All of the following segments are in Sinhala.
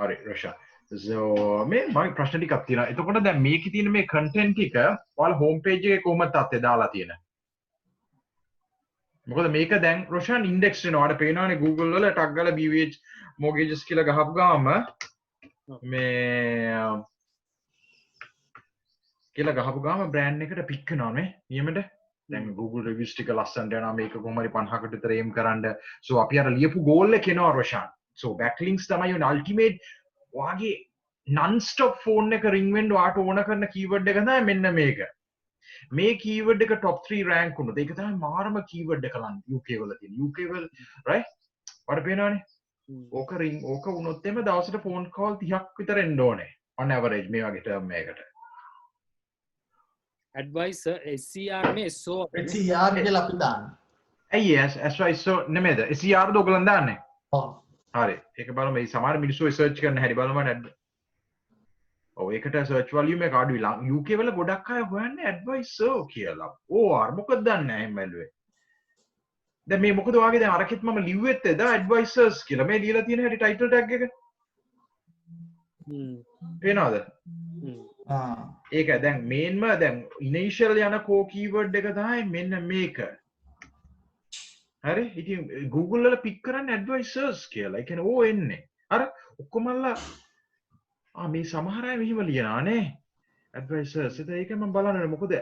හරි රෂා. So මේ මගේ ප්‍රශ්න ටිකක් තියෙනවා. එතකොට දැන් මේකේ තියෙන මේ content ටික ඔයාලා home page එකේ කොහොමද තාත්තේ දාලා තියෙන්නේ? මොකද මේක දැන් රොෂාන් ඉන්ඩෙක්ස් වෙනවා. ඔයාලට පේනවානේ Google වල ටග් ගාලා BVH mortgages කියලා ගහපු ගාම මේ කියලා ගහපු ගාම බ්‍රෑන්ඩ් එකට පික් වෙනවා නේ නියමෙට. දැන් Google reviews ටික ලස්සනට යනවා මේක කොහොම හරි 50කට විතර aim කරන්න. So අපි අර ලියපු goal එක එනවා රොෂාන්. So backlinks තමයි ඔය ultimate වාගේ non stop phone එක ring වෙන්න ඔයාට ඕන කරන keyword එක තමයි මෙන්න මේක. මේ keyword එක top 3 rank වුණොත් ඒක තමයි මාරම keyword එක ලන් UK වල තියෙන. UK වල right? වඩ පේනවනේ. ඕක ring ඕක වුණොත් එimhe දවසට phone call 30ක් විතර එන්න ඕනේ on average මේ වගේ term එකකට. advisor SCR නේ SO SER කියලා අපි දාන්නේ. ඇයි SO නෙමෙයිද? SER ද ඔයගලන් දාන්නේ? ඔව්. හරි. ඒක බලමු මේ සමහර මිනිස්සු search කරන හැටි බලමු නේද? ඔව් ඒකට search volume එක අඩුයි. UK වල ගොඩක් අය හොයන්නේ advisor කියලා. OR මොකද දන්නේ නැහැ එහෙම බැලුවේ. දැන් මේ මොකද වාගේ දැන් අරකෙත් මම ලිව්වෙත් එදා advisors කියලා. මේ ලියලා තියෙන හැටි title tag එක. පේනවද? ඒක දැන් මේන්ම දැන් ඉනිෂියල් යන කෝ කීවර්ඩ් එක තමයි මෙන්න මේක. හරි? ඉතින් Google වල පික් කරන්නේ advisors කියලා. ඒ කියන්නේ ඕ එන්නේ. අර ඔක්කොමලා මේ සමහර අය මෙහිම ලියනවා නේ. advisors. ඒක මම බලන්නේ මොකද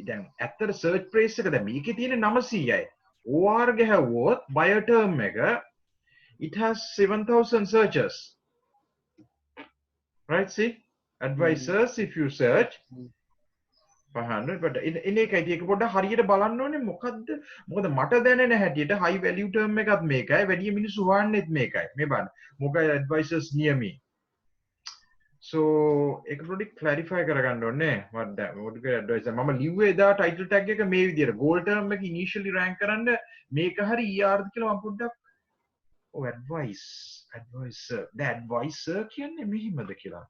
දැන් ඇත්තට search price එක දැන් මේකේ තියෙන 900යි. OR ගහුවොත් buyer term එක it has 7000 searches. Right, see? Advisors if you search 500 but in එකයි ඒක පොඩ්ඩක් හරියට බලන්න ඕනේ මොකද්ද මොකද මට දැනෙන හැටියට high value term එකත් මේකයි වැඩි මිනිස්සු හොයන්නේත් මේකයි මේ බලන්න මොකයි advisors near me so ඒක පොඩි clarify කරගන්න ඕනේ මට මොකද advisor මම ලිව්වේ එදා title tag එක මේ විදියට goal term එක initially rank කරන්න මේක හරි ER ද කියලා මම පොඩ්ඩක් advisor the advisor කියන්නේ මෙහිමද කියලා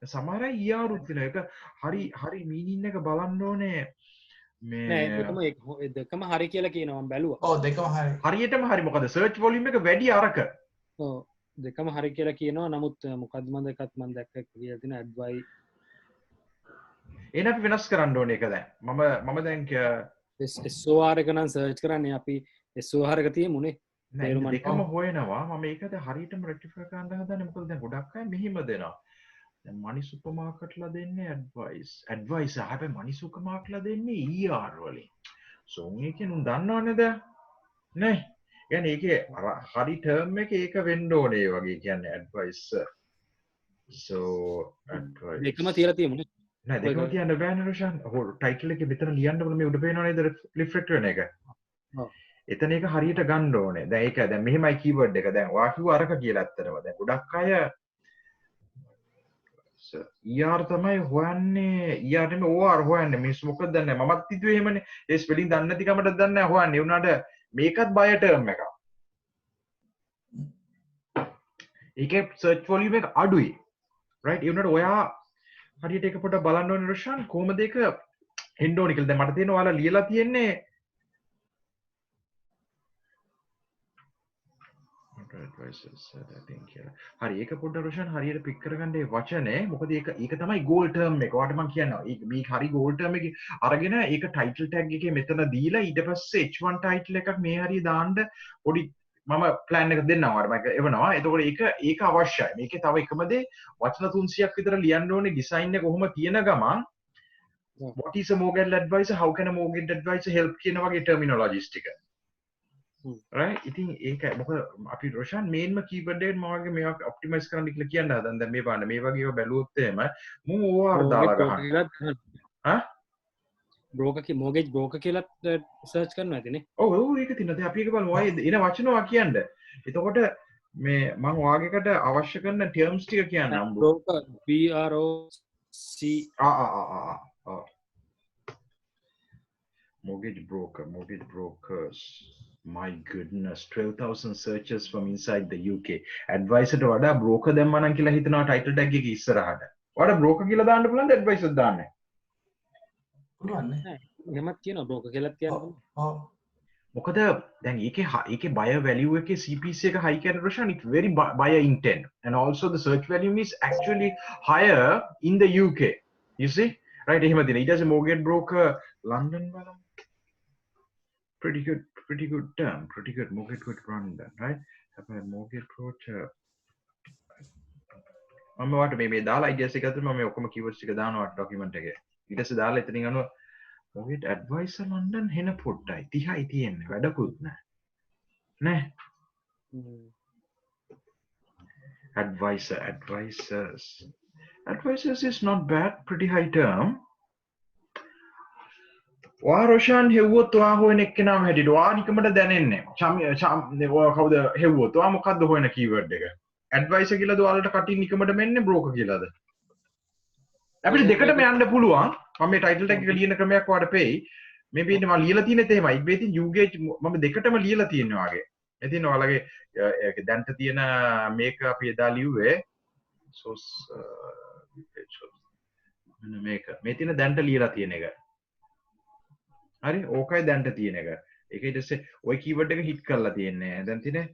සමහර අය ER උත් වෙන එක හරි meaning එක බලන්න ඕනේ මේ නෑ දෙකම හරි කියලා කියනවා මම බැලුවා. ඔව් දෙකම හරි. හරියටම හරි මොකද search volume එක වැඩි අරක. ඔව් දෙකම හරි කියලා කියනවා නමුත් මොකද්ද මම දෙකත් මම දැක්ක කියලා තියෙන advice එන අපි වෙනස් කරන්න ඕනේ ඒක දැන් මම දැන් SOR එක නම් search කරන්නේ අපි SOR එක තියමුනේ. නෑ දෙකම හොයනවා මම ඒකද හරියටම rectify කරන්න හදන්නේ මොකද දැන් ගොඩක් අය මෙහිම දෙනවා. දැන් මනි සුපර් මාකට්ලා දෙන්නේ advice හැබැයි මනි සුපර් මාකට්ලා දෙන්නේ ER වලින්. so මේකෙන් උන් දන්නවනේද? නේ. يعني ඒකේ හරි term එක ඒක වෙන්න ඕනේ ඒ වගේ කියන්නේ advice. so advice දෙකම තියලා තියමුනේ. නෑ දෙකම තියන්න බෑනේ රොෂන්. ඔහො ටයිටල් එකේ මෙතන ලියන්න බල මේ උඩ පේනව නේද රිෆ්ලෙක්ට් වෙන එක. ඔව්. එතන ඒක හරියට ගන්න ඕනේ. දැන් ඒක දැන් මෙහෙමයි keyword එක. දැන් ඔයා කිව්ව අරක කියලා ඇත්තටම. දැන් ගොඩක් අය ER තමයි හොයන්නේ ER නෙමෙයි OR හොයන්නේ මිනිස්සු මොකද දන්නේ නැහැ මමත් හිතුවේ එහෙමනේ ඒ ස්පෙලිං දන්නේ නැති කමට දන්නේ නැහැ හොයන්නේ උනාට මේකත් buyer term එකක් ඒකේ search volume එක අඩුයි right ඒ උනාට ඔයා හරියට ඒක පොඩ්ඩක් බලන්න ඕනේ රොෂාන් කොහොමද ඒක එන්න ඕනේ කියලා දැන් මට තේරෙනවා ඔයාලා ලියලා තියෙන්නේ advisors I think හරි ඒක පොඩ්ඩක් රොෂන් හරියට පික් කරගන්න ඒ වචනේ මොකද ඒක තමයි goal term එක. ඔයාලට මම කියනවා මේක හරි goal term එකේ අරගෙන ඒක title tag එකේ මෙතන දීලා ඊට පස්සේ H1 title එකක් මේ හරිය දාන්න පොඩි මම plan එක දෙන්නම් ඔයාලට මම එවනවා. එතකොට ඒක අවශ්‍යයි. මේකේ තව එකම දේ වචන 300ක් විතර ලියන්න ඕනේ design එක කොහොම තියෙන ගමන් what is a mortgage advisor how can a mortgage advisor help කියන වගේ terminologies ටික. right ඉතින් ඒක මොකද අපි රොෂන් මේන්ම කීවර්ඩ් එකට මම වගේ මේවා ඔප්ටිමයිස් කරන්න කියලා කියන්න හදන දැන් මේ බලන්න මේ වගේ ඒවා බැලුවොත් එහෙම මම OR දාලා ගහන්න හා mortgage broker කියලා search කරනවා ඇතිනේ ඔව් ඒක තියෙනවා දැන් අපි ඒක බලමු ඔය එන වචනවා කියන්න එතකොට මේ මම ඔයාගේකට අවශ්‍ය කරන terms ටික කියන්නම් broker BROC mortgage brokers my goodness 12,000 searches from inside the UK advisor ට වඩා broker දැම්මා නම් කියලා හිතනවා title tag එකේ ඉස්සරහට ඔයාලා broker කියලා දාන්න පුළුවන්ද advisor දාන්නේ පුළුවන් නේ එහෙමත් කියනවා broker කියලාත් කියනවා ඔව් මොකද දැන් ඒකේ buyer value එකේ CPC එක high කියන Roshan it's very buyer intent and also the search volume is actually higher in the UK you see right එහෙම දින ඊට පස්සේ mortgage broker London බලමු pretty good term pretty good mortgage good run then right අපේ mortgage broker මම වාට මේ දාලා ideas එක අතර මම ඔක්කොම keywords ටික දානවා document එකේ ඊට පස්සේ දාලා එතනින් අනුව mortgage advisor London හෙන පොඩ්ඩයි 30යි තියෙන්නේ වැඩකුත් නැහැ advisors is not bad pretty high term වා රොෂාන් හෙව්වොත් ඔයා හොයන එක්කෙනාම හැටියට ඔයා නිකමට දැනෙන්නේ ඔයා කවුද හෙව්වොත් ඔයා මොකද්ද හොයන කීවර්ඩ් එක ඇඩ්වයිසර් කියලාද ඔයාලට කටින් නිකමට මෙන්නේ බ්‍රෝකර් කියලාද අපිට දෙකටම යන්න පුළුවන් මම මේ ටයිටල් ටැග් එක ලියන ක්‍රමයක් ඔයාලට පෙයි මේ මම ලියලා තියෙනෙත් එහෙමයි මේ ඉතින් යූගේජ් මම දෙකටම ලියලා තියෙනවා වගේ ඉතින් ඔයාලගේ දැන්ට තියෙන මේක අපි එදා ලිව්වේ සෝස් මේක මේ තියෙන දැන්ට ලියලා තියෙන එක හරි ඕකයි දැන්ට තියෙන එක ඒක ඊට පස්සේ ওই කීවර්ඩ් එක හිට් කරලා තියෙන්නේ දැන් තියෙන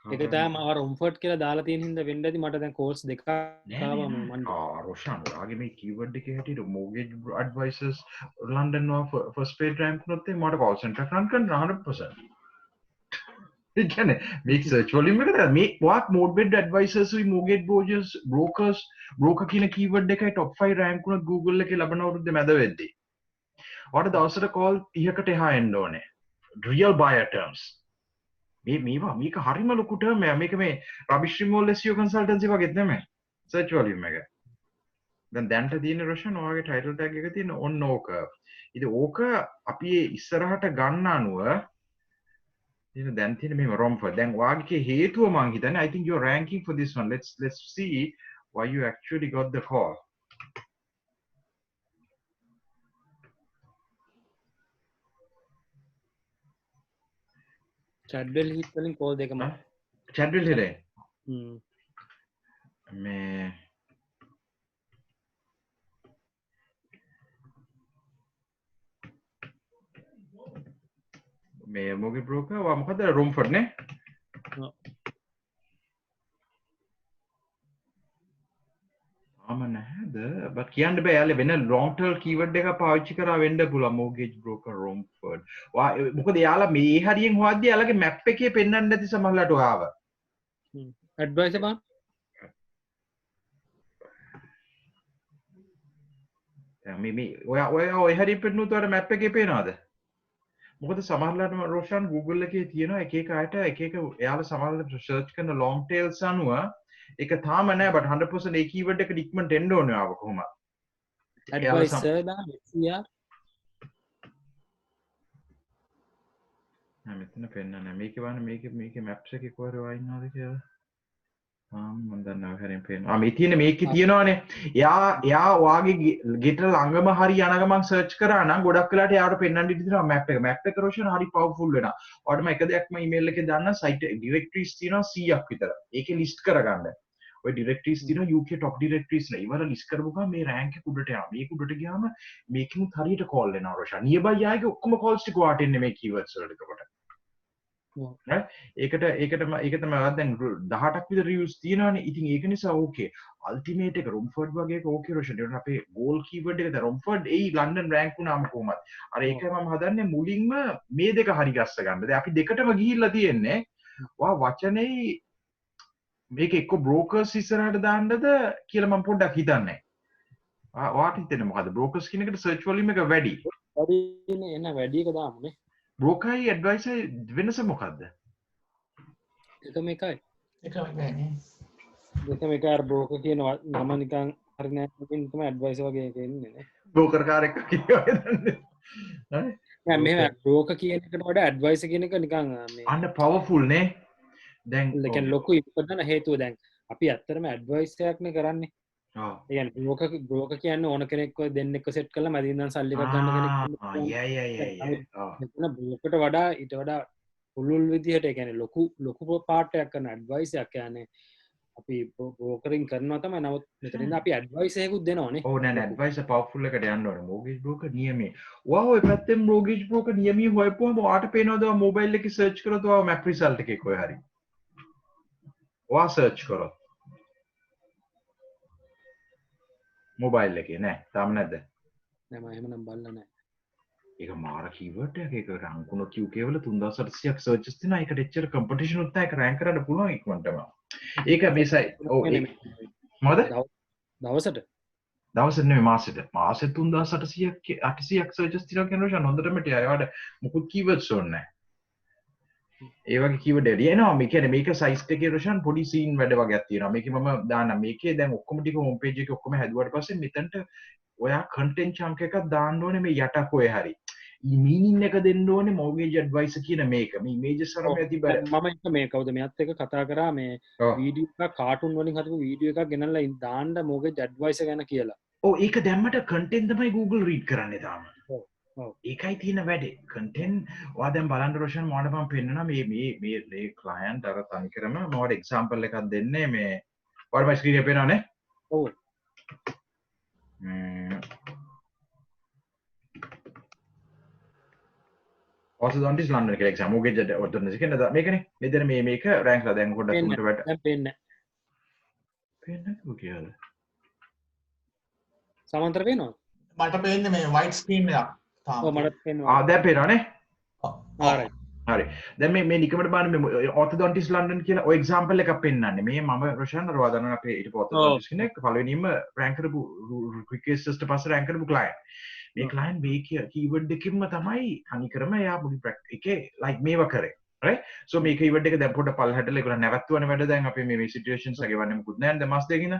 ඒක තමයි මම රොම්ෆර්ඩ් කියලා දාලා තියෙන හින්දා වෙන්න ඇති මට දැන් කෝල්ස් දෙකක් ආවා මම රොෂාන් ඔයාගේ මේ කීවර්ඩ් එකේ හැටියට mortgage advisors London first page rank උනොත් මට call center run කරන්න 100% ඒ කියන්නේ මේක search volume එක මේ what mortgage advisors we mortgage brokers broker කියන keyword එකයි top 5 rank උනොත් Google එකේ ලබන අවුරුද්දේ මැද වෙද්දී ඔයාලට දවසට call 30කට එහා එන්න ඕනේ real buyer terms මේක හරිම ලොකු term එකක් මේක මේ rubbish removal SEO consultancy වගේත් නෙමෙයි search volume එක දැන්ට තියෙන රොෂන් ඔයාගේ title tag එක තියෙන ඔන්න ඕක ඉතින් ඕක අපි ඉස්සරහට ගන්න අනුව ඉතින් දැන් තියෙන මේ romper දැන් ඔයාගේ හේතුව මං හිතන්නේ I think you're ranking for this one let's see why you actually got the call Chadwell Heath වලින් කෝල් දෙකම චැඩ්වෙල් හිටේ මේ මොගේ බ්‍රෝකර් වා මොකද රොම්ෆර්ඩ් නේ ආම නැහැද බට් කියන්න බෑ යාළුවා වෙන long tail keyword එක පාවිච්චි කරා වෙන්න පුළුවන් mortgage broker romford වා මොකද යාළුවා මේ හරියෙන් හොයද්දි යාළුවාගේ map එකේ පෙන්වන්න නැති සමහරලාට ඔයාව advisor බං මේ ඔය හරියෙන් පෙන්නුවත් ඔයාලට map එකේ පේනවද මොකද සමහරලාට රෝෂන් Google එකේ තියෙනවා එක එක අයට එක එක එයාලා සමහරලාට search කරන long tails අනුව ඒක තාම නෑ but 100% ඒ keyword එක ඉක්මනට එන්න ඕනේ ආව කොහොමද advisor දාන්න SER මෙතන පෙන්නන්නේ මේකේ වань මේකේ maps එකේ කොහරි වයින්නවද කියලා මම දන්නවා හරියෙන් පේනවා මේ තියෙන මේකේ තියෙනවානේ එයා ඔයාගේ ගෙට ළඟම හරි යන ගමන් සර්ච් කරා නම් ගොඩක් වෙලාට එයාට පෙන්වන්න ඉඩ තියෙනවා map එක රෝෂන් හරි පවර්ෆුල් වෙනවා ඔයාලට මම එක දෙයක්ම email එකේ දාන්න site directories තියෙනවා 100ක් විතර ඒකේ list කරගන්න ඔය directories තියෙනවා UK top directories නේ ඉවර list කරපු ගමන් මේ rank එක උඩට යනවා මේක උඩට ගියාම මේකෙමුත් හරියට call එනවා රෝෂන් nearby ආයේ ඔක්කොම calls ටික වාට එන්නේ මේ keywords වලට එතකොට ඒක තමයි දැන් 18ක් විතර reviews තියෙනවානේ ඉතින් ඒක නිසා ඕකේ අල්ටිමේට් එක රොම්ෆර්ඩ් වගේ එක ඕකේ රොෂන් ඒකට අපේ ගෝල් කීවර්ඩ් එක දැන් රොම්ෆර්ඩ් ඒ ලන්ඩන් රෑන්ක් වුණාම කොහමද අර ඒකයි මම හදන්නේ මුලින්ම මේ දෙක හරි ගස්ස ගන්න දැන් අපි දෙකටම ගිහිල්ලා තියෙන්නේ වා වචනේ මේක එක්ක බ්‍රෝකර්ස් ඉස්සරහට දාන්නද කියලා මම පොඩ්ඩක් හිතන්නේ ඔයාට හිතෙන්නේ මොකද බ්‍රෝකර්ස් කියන එකට සර්ච් වොලියුම් එක වැඩි එන වැඩි එක දාමුනේ බ්‍රෝකර්යි ඇඩ්වයිසර් වෙනස මොකද්ද එකම එකයි එකම එකයි දෙකම එක අර බ්‍රෝකර් කියන නම නිකන් හරි නැහැ තමයි ඇඩ්වයිසර් වගේ එක එන්නේ නේ බ්‍රෝකර් කාරෙක් කියනවා දන්නේ නෑ මේ බ්‍රෝකර් කියන එකට වඩා ඇඩ්වයිසර් කියන එක නිකන් මේ අන්න පවර්ෆුල් නේ දැන් ඒ කියන්නේ ලොකු ඉම්පොටන්ට් හේතුව දැන් අපි ඇත්තටම ඇඩ්වයිස් එකක් නේ කරන්නේ ඒ කියන්නේ බ්‍රෝකර් කියන්නේ ඕන කෙනෙක්ව දෙන්නෙක්ව සෙට් කරලා මැදින් ඉඳන් සල්ලි එකක් ගන්න කෙනෙක් මෙතන බ්‍රෝකර්ට වඩා ඊට වඩා පුළුල් විදිහට ඒ කියන්නේ ලොකු පාර්ට් එකක් කරන ඇඩ්වයිස් එකක් කියන්නේ අපි බෝකරින් කරනවා තමයි නමුත් මෙතනින්ද අපි ඇඩ්වයිස් එකකුත් දෙනවනේ ඕ නෑ ඇඩ්වයිස් පවර්ෆුල් එකට යන්න ඕනේ මෝගේජ් බ්‍රෝකර් නියමේ ඔයා ඔය පැත්තෙන් මෝගේජ් බ්‍රෝකර් නියමී හොයපුවම ඔයාට පේනවද ඔයා මොබයිල් එකේ සර්ච් කරොත් ඔයා මැප් රිසල්ට් එකේ කොහේ හරි ඔයා සර්ච් කරොත් මොබයිල් එකේ නෑ තාම නැද්ද නෑ මම එහෙම නම් බලලා නෑ ඒක මාර කීවර්ඩ් එකක් ඒක රංගුණ කිව් කේවල 3800ක් සර්චස් තියෙනවා ඒකට එච්චර කම්පිටිෂන් උත් නැහැ ඒක රෑන්ක් කරන්න පුළුවන් ඉක්මනටම ඒක මේ සයි ඔව් මොකද දවසට දවසට නෙමෙයි මාසෙට 3800ක් 800ක් සර්චස් තියෙනවා කියන රෝෂන් හොඳටම ටික අයවට මුකුත් කීවර්ඩ්ස් ඕනේ නැහැ ඒ වගේ කීවර්ඩ් එළිය එනවා මේ කියන්නේ මේක සයිස් එකේ රෝෂන් පොඩි සීන් වැඩ වගේක් තියෙනවා මේකේ මම දාන්නම් මේකේ දැන් ඔක්කොම ටික හෝම් පේජ් එකේ ඔක්කොම හැදුවාට පස්සේ මෙතනට ඔයා කන්ටෙන්ට් චන්ක් එකක් දාන්න ඕනේ මේ යට කොහේ හරි මීනින් එක දෙන්න ඕනේ මොගේජ් ඇඩ්වයිසර් කියන මේක මේ ඉමේජස් අරම ඇති බෑ මම එක මේ කවුද මෙයත් එක කතා කරා මේ වීඩියෝ එකක් කාටුන් වලින් හදපු වීඩියෝ එකක් ගෙනල්ලා දාන්න මොගේජ් ඇඩ්වයිසර් ගැන කියලා ඔව් ඒක දැම්මට කන්ටෙන්ට් තමයි Google රීඩ් කරන්නේ තාම ඔව් ඒකයි තියෙන වැඩේ කන්ටෙන්ට් ඔයා දැන් බලන්න රෝෂන් මොකට මම පෙන්නනවා මේ ක්ලයන්ට් අර තනිකරම මොකට එක්සැම්පල් එකක් දෙන්නේ මේ ඔයාලා මගේ ස්ක්‍රීන් එක පේනවනේ ඔව් Orthodontics London කියලා එක්සෑම් මොකෙද orthodontics කියන්නේ මේකනේ මෙතන මේක රෑන්ක් ලා දැන් පොඩ්ඩක් උඩට වැට දැන් පේන්නේ කියලා සමන්තර පේනවද මට පේන්නේ මේ white screen එකක් තාම. ඔව් මට පේනවා දැන් පේනවනේ හරි හරි දැන් මේ නිකමට බලන්න මේ Orthodontics London කියලා ඔය එක්සැම්පල් එකක් පෙන්නන්නේ මේ මම රොෂන් අර වදන අපේ ඊට Orthodontics කෙනෙක් පළවෙනිම රෑන්ක් කරපු quickest ට පස්සේ රෑන්ක් කරපු client මේ client මේ keyword එකකින්ම තමයි අනිකරම එයා මුළු එකේ like මේව කරේ right so මේ keyword එක දැන් පොඩ්ඩක් පල්ලහැටලා ඒගොල්ලෝ නැවතුවන වැඩ දැන් අපි මේ situations එක වන්නේ මොකුත් නැහැ දැන් මාස් දෙකින්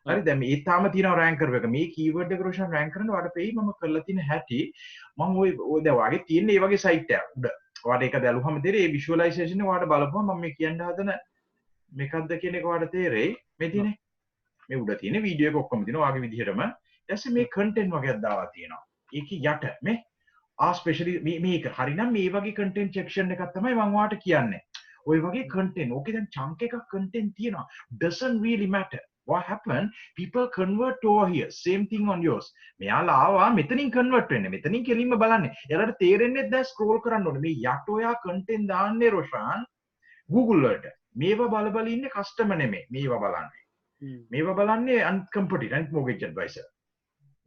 හරි දැන් මේ තාම තියෙනවා රෑන්ක් කරපු එක මේ keyword එක රොෂන් රෑන්ක් කරන ඔයාලට පෙයි මම කරලා තියෙන හැටි මම ඔය දැන් ඔයාගේ තියෙන මේ වගේ site එකක් උඩ ඔයාලට ඒක දැලුවම තේරෙයි මේ visualization එක ඔයාලට බලපුවම මම මේ කියන්න හදන මේකක්ද කියන එක ඔයාලට තේරෙයි මේ තියෙන්නේ මේ උඩ තියෙන වීඩියෝ එක ඔක්කොම තියෙනවා ඔයාගේ විදිහටම ඊටසේ මේ content වගේක් දාලා තියෙනවා ඒකේ යට මේ ස්පෙෂලි මේක හරිනම් මේ වගේ content section එකක් තමයි මම ඔයාලට කියන්නේ ඔය වගේ content ඕකේ දැන් chunk එකක් content තියෙනවා doesn't really matter what happened people convert over here same thing on yours මෙයාලා ආවා මෙතනින් convert වෙන්නේ මෙතනින් කෙලින්ම බලන්නේ එයාලට තේරෙන්නේ දැන් scroll කරන්න ඕනේ මේ යට ඔයා content දාන්නේ රොෂාන් Google වලට මේවා බල ඉන්නේ customer නෙමෙයි මේවා බලන්නේ මේවා බලන්නේ uncompetitive and mortgage advisor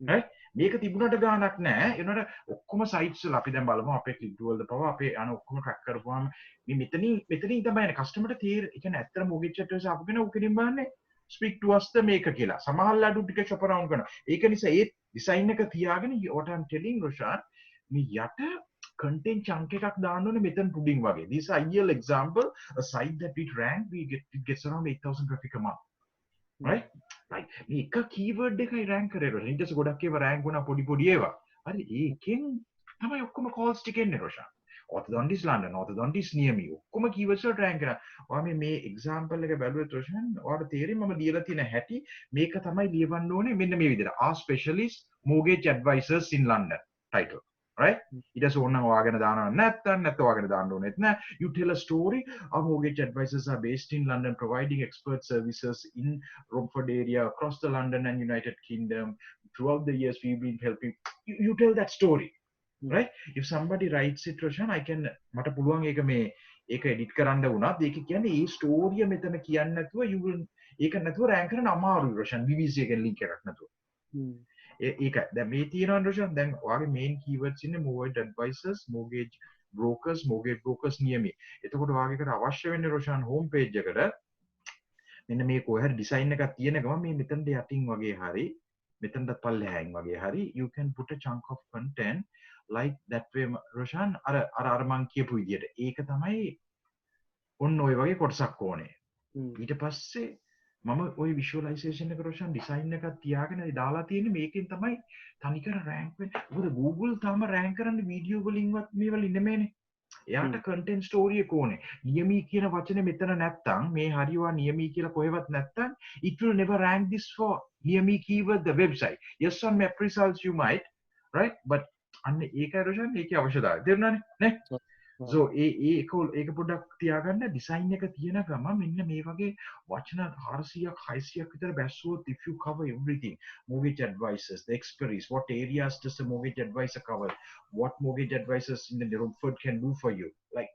right මේක තිබුණට ගානක් නැහැ ඒනට ඔක්කොම sites වල අපි දැන් බලමු අපේ click වලද පවා අපේ අන ඔක්කොම track කරපුවාම මේ මෙතනින් තමයි එන customer ට තේර ඒ කියන්නේ ඇත්තට mortgage advisor අපගෙන උකලින් බලන්නේ speak to us the මේක කියලා සමහරවල් අඩු ටික shop around කරනවා ඒක නිසා ඒ design එක තියාගෙන what I'm telling Roshan මේ යට content chunk එකක් දාන්න ඕනේ මෙතන පුඩින් වගේ this is ideal example a site that we rank it gets around 8000 traffic a month right like මේක keyword එකයි rank කරේ Roshan ඊට පස්සේ ගොඩක් ඒවා rank වුණා පොඩි ඒවා හරි ඒකෙන් තමයි ඔක්කොම calls ටික එන්නේ Roshan Orthodontics London Orthodontics near me ඔක්කොම keywords වලට rank කරා ඔයා මේ example එක බැලුවොත් Roshan ඔයාලට තේරෙයි මම ලියලා තියෙන හැටි මේක තමයි ලියවන්න ඕනේ මෙන්න මේ විදිහට our specialist mortgage advisors in London title right ඊට පස්සේ ඕනනම් ඔයාගෙන දානවා නැත්නම් ඔයාගෙන දාන්න ඕනෙත් නෑ you tell a story our mortgage advisors are based in London providing expert services in Romford area across the London and United Kingdom throughout the years we've been helping you tell that story right if somebody writes it Roshan I can මට පුළුවන් ඒක මේ ඒක edit කරන්න වුණත් ඒක කියන්නේ ඒ ස්ටෝරිය මෙතන කියන්නේ නැතුව you will ඒක නැතුව rank කරන්න අමාරුයි Roshan BBC එකෙන් link එකක් නැතුව ඒක දැන් මේ තියෙනවා Roshan දැන් ඔයාගේ main keywords ඉන්නේ mortgage advisors mortgage brokers near me එතකොට ඔයාගේකට අවශ්‍ය වෙන්නේ Roshan home page එකට මෙන්න මේ කොහේ හරි design එකක් තියෙන ගමන් මේ මෙතනට යටින් වගේ හරි මෙතනට පල්ලෙහායින් වගේ හරි you can put a chunk of content like that way Roshan අර මං කියපු විදියට ඒක තමයි ඔන්න ඔය වගේ කොටසක් ඕනේ ඊට පස්සේ මම ওই visualization එක Roshan design එකක් තියාගෙන දාලා තියෙන්නේ මේකෙන් තමයි තනිකර rank වෙන්නේ මොකද Google තාම rank කරන්නේ වීඩියෝ වලින්වත් මේ වලින් නෙමෙයිනේ එයාට content story එක ඕනේ නියමී කියන වචනේ මෙතන නැත්තම් මේ හරියවා නියමී කියලා කොහෙවත් නැත්තම් it will never rank this for නියමී keyword the website yes on map results you might right but අන්න ඒකයි Roshan ඒකේ අවශ්‍යතාවය තේරුණානේ නේ so ඒක පොඩ්ඩක් තියාගන්න ඩිසයින් එක තියෙන ගම මෙන්න මේ වගේ වචන 400ක් 600ක් විතර බැස්සුවොත් if you cover everything mortgage advisors the expiries what areas does the mortgage advisor cover what mortgage advisors in the Romford can do for you like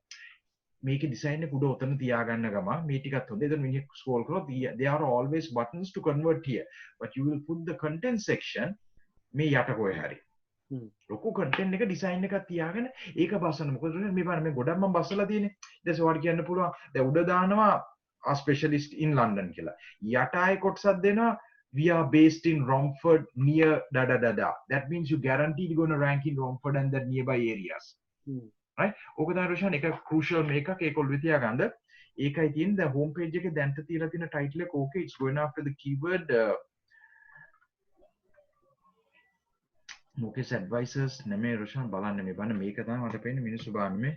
මේක ඩිසයින් එක උඩ ඔතන තියාගන්න ගම මේ ටිකත් හොඳ එතන මිනිහ ස්ක්‍රෝල් කරොත් there are always buttons to convert here but you will put the content section මේ යට කොහේ හරි ලොකු කන්ටෙන්ට් එක ඩිසයින් එකක් තියාගෙන ඒක බස්සන්න මොකද මේ බලන්න මේ ගොඩක් මම බස්සලා තියෙන්නේ ඊට පස්සේ ඔයාලට කියන්න පුළුවන් දැන් උඩ දානවා a specialist in London කියලා යට ආයේ කොටසක් දෙනවා we are based in Romford near da da da da that means you guaranteed going to rank in Romford and the nearby areas right ඕක තමයි රොෂන් එක crucial මේකක් ඒක ඔළුවේ තියාගන්න ඒකයි තියෙන්නේ දැන් home page එකේ දැන්ට තියලා තියෙන title එක okay it's going after the keyword mortgage advisors නෙමෙයි රොෂන් බලන්න මේ බලන්න මේක තමයි මට පේන්නේ මිනිස්සු බලන්නේ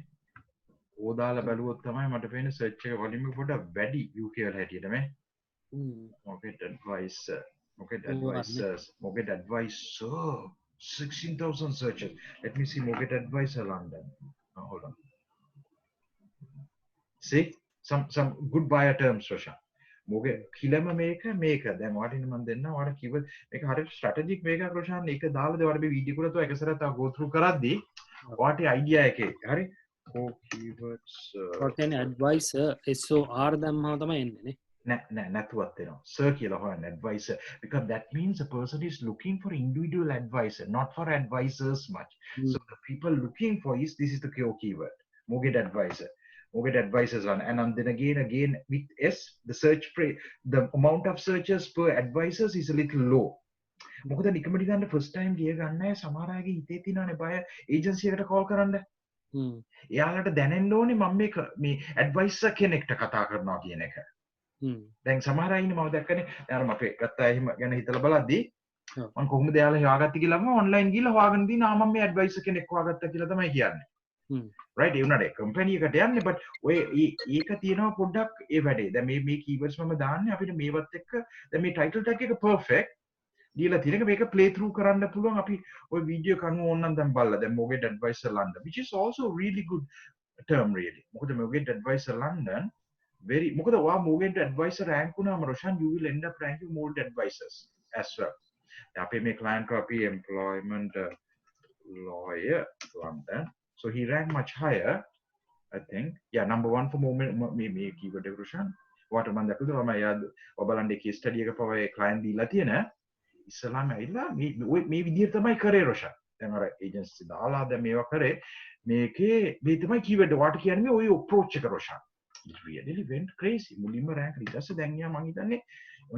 ඕදාලා බැලුවොත් තමයි මට පේන්නේ search එක වොලියුම් එක පොඩ්ඩක් වැඩි UK වල හැටියට මේ mortgage advisor mortgage advisors mortgage advisor 16,000 searches let me see mortgage advisor London hold on see some good buyer terms Roshan මොකද කිලම මේක දැන් ඔයාලට මම දෙන්න ඔයාලට කිව්ව මේක හරියට ස්ට්‍රැටජික් මේකක් රොෂන් ඒක දාලා දෙවල මේ වීඩියෝ එකකට එක සැරයක් තව go through කරද්දී ඔයාලට අයිඩියා එකේ හරි keywords ඔතන advisor SOR දැම්මම තමයි එන්නේ නේ නැතුවත් වෙනවා sir කියලා හොයන්න advisor because that means a person is looking for individual advisor not for advisors much so the people looking for this is the keyword mortgage advisor mortgage advisors on and then again with S the amount of searches per advisors is a little low මොකද නිකමටි ගන්න first time ගිය ගන්න අය සමහර අයගේ හිතේ තියෙනනේ බය ඒජන්සි එකට කෝල් කරන්න එයාලට දැනෙන්න ඕනේ මම මේ advisor කෙනෙක්ට කතා කරනවා කියන එක දැන් සමහර අය ඉන්නේ මම දැක්කනේ යාර මට ගත්ත අය එහෙම ගැන හිතලා බලද්දී මම කොහොමද එයාලා හොයාගත්තේ කියලා මම ඔන්ලයින් ගිහලා හොයාගෙන දිනා මම මේ advisor කෙනෙක් හොයාගත්තා කියලා තමයි කියන්නේ right ඒ උනාට කම්පැනි එකට යන්නේ but ඔය ඒක තියෙනවා පොඩ්ඩක් ඒ වැඩේ දැන් මේ keywords මම දාන්නේ අපිට මේවත් එක්ක දැන් මේ title tag එක perfect දීලා තියෙන එක මේක play through කරන්න පුළුවන් අපි ඔය වීඩියෝ කනුව ඕනනම් දැන් බලලා දැන් mortgage advisor London which is also really good term really මොකද mortgage advisor London very මොකද ඔයා mortgage advisor rank වුණාම Roshan you will end up ranking mortgage advisors as well අපි මේ client අපි employment lawyer London so he ranked much higher I think yeah number 1 for me keyword evolution what man දැක්කද මම යාද ඔබලන්ගේ case study එක පව ඒ client දීලා තියෙන ඉස්සලාම ඇවිල්ලා මේ විදිහට තමයි කරේ රොෂන් දැන් අර agency දාලා දැන් මේවා කරේ මේකේ මේ තමයි keyword වාට කියන්නේ ඔය approach එක Roshan it really went crazy මුලින්ම rank ඊට පස්සේ දැන් යා මම හිතන්නේ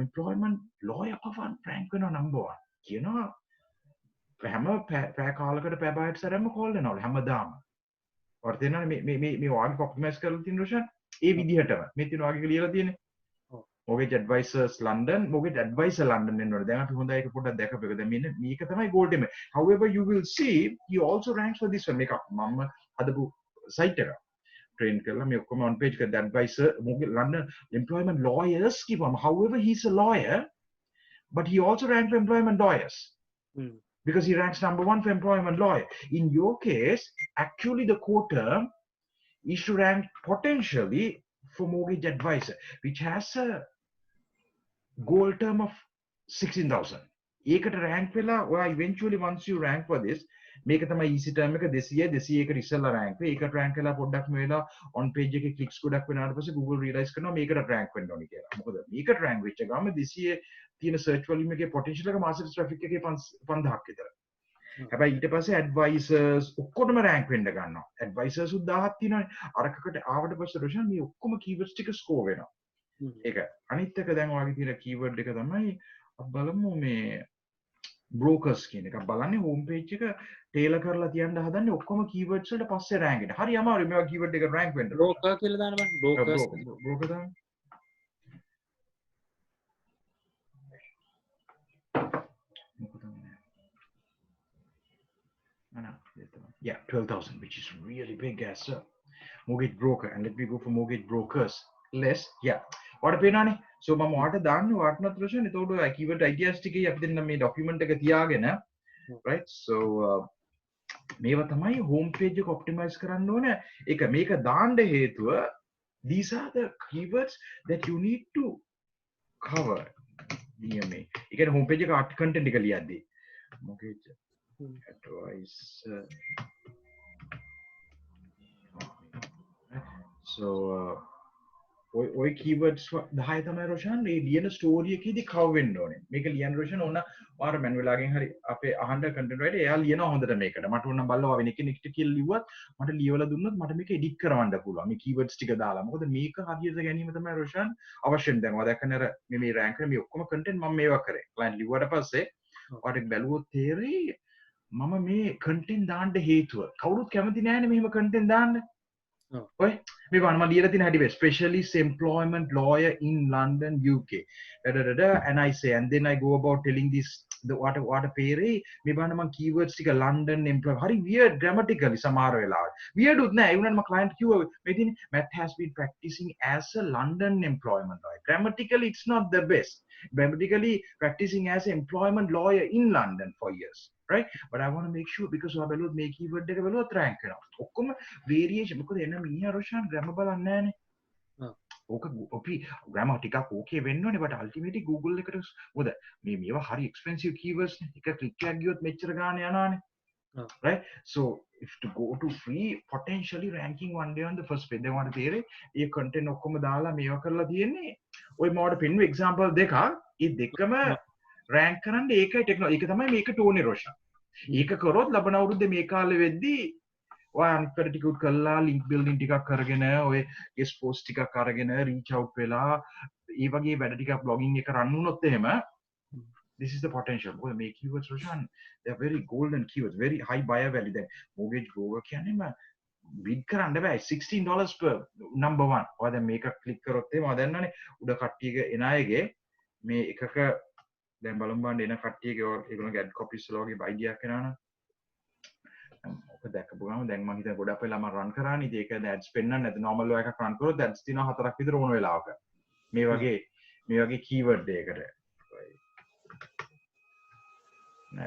employment lawyer පවන් rank වෙනවා number 1 කියනවා හැම පෑ කාලකට පෑ බාහිර සැරම කෝල් වෙනවලු හැමදාම. ඔයාලට තේරෙනවද මේ වාගේ ඔප්ටිමයිස් කරලා තියෙන රොෂන් ඒ විදිහටම මේ තියෙන වාගේ ලියලා තියෙන්නේ. mortgage advisors London mortgage advisor London එන්නවනේ. දැන් අපි හොඳයි ඒක පොඩ්ඩක් දැකපෙක. දැන් මෙන්න මේක තමයි gold එක. However you will see he also ranks for this one මේක මම හදපු site එක. train කරලා මේ ඔක්කොම on page එක advisor mortgage London employment lawyers කිව්වම however he is a lawyer but he also ranks for employment lawyers. Because he ranks number 1 for employment lawyer. In your case, actually the core term is to rank potentially for mortgage advisor, which has a goal term of 16,000. ඒකට rank වෙලා ඔයා eventually once you rank for this මේක තමයි easy term එක 200 200කට ඉස්සෙල්ලා rank වෙයි. ඒකට rank වෙලා පොඩ්ඩක් මේ වෙලා on page එකේ clicks ගොඩක් වෙනාට පස්සේ Google realize කරනවා මේකට rank වෙන්න ඕනේ කියලා. මොකද මේකට rank වෙච්ච ගාම 200 තියෙන search volume එකේ potential එක මාසෙට traffic එකේ 5000ක් විතර. හැබැයි ඊට පස්සේ advisors ඔක්කොටම rank වෙන්න ගන්නවා. advisors උත් 1000ක් තියෙනවානේ. අරකට ආවට පස්සේ රොෂන් මේ ඔක්කොම keywords ටික score වෙනවා. ඒක අනිත් එක දැන් ඔයාගේ තියෙන keyword එක තමයි බලමු මේ brokers කියන එක. බලන්නේ home page එක tailor කරලා තියන්න හදන්නේ ඔක්කොම keywords වලට පස්සේ rank එකට. හරි අමාරුයි මේවා keyword එක rank වෙන්න. broker කියලා දාන්න බෑ. brokers broker දාන්න. Yeah, 12,000, which is really big as a mortgage broker. And let me go for mortgage brokers. Less, yeah. What a penani. So, my water done, what not Russian, it would like keyword ideas sticky up in the document like a tiagana, right? So, මේවා තමයි home page එක optimize කරන්න ඕන. ඒක මේක දාන්න හේතුව these are the keywords that you need to cover. නියමේ. ඒ කියන්නේ home page එක art content එක ලියද්දී mortgage advice so ඔය keywords 10 තමයි රොෂන් මේ ලියන ස්ටෝරි එකේදී කවර් වෙන්න ඕනේ. මේක ලියන රොෂන් ඕන වාර මැනුවලාගෙන් හරි අපේ අහන්න කන්ටෙන්ට් රයිටර් එයා ලියනවා හොඳට මේකට. මට ඕන බලලා වෙන කෙනෙක්ට කියලා ලිව්වත් මට ලියවලා දුන්නොත් මට මේක එඩිට් කරවන්න පුළුවන්. මේ keywords ටික දාලා. මොකද මේක හරියට ගැනීම තමයි රොෂන් අවශ්‍යම. දැන් ඔයා දැක්කනේ අර මේ රෑන්ක් කරන මේ ඔක්කොම කන්ටෙන්ට් මම මේවා කරේ. ක්ලයන්ට් ලිව්වට පස්සේ ඔයාට බැලුවොත් තේරෙයි මම මේ කන්ටෙන්ට් දාන්න හේතුව. කවුරුත් කැමති නෑනේ මෙහෙම කන්ටෙන්ට් දාන්න. ඔය මේ වන්ම ලියලා තියෙන හැටි specialist employment lawyer in London UK and I say and then I go about telling this the what a pay මේ බලන්න මම keywords ටික London employee හරි weird grammatically සමහර වෙලාවට weird උත් නෑ ඒ වුණාට මම client කිව්වා මේ තියෙන Matt has been practicing as a London employment lawyer grammatically it's not the best grammatically practicing as an employment lawyer in London for years right but I want to make sure because ඔයා බැලුවොත් මේ keyword එක බැලුවොත් rank වෙනවා ඔක්කොම variation මොකද එන මීයා රොෂාන් grammar බලන්නේ නෑනේ ඕක අපි grammar ටිකක් okay වෙන්න ඕනේ but ultimately Google එකට මොකද මේවා හරි expensive keywords නේ එක click එකක් ගියොත් මෙච්චර ගාණ යනවානේ right so if to go to free potentially ranking one day on the first page they want to තේරෙයි ඒ content ඔක්කොම දාලා මේවා කරලා තියෙන්නේ ඔය මෝඩ පෙන්ව example දෙකක් ඒ දෙකම rank කරන්න ඒකයි ටෙක්නොලොජි ඒක තමයි මේක ටෝනේ රොෂන් ඒක කරොත් ලබන අවුරුද්දේ මේ කාලෙ වෙද්දී ඔය අනිත් පැත්තට ටික උත් කළා link building ටිකක් අරගෙන ඔය guest post ටිකක් අරගෙන reach out වෙලා ඒ වගේ වැඩ ටිකක් blogging එක run වුණොත් එහෙම this is the potential මොකද මේ keywords Roshan they are very golden keywords very high buyer value දැන් mortgage broker කියන්නේම bid කරන්න බෑ $16 per number 1 ඔයා දැන් මේක click කරොත් එහෙම ඔයා දන්නවනේ උඩ කට්ටියක එන අයගේ මේ එකක දැන් බලමු බලන්න එන කට්ටියගේ ඒගොල්ලෝගේ ad copies වල වගේ idea එකක් එනවනේ ඔක දැක්කපු ගමන් දැන් මම හිතන ගොඩක් වෙලා මම run කරානේ ඉතින් ඒක දැන් ads පෙන්වන්නේ නැද්ද normal එකක් run කරොත් ads තියෙනවා 4ක් විතර ඕන වෙලාවක මේ වගේ keyword එකකට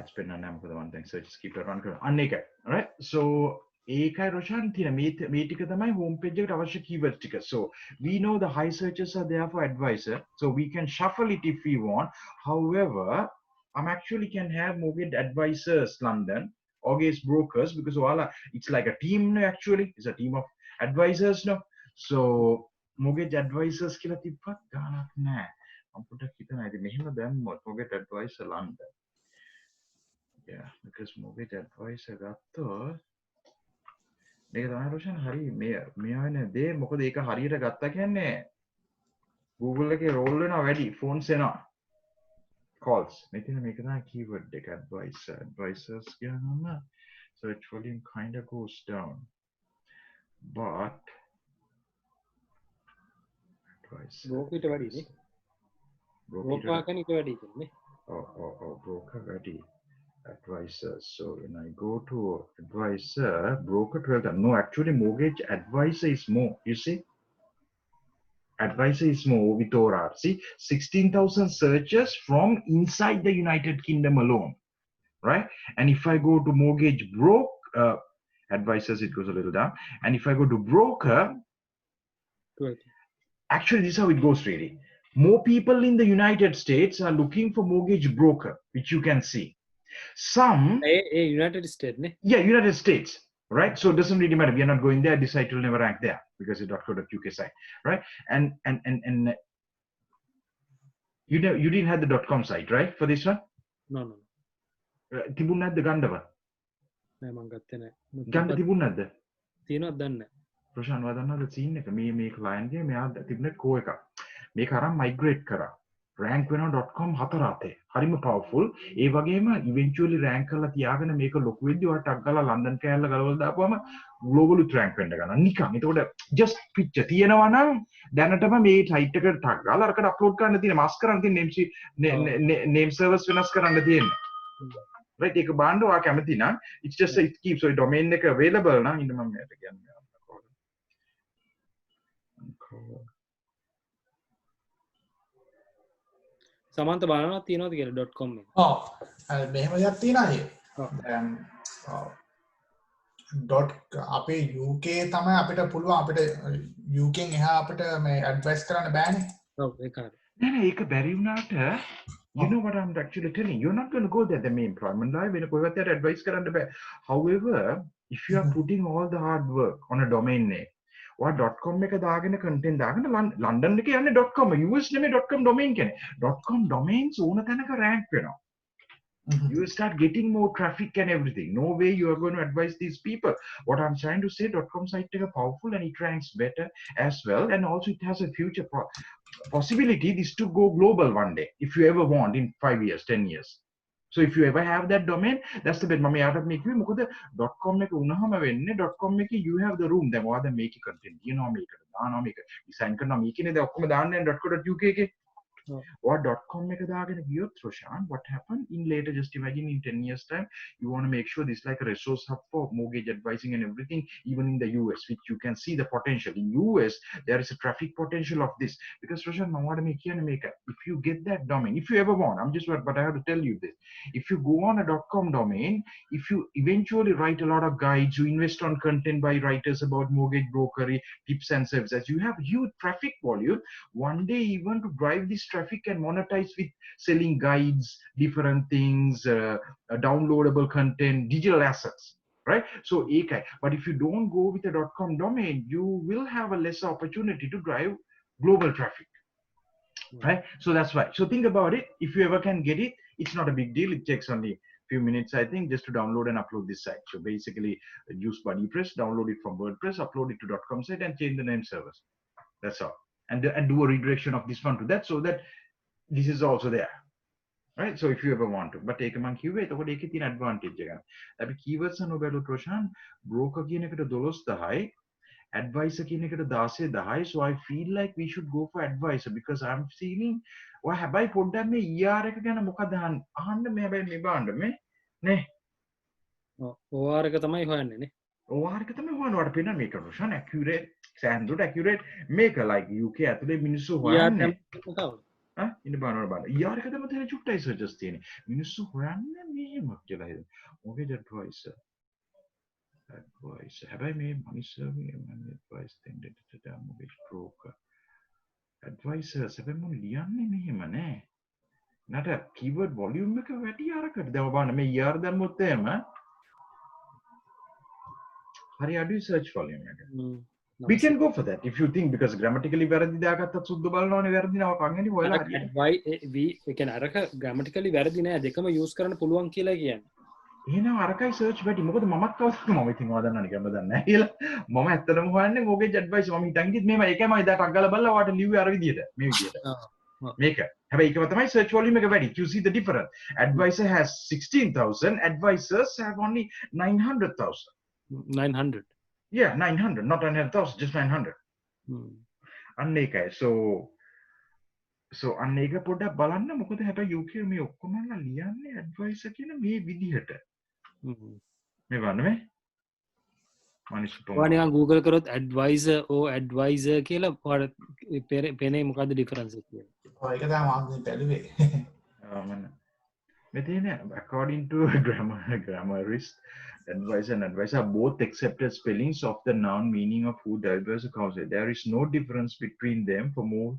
ads පෙන්වන්නේ නැහැ මොකද මම දැන් search keep run කරනවා අන්න ඒකයි alright so ඒකයි රොෂන් තියෙන මේ ටික තමයි home page එකට අවශ්‍ය keywords ටික so we know the high searches are there for advisor so we can shuffle it if we want however I'm actually can have mortgage advisors London mortgage brokers because it's like a team no actually it's a team of advisors no so mortgage advisors කියලා තිබ්බත් ගානක් නෑ මම පොඩ්ඩක් හිතනවා ඉතින් මෙහෙම දැම්මොත් mortgage advisor London yeah because mortgage advisor ගත්තොත් මේක තමයි රොෂන් හරි මෙයා වෙන දේ මොකද ඒක හරියට ගත්තා කියන්නේ Google එකේ roll වෙනවා වැඩි phones එනවා calls මෙතන මේක තමයි keyword එක advisors කියනම search volume kind of goes down but broker ඊට වැඩිනේ broker කණික වැඩි කියන්නේ broker වැඩි advisors so when I go to advisor broker 12 no actually mortgage advisor is more you see advisor is more with ORR. See, 16,000 searches from inside the United Kingdom alone, right? And if I go to mortgage advisors, it goes a little down. And if I go to broker, actually this is how it goes really. More people in the United States are looking for mortgage broker, which you can see. Some... United States, ne? Yeah, United States. Right, so it doesn't really matter. We are not going there. This site will never rank there because it's .co.uk site, right? And you didn't have the .com site, right, for this one? No. තිබුණ නැද්ද ගණ්ඩව? නෑ මං ගත්තේ නෑ. ගණ්ඩ තිබුණ නැද්ද? තියෙනවද දන්නේ නෑ. ප්‍රශාන්ත ඔයා දන්නවද සීන් එක? මේ client ගේ මෙයා තිබුණේ කෝ එකක්. මේක අරන් migrate කරා. rank වෙනවා .com 4 අතේ. හරිම powerful. ඒ වගේම eventually rank කරලා තියාගෙන මේක ලොකු වෙද්දි ඔයාට ටක් ගාලා ලන්ඩන් කෑල්ල ගලවලා දාපුවම global rank වෙන්න ගන්නවා. නිකන්. ඒතකොට just picture තියෙනවා නම් දැනටම මේ site එකට ටක් ගාලා අරකට upload කරන්න තියෙන mask කරන්න තියෙන name servers වෙනස් කරන්න තියෙන්නේ. right ඒක බාන්න ඔයා කැමති නම් it's just it keeps ඔය domain එක available නම් ඉන්න මම මෙයාට කියන්නේ. සමන්ත බලනවා තියෙනවද කියලා .com එක. මෙහෙම දෙයක් තියෙනවා නේද? දැන් අපේ UK තමයි අපිට පුළුවන් අපිට UK එකෙන් එහා අපිට මේ ඇඩ්වයිස් කරන්න බෑනේ. ඔව් ඒක හරි. නෑ ඒක බැරි වුණාට you know what I'm actually telling you're not going to go there the main employment law වෙන කොහෙවත් යට advice කරන්න බෑ. However if you are putting all the hard work on a domain name or .com එක දාගෙන content දාගෙන ලන්ඩන් එකේ යන්නේ .com US නෙමෙයි .com domain කියන්නේ .com domains ඕන තැනක rank වෙනවා. You will start getting more traffic and everything. No way you are going to advise these people. What I'm trying to say, .com site is powerful and it ranks better as well. And also it has a future possibility this to go global one day. If you ever want in 5 years, 10 years. So if you ever have that domain, that's the bit. Mami out of make මොකද .com එක උනහම වෙන්නේ .com එකේ you have the room. දැන් ඔයාලා make content. You know make දානවා මේක design කරනවා මේකනේ දැන් ඔක්කොම දාන්නේ .co.uk එකේ. Or .com එක දාගෙන ගියොත් Roshan, what happened in later, just imagine in 10 years time you want to make sure this is like a resource hub for mortgage advising and everything, even in the US, which you can see the potential in US. There is a traffic potential of this because Roshan, I want to make if you get that domain, if you ever want, I'm just but I have to tell you this, if you go on a .com domain, if you eventually write a lot of guides, you invest on content by writers about mortgage brokery tips and services, you have huge traffic volume. One day even to drive this traffic and monetize with selling guides, different things, downloadable content, digital assets, right? So but if you don't go with a .com domain, you will have a lesser opportunity to drive global traffic, right? So that's why. So think about it. If you ever can get it, it's not a big deal. It takes only few minutes, I think, just to download and upload this site. So basically use BuddyPress, download it from WordPress, upload it to .com site and change the name servers. That's all. And do a redirection of this one to that so that this is also there, right? So if you ever want to, but take a monkey way, so what take advantage again. Abi keywords and obelo Roshan, broker කියන එකට 12,000, advisor කියන එකට 16,000. So I feel like we should go for advisor because I'm feeling ඔය හැබැයි පොඩ්ඩක් මේ ER එක ගැන මොකද අහන්න මේ හැබැයි මේ බාන්න මේ නේ OR එක තමයි හොයන්නේ නේ. OR එක තමයි හොයන්න වට පේන මේක Roshan accurate, සෑහෙනට accurate මේක like UK ඇතුලේ මිනිස්සු හොයන්නේ ඉන්න බලන්න ER එක තමයි තියෙන චුට්ටයි සර්චස් තියෙන්නේ මිනිස්සු හොයන්නේ මෙහෙම කියලා හිතන mortgage advisor හැබැයි මේ මිනිස්සු මේ advice දෙන්න mortgage broker advisors හැබැයි මොන ලියන්නේ මෙහෙම නෑ නට keyword volume එක වැඩි අරකට දැන් බලන්න මේ ER දැම්මොත් එහෙම හරි අඩුයි search volume එක we can go for that if you think because grammatically වැරදි දාගත්තත් සුද්ධ බලනවනේ වැරදි නව කංගනේ හොයලා we කියන්නේ අරක grammatically වැරදි නෑ දෙකම use කරන්න පුළුවන් කියලා කියන්නේ එහෙනම් අරකයි search වැඩි මොකද මමත් කවදාවත් මම ඉතින් ඔයා දන්නවනේ කැම දන්නේ නැහැ කියලා මම ඇත්තටම හොයන්නේ mortgage advice මම හිතන් ගියත් මේම ඒකමයි දැන් ටක් ගාලා බලලා ඔයාට ලිව්වේ අර විදියට මේ විදියට මේක හැබැයි ඒකම තමයි search volume එක වැඩි you see the difference advisor has 16,000 advisors have only 900,000 900 yeah 900 not 900,000 just 900 අන්න ඒකයි so අන්න ඒක පොඩ්ඩක් බලන්න මොකද හැබැයි UK මේ ඔක්කොමලා ලියන්නේ advisor කියන මේ විදිහට මේ බලන්න මේ ඔයා නිකන් Google කරොත් advisor කියලා ඔයාලට පේන්නේ මොකද්ද difference එක කියලා ඔය ඒක තමයි මම බැලුවේ මෙතන according to grammarist advisor and advisor are both accepted spellings of the noun meaning of who the advisor calls it. There is no difference between them for more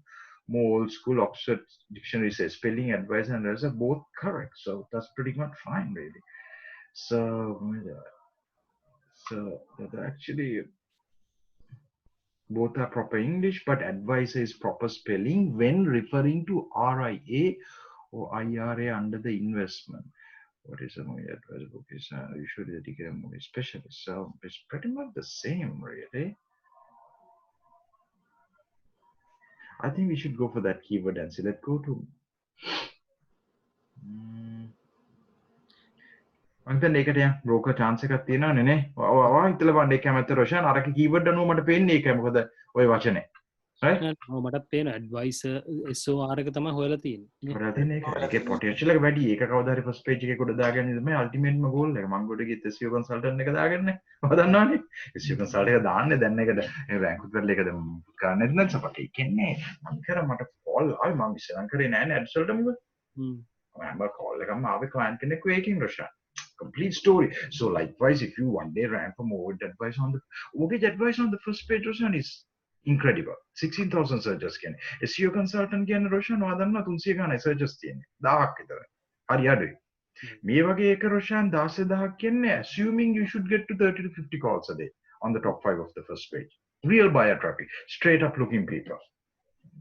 old school Oxford dictionary says spelling advisor and advisor both correct. So that's pretty much fine really. So that actually both are proper English, but advisor is proper spelling when referring to RIA or IRA under the investment. What is a mortgage advisor book is usually dedicated a mortgage specialist. So it's pretty much the same really. I think we should go for that keyword and see. Let's go to අන්තන් ඒකට යන් broker chance එකක් තියෙනවනේ නේ. ඔයා හිතලා බලන්න ඒක හැමතේ රොෂන් අරක keyword අනුව මට පේන්නේ ඒකයි මොකද ওই වචනේ. right? මටත් පේන advisor SOR එක තමයි හොයලා තියෙන්නේ. හොයලා තියෙන්නේ ඒකේ potential එක වැඩි. ඒක කවදා හරි first page එකේ කොට දාගන්න ඉතින් ultimate ම goal එක. මම කොට ගිහින් SEO consultant එක දාගන්නේ. ඔයා දන්නවනේ. SEO consultant එක දාන්නේ දැන් ඒකට rank උත් කරලා ඒක දැන් ගන්න නැත්නම් සපට. ඒ කියන්නේ මම කරා මට call ආවේ මම ඉස්සරහ කරේ නෑනේ ads වලට මොකද? මම call එකම ආවේ client කෙනෙක් වෙකින් Roshan. complete story. So likewise, if you one day rank for mortgage advice on the first page, Roshan, is incredible. 16,000 searches can SEO consultant can Roshan wadanna 300 ගානයි searches තියෙන්නේ 1000ක් විතර. හරි අඩුයි. මේ වගේ එක Roshan 10000ක් කියන්නේ assuming you should get to 30 to 50 calls a day on the top 5 of the first page. Real buyer traffic, straight up looking people.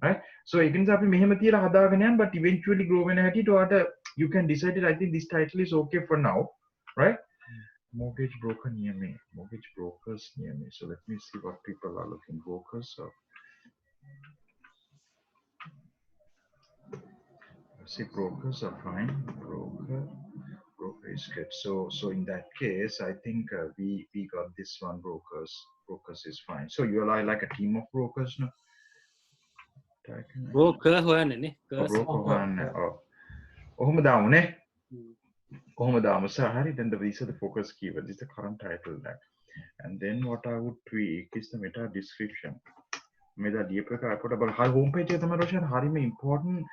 Right? So ඒක නිසා අපි මෙහෙම තියලා හදාගෙන යන්න, but eventually grow වෙන හැටියට ඔයාට you can decide it. I think this title is okay for now, right? Mortgage broker near me, mortgage brokers near me. So let me see what people are looking. Brokers, so see, brokers are fine. Broker is good. So in that case, I think we got this one. Brokers is fine. So you are like a team of brokers, no? broker හොයන්නේ නේ broker හොයන්නේ. ඔහොම දාමුනේ. කොහොම දාමු සහරි. Then these are the focus keywords. This is the current title that. And then what I would tweak is the meta description. මෙදා දීපක අපට බල හරි හෝම් පේජ් එක තමයි රෝෂන් හරිම ඉම්පෝටන්ට්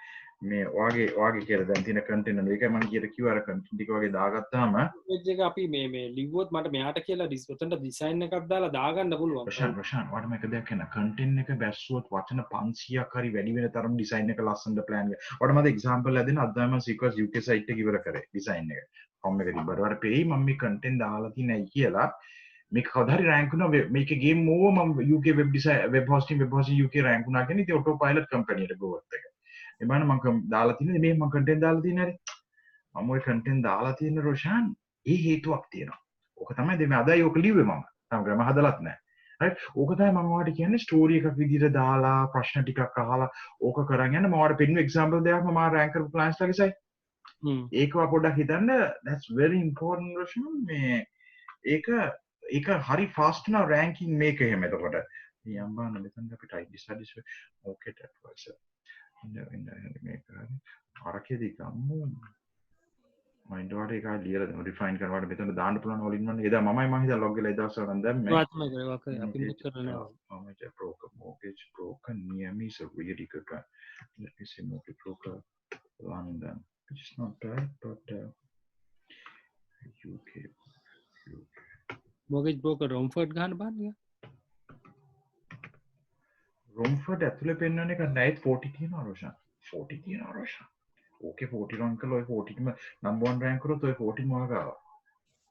මේ ඔයාගේ කියලා දැන් තියෙන කන්ටෙන්ට් එක. ඒකයි මම කියට කිව්වා අර කන්ටෙන්ට් ටික වගේ දාගත්තාම පේජ් එක අපි මේ ලිව්වොත් මට මෙයාට කියලා ඔතනට ඩිසයින් එකක් දාලා දාගන්න පුළුවන්. රෝෂන් ඔයාට මේක දෙයක් කියන කන්ටෙන්ට් එක බැස්සුවොත් වචන 500ක් හරි වැඩි වෙන තරම් ඩිසයින් එක ලස්සනට ප්ලෑන් එක. ඔයාට මම එක්සැම්පල් එකක් දෙන්න. අද තමයි මම සීක්වස් UK සයිට් එක ඉවර කරේ ඩිසයින් එක. කොම් එක තිබ්බට ඔයාට පෙයි මම මේ කන්ටෙන්ට් දාලා තියෙනයි කියලා. මේක කවදා හරි රෑන්ක් වුණා. මේකේ ගේම් ඕව මම UK web hosting UK rank වුණා කියන්නේ ඉතින් ඔටෝ පයිලට් කම්පැනියට ගෝවත් එක. ඒ බලන්න මම දාලා තියෙන්නේ මේ මම කන්ටෙන්ට් දාලා තියෙන්නේ හරි. මම ওই කන්ටෙන්ට් දාලා තියෙන රොෂාන් ඒ හේතුවක් තියෙනවා. ඕක තමයි දෙමෙ අදයි ඕක ලිව්වේ මම. තාම ග්‍රෑමර් හදලත් නැහැ. right? ඕක තමයි මම ඔයාලට කියන්නේ ස්ටෝරි එකක් විදිහට දාලා ප්‍රශ්න ටිකක් අහලා ඕක කරන් යන්න. මම ඔයාලට පෙන්නු එක්සැම්පල් දෙකක් මම රෑන්ක් කරපු ක්ලයන්ට්ස් ලගේ සයි. ඒක ඔයා පොඩ්ඩක් හිතන්න. that's very important Roshan. මේ ඒක හරි ෆාස්ට් නා රෑන්කින් මේක එහෙම. එතකොට මේ යම්බාන මෙතන අපි ටයිප් ඩිසයිඩ් ඕකේ ටැප්වර්ක්ස් ඉන්න මේක හරි අරකේදී ගම්මු මයින්ඩ් වල එක ලියලා රිෆයින් කරනවාට මෙතන දාන්න පුළුවන් all in one. එදා මමයි මම හිතා ලොග් වෙලා එදා සරන් දැම්මේ. අපි මුත් කරනවා. Mortgage broker near me is a really good one. Let me see mortgage broker London. It's not bad, but UK. mortgage broker Romford ගහන්න බලන්න. Romford ඇතුලේ පෙන්වන එක නයිත් 40 තියෙනවා රෝෂන්. 40 තියෙනවා රෝෂන්. ඕකේ 40 රන් කළා ඔය 40 ම නම්බර් 1 රෑන්ක් කරොත් ඔය 40 ම වගාව.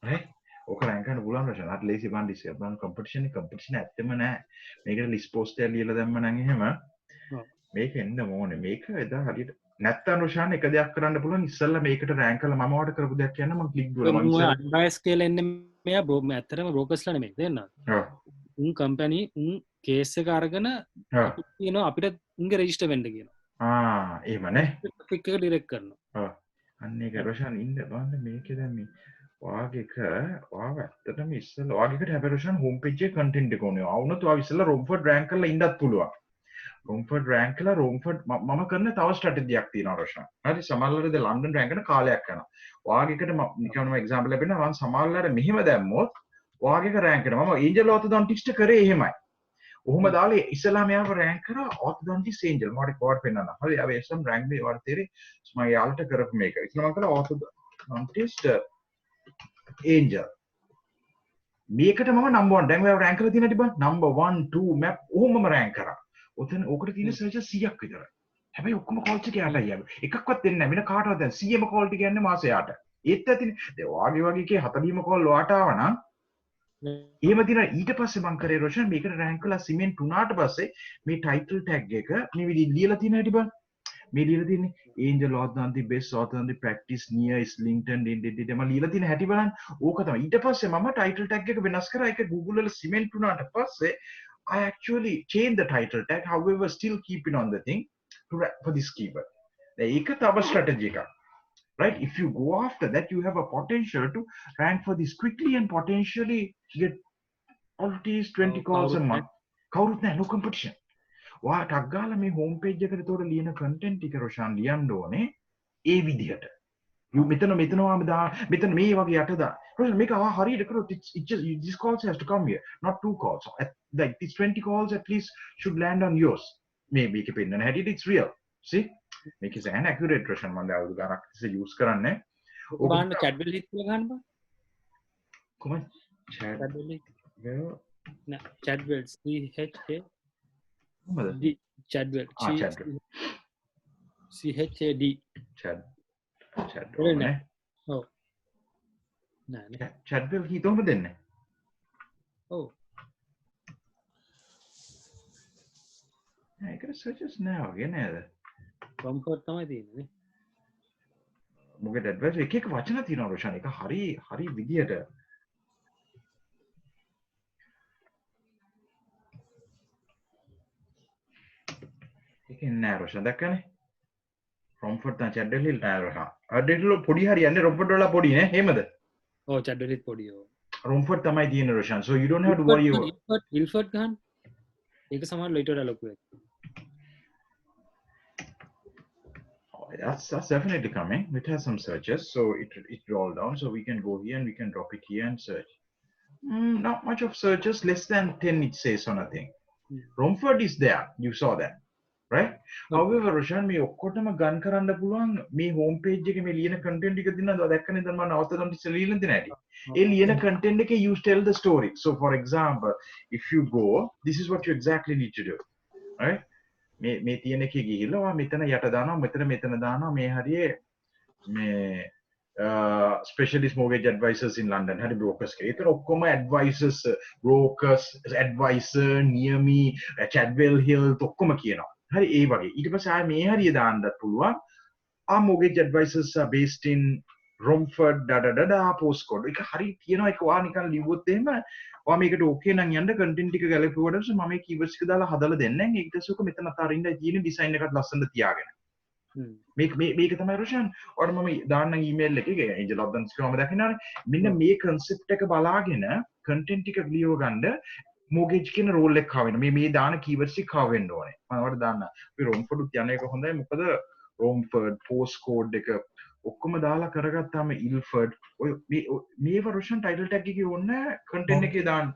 right? ඕක රෑන්ක් කරන්න පුළුවන් රෝෂන්. අත් ලේසි බන් ඩිස් එක බලන්න කම්පිටිෂන් ඇත්තෙම නැහැ. මේකට ලිස්ට් පෝස්ට් එකක් ලියලා දැම්ම නම් එහෙම මේක එන්න ඕනේ. මේක එදා හරියට නැත්තම් රෝෂන් එක දෙයක් කරන්න පුළුවන්. ඉස්සෙල්ලා මේකට රෑන්ක් කළා මම ඔයාලට කරපු දෙයක් කියන්න මම ක්ලික් දුවලා මම අඩ්වයිස් කියලා එන්නේ මෙයා ඇත්තටම බ්‍රෝකර්ස්ලා නෙමෙයි දෙන්න. උන් කම්පැනි උන් කේස් එක අරගෙන කියනවා අපිට උන්ගේ රෙජිස්ටර් වෙන්න කියනවා. එහෙමනේ. ක්ලික් එක ඩිරෙක්ට් කරනවා. අන්න ඒක රෝෂන් ඉන්න බලන්න මේකේ දැන් මේ ඔයාගේක ඔයාව ඇත්තටම ඉස්සෙල්ලා ඔයාගේකට හැබැයි රෝෂන් හෝම් පේජ් එකේ කන්ටෙන්ට් එක ඕනේ. ආවුනොත් ඔයා ඉස්සෙල්ලා රොම්ෆර්ඩ් රෑන්ක් කරලා ඉන්නත් පුළුවන්. රොම්ෆර්ඩ් රෑන්ක් කළා රොම්ෆර්ඩ් මම කරන තව ස්ට්‍රැටජියක් තියෙනවා රෝෂන්. හරි සමහරවල්ලාට ද ලන්ඩන් රෑන්ක් කරන කාලයක් යනවා. ඔයාගේකට මම නිකන් එක්සැම්පල් එකක් දෙන්නම්. මම සමහරවල්ලාට මෙහෙම දැම්මොත් ඔයාගේක රෑන්ක් කරනවා. මම ඒන්ජල් ඔර්තොඩොන්ටිස්ට් කරේ එහෙමයි. ඔහොම දාලා ඉස්සලා මෙයාව රෑන්ක් කරා ඔර්තොඩොන්ටිස්ට් ඒන්ජල් මට කෝඩ් පෙන්නන්න. හරි අපි එසම් රෑන්ක් මේ වල තේරෙයි මම යාලට කරපු මේක. ඉතින් මම කළා ඔර්තොඩොන්ටිස්ට් ඒන්ජල්. මේකට මම නම්බර් 1 දැන් ඔයාව රෑන්ක් කරලා තියෙනවා ටිබන් නම්බර් 1 2 මැප් ඔහොමම රෑන්ක් කරා. ඔතන ඕකට තියෙන සර්චස් 100ක් විතර. හැබැයි ඔක්කොම කෝල්ස් එක යටයි යන්නේ. එකක්වත් දෙන්නේ නැහැ. වෙන කාටවත් දැන් 100ම කෝල් ටික යන්නේ මාසෙට. ඒත් ඇතිනේ. දැන් ඔයාගේ වගේ එකේ 40ම කෝල් ඔයාට ආවනම් එහෙම දින ඊට පස්සේ මම කරේ රොෂන් මේකට රෑන්ක් කළා සිමෙන්ට් උනාට පස්සේ මේ ටයිටල් ටැග් එක මේ විදිහට ලියලා තියෙන හැටි බලන්න. මේ ලියලා තියෙන්නේ angel orthodontic best orthodontic practice near Islington දෙන්න මම ලියලා තියෙන හැටි බලන්න. ඕක තමයි. ඊට පස්සේ මම ටයිටල් ටැග් එක වෙනස් කරා. ඒක Google වල සිමෙන්ට් උනාට පස්සේ I actually changed the title tag, however still keeping on the thing for this keyword. ඒක තව strategy එකක්. Right? If you go after that, you have a potential to rank for this quickly and potentially get at least 20 calls a month. කවුරුත් නැහැ, no competition. ඔයාට අග්ගාලා මේ home page එකට තෝර ලියන content ටික රොෂාන් ලියන්න ඕනේ ඒ විදිහට. මෙතන මෙතන මේ වගේ යට දා. රොෂාන් මේක හරියට කරොත් this calls has to come here, not 2 calls. Like these 20 calls at least should land on yours. Maybe මේක පෙන්නන හැටියට it's real. See? මේක is an accurate රොෂාන් මම අවුරුදු ගානක් තිස්සේ use කරන්නේ. ඔබ බලන්න chat wheel hit එක ගන්න බා. කොහොමද chat well Chadwell CHAD කොහොමද Chadwell chat CHAD chat chat එන්නේ ඕනේ ඔව් නෑ chat well කී කොහොමද දෙන්නේ ඔව් ඒකට searches නෑ වගේ නේද comfort තමයි තියෙන්නේ මොකද advice එක එක වචන තියෙනවා රොෂන් එක හරි විදියට ඒක නෑ රොෂන් දැක්කනේ රොම්ෆර්ඩ් තමයි චැඩ්ඩල් හිල් නෑ රොෂන් අඩේටල පොඩි හරියන්නේ රොම්ෆර්ඩ් වල පොඩි නේ එහෙමද ඔව් Chadwell පොඩි ඔව් රොම්ෆර්ඩ් තමයි තියෙන්නේ Roshan so you don't have to worry Ilford ගහන්න ඒක සමහර ලයිට් වල ලොකු එක that's definitely coming. It has some searches, so it rolled down. So we can go here and we can drop it here and search. Not much of searches, less than 10 it says on a thing. Romford is there, you saw that, right? However, Roshan, me okkotama gun karanda puluwan me home page එකේ me ලියන content එක දිනනවා දැක්කනේ දැන් මම අවස්ථ දෙන්න ඉස්සෙල්ලා ලියන්න දෙන හැටි. ඒ ලියන content එකේ you tell the story. So for example, if you go, this is what you exactly need to do, right? මේ තියෙන එකේ ගිහිල්ලා ඔයා මෙතන යට දානවා මෙතන දානවා මේ හරියේ මේ specialist mortgage advisors in London හරි brokers කියලා. ඒතර ඔක්කොම advisors brokers advisor near me Chadwell Hill ඔක්කොම කියනවා. හරි ඒ වගේ. ඊට පස්සේ ආයේ මේ හරිය දාන්නත් පුළුවන්. Our mortgage advisors are based in Romford postcode. ඒක හරි කියනවා ඒක ඔයා නිකන් ලිව්වොත් එහෙම ඔයා මේකට ඕකේ නම් යන්න content ටික ගැලපුවට මම මේ keywords ටික දාලා හදලා දෙන්නම්. ඊට පස්සේ ඔක මෙතන අතරින් තියෙන design එකත් ලස්සනට තියාගෙන. මේක තමයි රොෂන්. ඔයාලට මම දාන්නම් email එකේ angel of the scrum දකින්නනේ. මෙන්න මේ concept එක බලාගෙන content ටික ලියව ගන්න mortgage කියන role එක කවෙන්න. මේ දාන keywords ටික කවෙන්න ඕනේ. මම ඔයාලට දාන්න. අපි Romford උත් යන එක හොඳයි. මොකද Romford postcode එක ඔක්කොම දාලා කරගත්තාම Ilford ඔය මේව රොෂන් title tag එකේ ඕන content එකේ දාන්න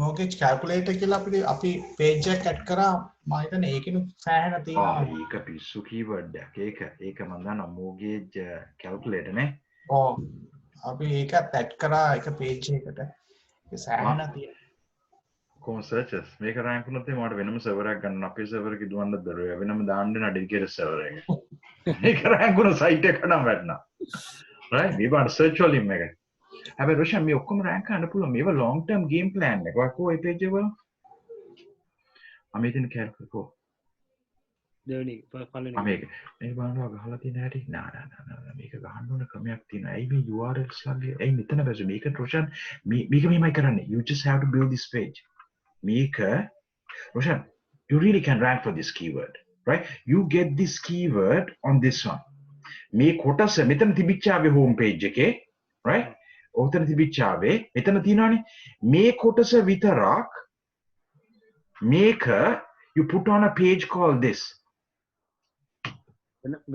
mortgage calculator කියලා අපි page එකක් add කරා මම හිතන්නේ ඒකිනුත් සෑහෙන තියෙනවා ඒක පිස්සු keyword එකක් ඒක මම දන්නවා mortgage calculator නේ ඔව් අපි ඒකත් add කරා එක page එකකට ඒක සෑහෙන තියෙනවා කොහොම searches මේක rank වුණොත් එහේ මට වෙනම server එකක් ගන්න අපේ server එකේ දුවන්නත් බැරුව වෙනම දාන්න දෙන dedicated server එක මේක rank වුණ site එකට නම් වැටෙනවා right මේ බාර search volume එක හැබැයි රොෂන් මේ ඔක්කොම rank කරන්න පුළුවන් මේව long term game plan එක ඔයා කොහේ page එක වල අමෙතන කැල්කුලේට් කො දෙවෙනි පළවෙනි මේක බලනවා ගහලා තියෙන හැටි නා මේක ගහන්න ඕන ක්‍රමයක් තියෙනවා ඇයි මේ URLs ලාගේ ඇයි මෙතන බැසු මේක රොෂන් මේක මෙහෙමයි කරන්නේ you just have to build this page Mika, Roshan, you really can rank for this keyword, right? You get this keyword on this one. Make කොටස මෙතන තිබිච්චාවේ home page එකේ, right? ඔතන තිබිච්චාවේ මෙතන තියෙනවානේ. මේ කොටස විතරක් මේක you put on a page called this.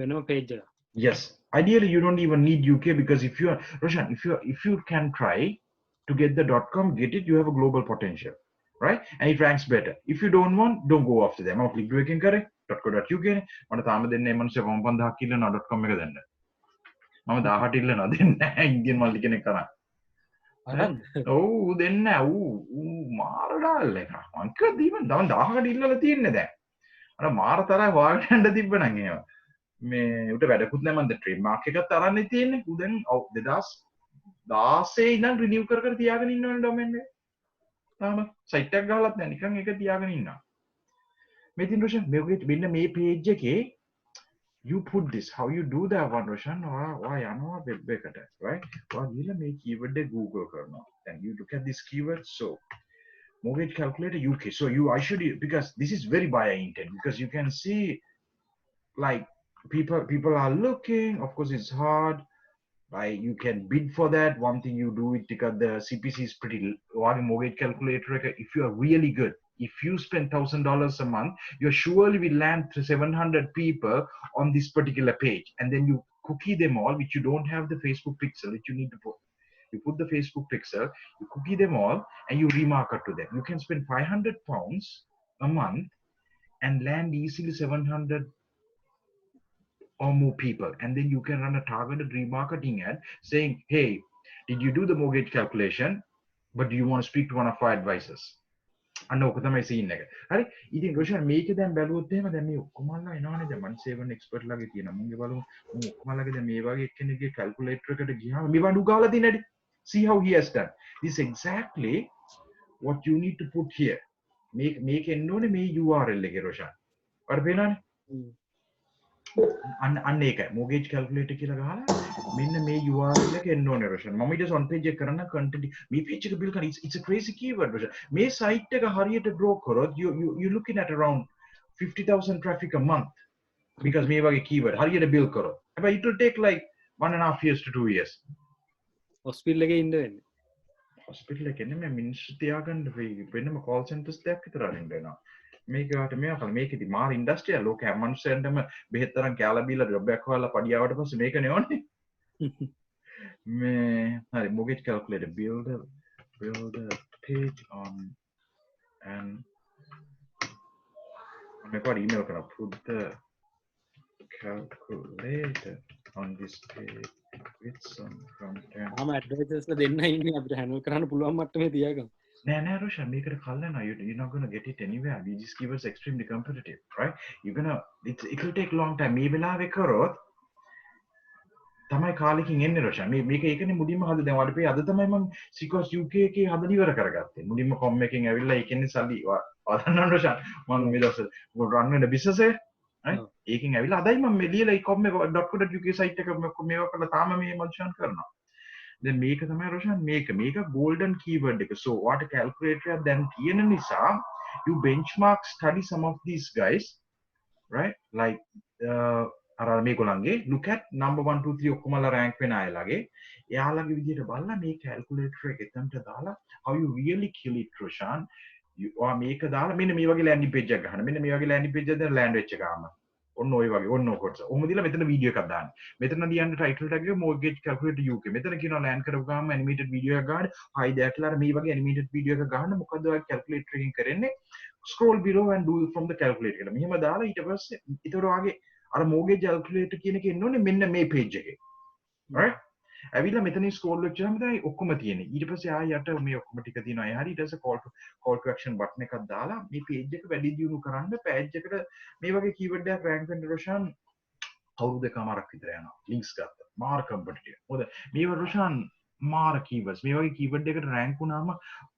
වෙනම page එක. Yes. Ideally, you don't even need UK because if you are Roshan, if you can try to get the .com, get it, you have a global potential. Right? And it ranks better. If you don't want, don't go after them. I'll click again, correct? .co.uk. මට තාම දෙන්නේ මනුස්සය 5000ක් ඉල්ලනවා .com එක දෙන්න. මම 18 ඉල්ලනවා දෙන්නේ නැහැ ඉන්දියන් මල්ලි කෙනෙක් කරා. ඔව් දෙන්නේ නැහැ. ඌ මාර ඩාල් එක. මං කිව්වා දීපන් 1000කට ඉල්ලලා තියන්නේ දැන්. අර මාර තරයි හොයාගෙන යන්න තිබ්බනම් එහෙම. මේ උට වැඩකුත් නැහැ මන්ද ට්‍රේඩ් මාක් එකක් අරන්නේ තියෙන්නේ. ඌ දැන් 2016 ඉඳන් රිනිව් කර තියාගෙන ඉන්නවනේ ඩොමේන් එක. තාම සයිට් එකක් ගහලත් නැහැ නිකන් ඒක තියාගෙන ඉන්නවා මේ තින් රොෂන් මේකෙත් මෙන්න මේ page එකේ you put this how you do that one Roshan ඔයා යනවා web එකට right ඔයා ගිහලා මේ keyword එක google කරනවා then you look at this keyword so mortgage calculator UK so I should because this is very buyer intent because you can see like people are looking of course it's hard Right, you can bid for that. One thing you do it because the CPC is pretty low. Mortgage calculator, if you are really good, if you spend $1,000 a month, you surely will land 700 people on this particular page, and then you cookie them all, which you don't have the Facebook pixel, which you need to put. You put the Facebook pixel, you cookie them all, and you remarket to them. You can spend £500 a month and land easily 700 or more people, and then you can run a targeted remarketing ad saying, hey, Did you do the mortgage calculation? But do you want to speak to one of our advisors? අන්න ඕක තමයි සීන් එක. හරි. ඉතින් රොෂන් මේකේ දැන් බැලුවොත් එහෙම දැන් මේ ඔක්කොමලා එනවනේ දැන් මන් සේවන් එක්ස්පර්ට් ලාගේ තියෙනවා. මුන්ගේ බලමු මුන් ඔක්කොමලාගේ දැන් මේ වගේ එක්කෙනෙක්ගේ කැල්කියුලේටර් එකට ගියාම මේ වඩු ගාලා දිනනනේ. See how he has done. This is exactly what you need to put here. මේක එන්න ඕනේ මේ URL එකේ රොෂන්. ඔයාලට පේනවනේ? අන්න ඒකයි mortgage calculator කියලා ගහලා මෙන්න මේ URL එක එන්න ඕනේ රොෂන්. මම ඊට on page එක කරන්න content මේ page එක build කරන it's a crazy keyword Roshan. මේ site එක හරියට grow කරොත් you looking at around 50,000 traffic a month because මේ වගේ keyword හරියට build කරොත්. හැබැයි it will take like 1.5 years to 2 years. hospital එකේ ඉන්න වෙන්නේ. hospital එකේ නෙමෙයි මිනිස්සු තියාගන්න වෙනම call centers දෙකක් විතර අරින්න වෙනවා. මේකට මේක මේකෙදි මාර ඉන්ඩස්ට්‍රියල් ලෝක හැම මිනිස්සෙන්ටම බෙහෙත් තරම් කෑලා බීලා ජොබ් එකක් හොයලා පඩියාවට පස්සේ මේකනේ ඕනේ මේ හරි mortgage calculator build a page on and මේක email කරා put the calculator on this page with some content ආම ඇඩ්වර්ටයිසර්ස් ලා දෙන්න ඉන්නේ අපිට හැන්ඩල් කරන්න පුළුවන් මට්ටමේ තියාගමු. No, Roshan, make it a call. You're not going to get it anywhere. These keywords are extremely competitive, right? It will take a long time. Maybe now we කරොත් තමයි කාලෙකින් එන්නේ රොෂන්. මේක ඒකනේ මුලින්ම හද දැන් වඩ පේ අද තමයි මම සිකෝස් UK එකේ හදලා ඉවර කරගත්තේ. මුලින්ම කොම් එකෙන් ඇවිල්ලා ඒකෙන්නේ සල්ලි වදන්න රොෂන්. මම මේ දවස් රන් වෙන බිස්නස් එක right? ඒකෙන් ඇවිල්ලා අදයි මම මේ ලියලා ඒ කොම් එක .co.uk site එක මේවා කරලා තාම මේ මල්ෂන් කරනවා. දැන් මේක තමයි රොෂන් මේක golden keyword එක. So what a calculator දැන් තියෙන නිසා you benchmark study some of these guys, right? Like අර මේගොල්ලන්ගේ look at number 1 2 3 ඔක්කොමලා rank වෙන අයලාගේ එයාලගේ විදිහට බලලා මේ calculator එක එතනට දාලා how you really kill it Roshan. මේක දාලා මෙන්න මේ වගේ landing page එකක් ගන්න. මෙන්න මේ වගේ landing page එකක් දාලා language එක ගන්න. ඔන්න ඔය වගේ ඔන්න කොටස. ඔහොම දීලා මෙතන වීඩියෝ එකක් දාන්න. මෙතන ලියන්න title tag එක mortgage calculator UK. මෙතන කියනවා land කරපු ගාම animated video එකක් ගන්න. hi there කියලා මේ වගේ animated video එකක් ගන්න. මොකද්ද ඔය calculator එකකින් කරන්නේ? scroll below and do from the calculator කියලා. මෙහෙම දාලා ඊට පස්සේ ඊතර වාගේ අර mortgage calculator කියන එක එන්න ඕනේ මෙන්න මේ page එකේ. right? ඇවිල්ලා මෙතනින් scroll වෙච්චාම තමයි ඔක්කොම තියෙන්නේ. ඊට පස්සේ ආයෙ යට මේ ඔක්කොම ටික තියෙනවා. ඒ හරිය ඊට පස්සේ call to action button එකක් දාලා මේ page එක වැඩි දියුණු කරන්න page එකට මේ වගේ keyword එකක් rank වෙන්න රොෂන් අවුරුදු දෙකමාරක් විතර යනවා. links ගත්තා. මාර competitive. මොකද මේව රොෂන් මාර keywords. මේ වගේ keyword එකට rank වුණාම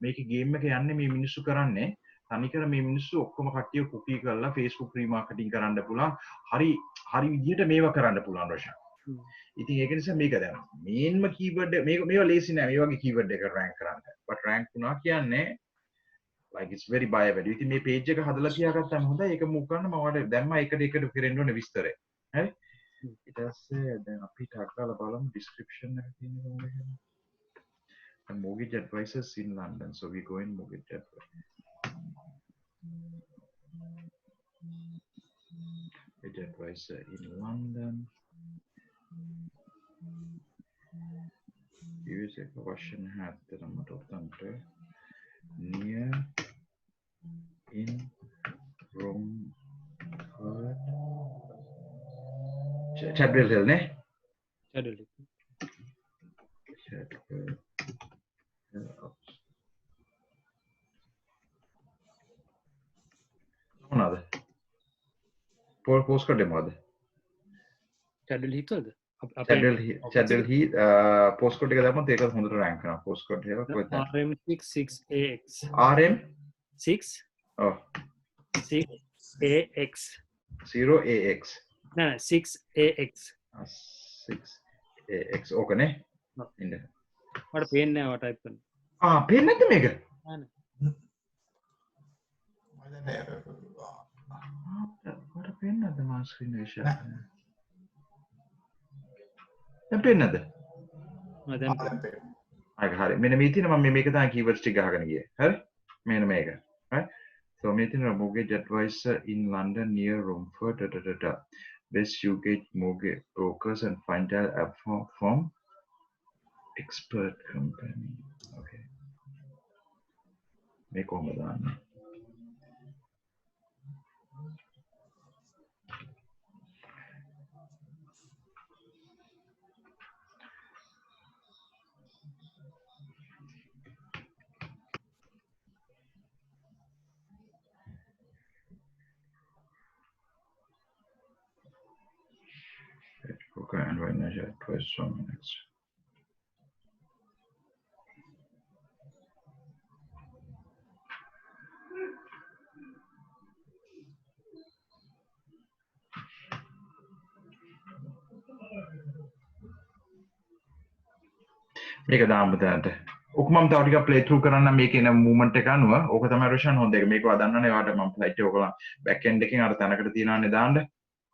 මේකේ game එක යන්නේ මේ මිනිස්සු කරන්නේ තනිකර මේ මිනිස්සු ඔක්කොම කට්ටිය cookie කරලා Facebook remarketing කරන්න පුළුවන්. හරි විදිහට මේවා කරන්න පුළුවන් රොෂන්. ඉතින් ඒක නිසා මේක දැන් මේන්ම keyword මේවා ලේසි නෑ මේ වගේ keyword එක rank කරන්න. but rank වුණා කියන්නේ like it's very viable. ඉතින් මේ page එක හදලා තියාගත්තාම හොඳයි. ඒක move කරන්න මම ඔයාලට දැම්මා එකට කරෙන්න ඕනේ විස්තරය. හරි? ඊට පස්සේ දැන් අපි ටක්කාලා බලමු description එක තියෙනවා මොකද? And mortgage advisors in London. So we go in mortgage advisor. Mortgage advisor in London. Use a question hat that I'm not near in Romford. Chadwell Hill, ne? Chadwell Hill. මොනවාද? postcode දෙමවද? Chadwell Heath වලද? Chadwell Heath postcode එක දැම්මොත් ඒක හොඳට rank කරනවා. postcode එක කොහෙද? RM66AX. RM 6 oh 6AX. 0AX. නෑ 6AX. 6AX ඕකනේ. ඉන්න. මට පේන්නේ නැහැ ඔය ටයිප් කරන්න. පේන්නේ නැද්ද මේක? නෑ. මට පේන්නේ නැද්ද මා ස්ක්‍රීන් එක ෂෙයා කරන්න. දැන් පේන්නේ නැද්ද? දැන් හරි. මෙන්න මේ තියෙන මම මේක තමයි keywords ටික ගහගෙන ගියේ. හරි? මෙන්න මේක. right? So මේ තියෙන mortgage advisor in London near Romford. Best UK mortgage brokers and find out app from expert company. Okay. මේ කොහොමද දාන්නේ? and when I share twice so minutes. මේක දාන්න දැනට. ඔක මම තව ටිකක් ප්ලේ ත්‍රූ කරන්න මේකේ එන මූවමන්ට් එක අනුව. ඕක තමයි රොෂන් හොඳ එක. මේක වදන්නනේ ඔයාලට මම ෆ්ලයිට් එක ඔයගොල්ලන් බෑක් එන්ඩ් එකෙන් අර තැනකට තියනවානේ දාන්න.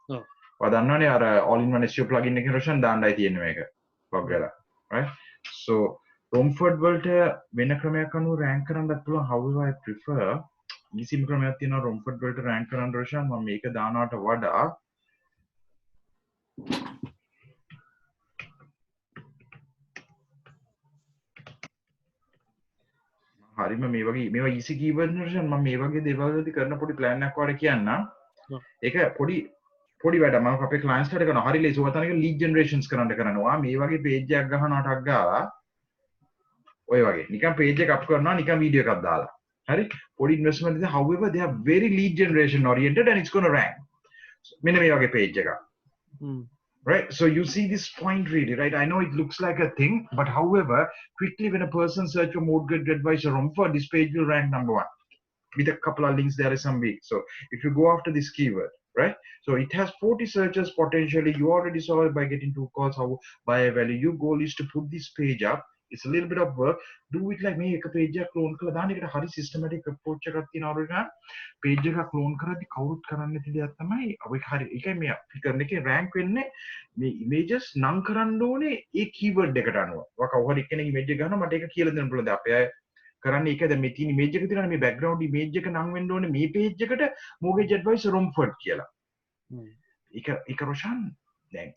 ඔව්. වදන්නනේ අර all in one SEO plugin එකකින් රොෂන් දාන්නයි තියෙන්නේ මේක. ලොග් වෙලා. right? So Romford වලට වෙන ක්‍රමයක් අනුව රෑන්ක් කරන්නත් පුළුවන්. however I prefer easy ක්‍රමයක් තියෙනවා Romford වලට රෑන්ක් කරන්න රොෂන්. මම මේක දානවට වඩා හරිම මේ වගේ මේවා easy keyword version මම මේ වගේ දේවල් වලදී කරන පොඩි plan එකක් වඩ කියන්නම්. ඒක පොඩි වැඩ මම අපේ clients ට කරනවා. හරි ලේසි. ඔතනක lead generations කරනවා. මේ වගේ page එකක් ගහනවා ටක් ගාලා ඔය වගේ නිකන් page එක up කරනවා නිකන් වීඩියෝ එකක් දාලා. හරි? පොඩි investment ඉතින් however they are very lead generation oriented and it's going to rank. මෙන්න මේ වගේ page එකක්. Right, so you see this point really, right? I know it looks like a thing, but however, quickly when a person search for mortgage advisor Romford, this page will rank number 1 with a couple of links there is some weak. So if you go after this keyword, right? So it has 40 searches potentially. You already saw it by getting 2 calls. How by a value? Your goal is to put this page up. It's a little bit of work. Do it like me. Ek page එක clone කරලා දාන්න. ඒකට හරි systematic approach එකක් තියෙනවා නේද? page එක clone කරද්දි කවුරුත් කරන්නේ නැති දෙයක් තමයි. ඔය හරි. ඒකයි මේ අපි කරන එකේ rank වෙන්නේ මේ images නම් කරන්න ඕනේ ඒ keyword එකට අනුව. ඔය කවුරු හරි කෙනෙක් image එක ගන්නවා මට ඒක කියලා දෙන්න පුළුවන්. අපේ අය කරන්නේ ඒක දැන් මේ තියෙන image එක තියෙනවා මේ background image එක නම් වෙන්න ඕනේ මේ page එකට mortgage advisor Romford කියලා. ඒක රොෂන් දැන්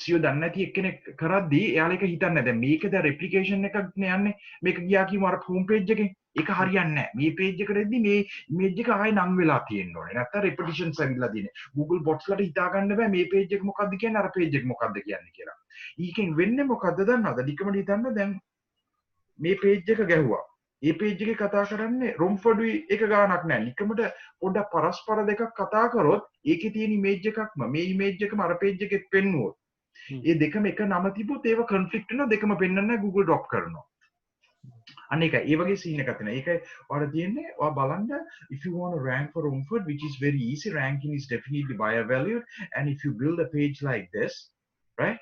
SEO දන්නේ නැති එක්කෙනෙක් කරද්දී එයාලා ඒක හිතන්නේ නැහැ. දැන් මේක දැන් replication එකක් නේ යන්නේ. මේක ගියා කියමු අර home page එකෙන්. ඒක හරියන්නේ නැහැ. මේ page එකට එද්දි මේ image එක ආයෙ නම් වෙලා තියෙන්න ඕනේ. නැත්නම් repetitions ඇවිල්ලා තියෙන්නේ. Google bots වලට හිතා ගන්න බෑ මේ page එක මොකද්ද කියන්නේ අර page එක මොකද්ද කියන්නේ කියලා. ඊකෙන් වෙන්නේ මොකද්ද දන්නවද? නිකමට හිතන්න දැන් මේ page එක ගැහුවා. ඒ page එකේ කතා කරන්නේ Romford එක ගානක් නැහැ. නිකමට පොඩ්ඩක් පරස්පර දෙකක් කතා කරොත් ඒකේ තියෙන image එකක්ම මේ image එකම අර page එකෙත් පෙන්නුවොත් ඒ දෙකම එක නම තිබුත් ඒව conflict වෙනවා දෙකම පෙන්වන්නේ නැහැ Google drop කරනවා. අන්න ඒකයි ඒ වගේ scene එකක් තියෙනවා. ඒකයි ඔයාලා තියෙන්නේ ඔයා බලන්න if you want to rank for Romford which is very easy, ranking is definitely buyer valued, and if you build a page like this, right,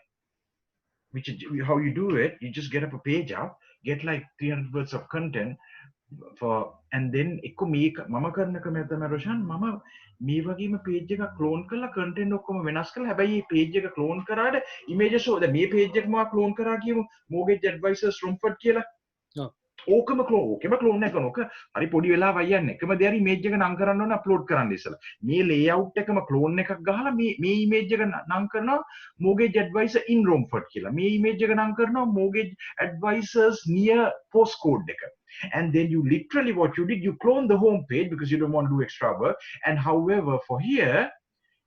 which is how you do it, you just get up a page up, get like 300 words of content for, and then ekko මේක මම කරන ක්‍රමය තමයි රොෂන් මම මේ වගේම page එක clone කරලා content ඔක්කොම වෙනස් කරලා හැබැයි මේ page එක clone කරාට images show දැන් මේ page එක මම clone කරා කියමු mortgage advisors Romford කියලා. ඕකම clone එක කරන ඕක හරි පොඩි වෙලාවක් යන්නේ. එකම දේ හරි image එක නම් කරන්න ඕන upload කරන්න ඉස්සලා. මේ layout එකම clone එකක් ගහලා මේ image එක නම් කරනවා mortgage advisor in Romford කියලා. මේ image එක නම් කරනවා mortgage advisors near postcode එක. And then you literally what you did, you clone the home page because you don't want to do extra work. And however, for here,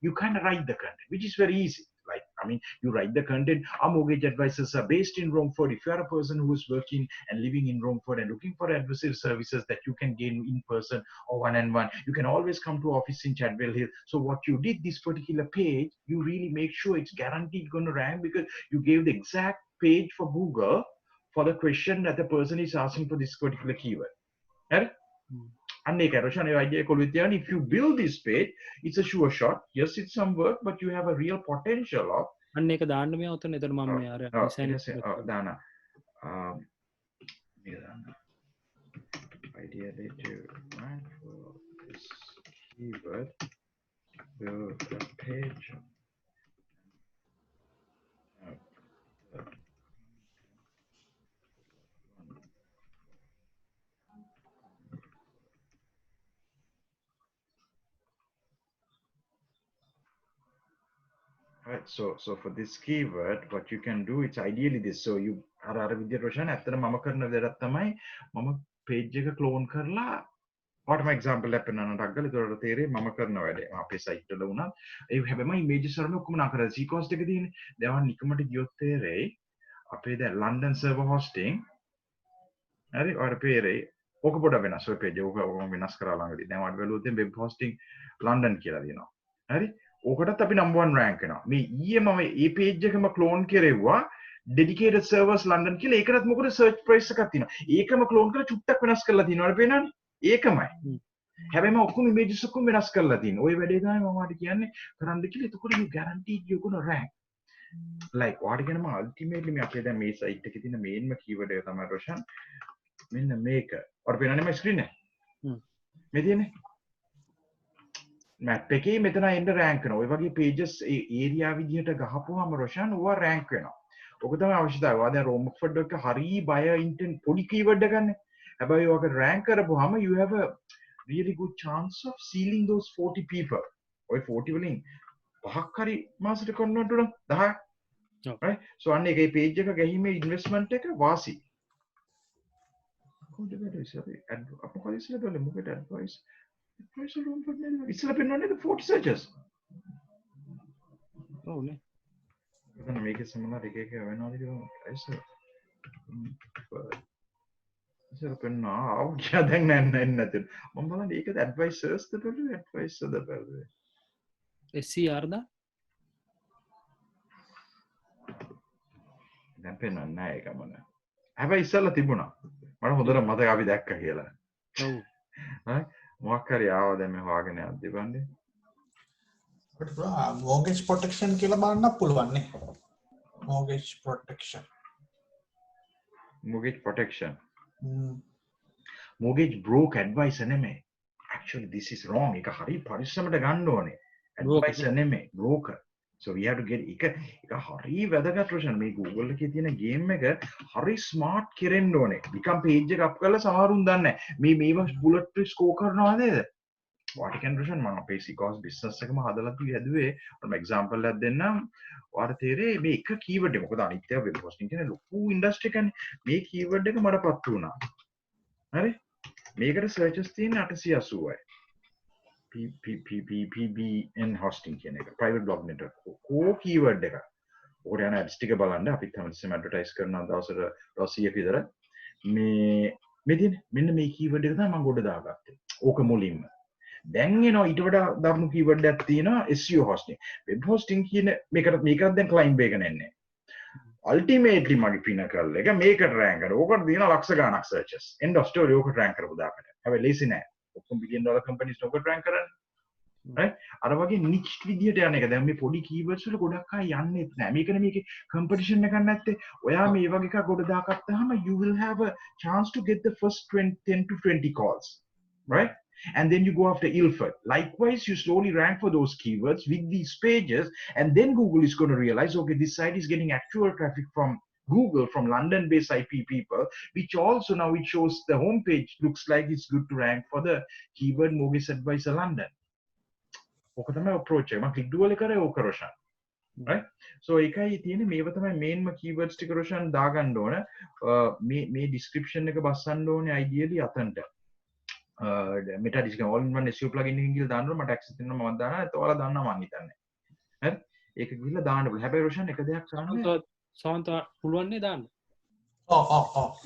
you kind of write the content, which is very easy. Like, I mean, you write the content. Our mortgage advisors are based in Romford. If you are a person who is working and living in Romford and looking for advisory services that you can gain in person or one-on-one, you can always come to office in Chadwell Hill. So what you did, this particular page, you really make sure it's guaranteed going to rank because you gave the exact page for Google for the question that the person is asking for this particular keyword. Right? And if you build this page, it's a sure shot. Yes, it's some work, but you have a real potential of. අන්න ඒක දාන්න මේ උතන එතන මම මේ අර දාන ideally to rank for this keyword, build a page. Right, so for this keyword, what you can do, it's ideally this. So you අර විදියට රොෂන් ඇත්තට මම කරන දෙයක් තමයි මම page එක clone කරලා ඔයාලටම example එකක් පෙන්නන්නට අග්ගල ඒකට තේරෙයි මම කරන වැඩේ. අපේ site වල වුණත් ඒ හැබැයි මම images වලම ඔක්කොම නම් කරලා sequence එක තියෙන්නේ. දැන් නිකමට ගියොත් තේරෙයි අපේ දැන් London server hosting හරි ඔයාලට තේරෙයි ඕක පොඩ වෙනස් ඔය page ඕක වෙනස් කරලා ළඟදී. දැන් ඔයාලට බලුවොත් web hosting London කියලා දෙනවා. හරි ඕකටත් අපි number 1 rank වෙනවා. මේ ඊයේ මම මේ page එකම clone කෙරෙව්වා dedicated servers London කියලා. ඒකටත් මොකද search price එකක් තියෙනවා. ඒකම clone කරලා චුට්ටක් වෙනස් කරලා තියෙනවා. පේනවනේ. ඒකමයි. හැබැයි මම ඔක්කොම images ඔක්කොම වෙනස් කරලා තියෙනවා. ওই වැඩේ තමයි මම ඔයාලට කියන්නේ කරන්න කියලා. එතකොට you guaranteed you gonna rank. like ඔයාලට කියනවා ultimately මේ අපේ දැන් මේ site එකේ තියෙන main keyword එක තමයි රොෂන්. මෙන්න මේක. ඔයාලට පේනවනේ මේ screen එක? මේ තියෙන්නේ. map එකේ මෙතන එන්න rank වෙනවා. ඔය වගේ pages ඒ area විදිහට ගහපුවාම රොෂන් ඕවා rank වෙනවා. ඔක තමයි අවශ්‍යතාවය. ඔයා දැන් Rome Oxford එක හරි buyer intent පොඩි keyword එකක්නේ. හැබැයි ඔක rank කරපුවාම you have a really good chance of sealing those 40 people. ඔය 40 වලින් පහක් හරි මාසෙට convert වුණා 10. right? so අන්න ඒකේ page එක ගැහිීමේ investment එක වාසි. කොහොමද වැඩ ඉස්සරේ අපෝ ඉස්සරේ බලමු මොකද advice room for men ඉස්සරේ පෙන්නන්නේ 40 searches. ඔව් නේ. එතන මේකේ සමහර එක වෙනවාද කියලා ඉස්සර ඉස්සර පෙන්නා ආව කියලා දැන් නෑ නැත්නම් මම බලන්නේ ඒකද advisors ද බලුවේ advisor ද බලුවේ SCR ද දැන් පෙන්වන්නේ නෑ ඒක මම හැබැයි ඉස්සෙල්ලා තිබුණා මට හොඳට මතක අපි දැක්කා කියලා ඔව් හරි මොකක් හරි ආවා දැන් මේ හොයාගෙන යද්දි බන්නේ අපිට mortgage protection කියලා බලන්න පුළුවන් නේ mortgage protection mortgage broke advisor නෙමෙයි actually this is wrong එක හරි පරිස්සමට ගන්න ඕනේ advisor නෙමෙයි broker so we have to get එක හරි වැදගත් ප්‍රශ්න මේ Google එකේ තියෙන game එක හරි smart කෙරෙන්න ඕනේ නිකන් page එක up කරලා සමහරුන් දන්නේ නැහැ මේව bullet tree score කරනවා නේද what can version මම අපේ SEO business එකම හදලා හැදුවේ මම example එකක් දෙන්නම් ඔයාලට තේරෙයි මේ එක keyword එක මොකද අනිත් ඒවා web hosting කියන ලොකු industry එකනේ මේ keyword එක මට පත්තු වුණා හරි මේකට searches තියෙන 880යි PBN hosting කියන එක private blog network කෝ keyword එක ඔකට යන ads ටික බලන්න අපිත් හැමතිස්සෙම advertise කරන දවසට 100ක විතර මේ තියෙන මෙන්න මේ keyword එක තමයි මම ගොඩ දාගත්තේ ඕක මුලින්ම දැන් එනවා ඊට වඩා දරුණු keyword එකක් තියෙනවා SEO hosting web hosting කියන මේකට දැන් client එක නැන්නේ ultimately මගේ pinnacle එක මේකට rank කරා ඕකට දිනන ලක්ෂ ගණක් searches end of story ඕකට rank කරපු දාකට හැබැයි ලේසි නෑ ඔක්කොම $1 billion companies ඕකට rank කරන්නේ right අර වගේ niche විදියට යන එක දැන් මේ පොඩි keywords වල ගොඩක් අය යන්නේත් නෑ මේකනේ මේකේ competition එකක් නැත්තේ ඔයා මේ වගේ එකක් ගොඩ දාගත්තාම you will have a chance to get the first 10 to 20 calls right and then you go after Ilford. Likewise, you slowly rank for those keywords with these pages, and then Google is going to realize, okay, this site is getting actual traffic from Google, from London-based IP people, which also now it shows the homepage looks like it's good to rank for the keyword mortgage advisor London. ඕක තමයි approach එක. මම click dual කරේ ඕක රොෂන්. right? so ඒකයි තියෙන්නේ මේව තමයි main keywords ටික රොෂන් දාගන්න ඕන. මේ description එක බස්සන්න ඕනේ ideally අතන්ට. meta discount all in one SEO plugin එකකින් ගිහලා දාන්න මට access දෙන්න මම දානවා ඒත් ඔයාලා දන්නවා මං හිතන්නේ හරි ඒක ගිහලා දාන්න පුළුවන් හැබැයි රොෂන් එක දෙයක් කරන්න සමන්ත පුළුවන් නේ දාන්න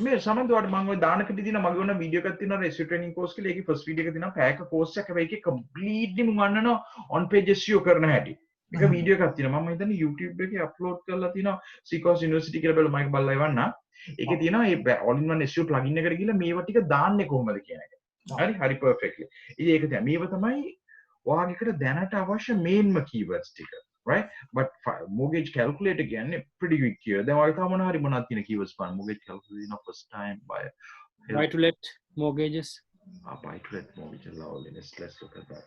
මේ සමන්ත ඔයාලට මම ඔය දානකදී දින මගේ ඕන වීඩියෝ එකක් තියෙනවා SEO training course කියලා ඒකේ first video එක තියෙනවා පැයක course එකක් හැබැයි ඒකේ completely මම අන්නනවා on page SEO කරන හැටි ඒක වීඩියෝ එකක් තියෙනවා මම හිතන්නේ YouTube එකේ upload කරලා තියෙනවා SEOs University කියලා බලලා මම බලලා ඉවන්න ඒකේ තියෙනවා මේ all in one SEO plugin එකට ගිහලා මේවා ටික දාන්නේ කොහොමද කියන එක හරි perfectly ඉතින් ඒක තමයි මේව තමයි ඔයාලට දැනට අවශ්‍ය main keywords ටික right but mortgage calculator කියන්නේ pretty quick keyword දැන් ඔයාලට තව මොනවා හරි මොනවද තියෙන keywords බලන්න mortgage calculator first time buyer buy to let mortgages buy to let mortgages lovely let's look at that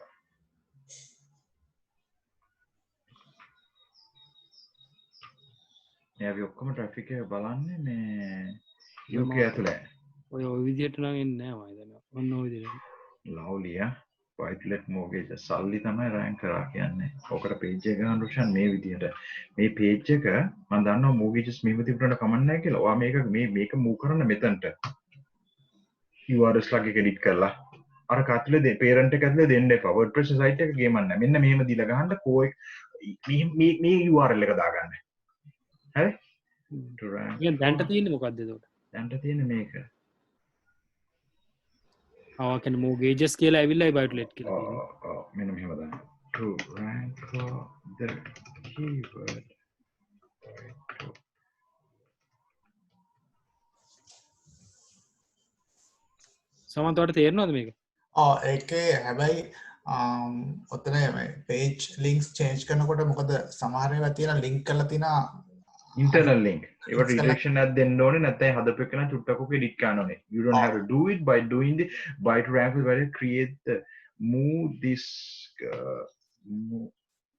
අපි ඔක්කොම traffic එක බලන්නේ මේ UK ඇතුලේ ඔය විදිහට නම් එන්නේ නැහැ මම හිතනවා. ඔන්න ඔය විදිහට. lovely buy to let mortgage සල්ලි තමයි rank කරා කියන්නේ. ඔකට page එක ගන්න රොෂන් මේ විදිහට. මේ page එක මම දන්නවා mortgages මෙහෙම තිබුණාට කමක් නැහැ කියලා. ඔයා මේක move කරන්න මෙතනට. URLs ලගේ edit කරලා අර කටලේ parent එක ඇතුලේ දෙන්න එපා. WordPress site එක ගේමන්න නැහැ. මෙන්න මෙහෙම දීලා ගහන්න කෝ මේ URL එක දාගන්න. හරි? ඉතින් දැන්ට තියෙන්නේ මොකද්ද එතකොට? දැන්ට තියෙන්නේ මේක. ආ කියන්නේ mortgages කියලා ඇවිල්ලා buy to let කියලා තියෙනවා. මෙන්න මෙහෙම දාන්න. to rank for the keyword. සමන්තවට තේරනවද මේක? ඒකේ හැබැයි ඔතන පේජ් ලින්ක්ස් චේන්ජ් කරනකොට මොකද සමහර ඒවා තියෙන ලින්ක් කරලා තියෙන internal link. ඒවට redirection එකක් දෙන්න ඕනේ නැත්නම් හදපු එක නම් චුට්ටක් ඔක edit කරන්න ඕනේ. You don't have to do it by doing the by to rank with by create the move this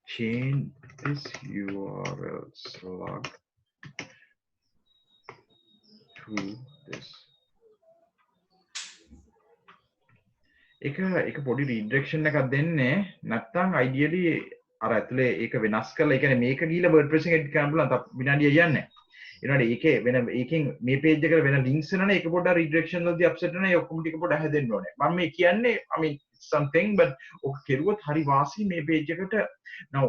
change this URL slug to this. එක පොඩි redirection එකක් දෙන්නේ නැත්නම් ideally අර ඇතුලේ ඒක වෙනස් කරලා ඒ කියන්නේ මේක ගිහලා WordPress එකෙන් edit කරන්න පුළුවන් විනාඩිය යන්නේ. ඊළඟට ඒකේ වෙන ඒකෙන් මේ page එකට වෙන links එනවනේ ඒක පොඩ්ඩක් redirection වලදී upset වෙනවා ඒ ඔක්කොම ටික පොඩ්ඩක් හැදෙන්න ඕනේ. මම මේ කියන්නේ I mean something but ඔක කෙරුවොත් හරි වාසි මේ page එකට now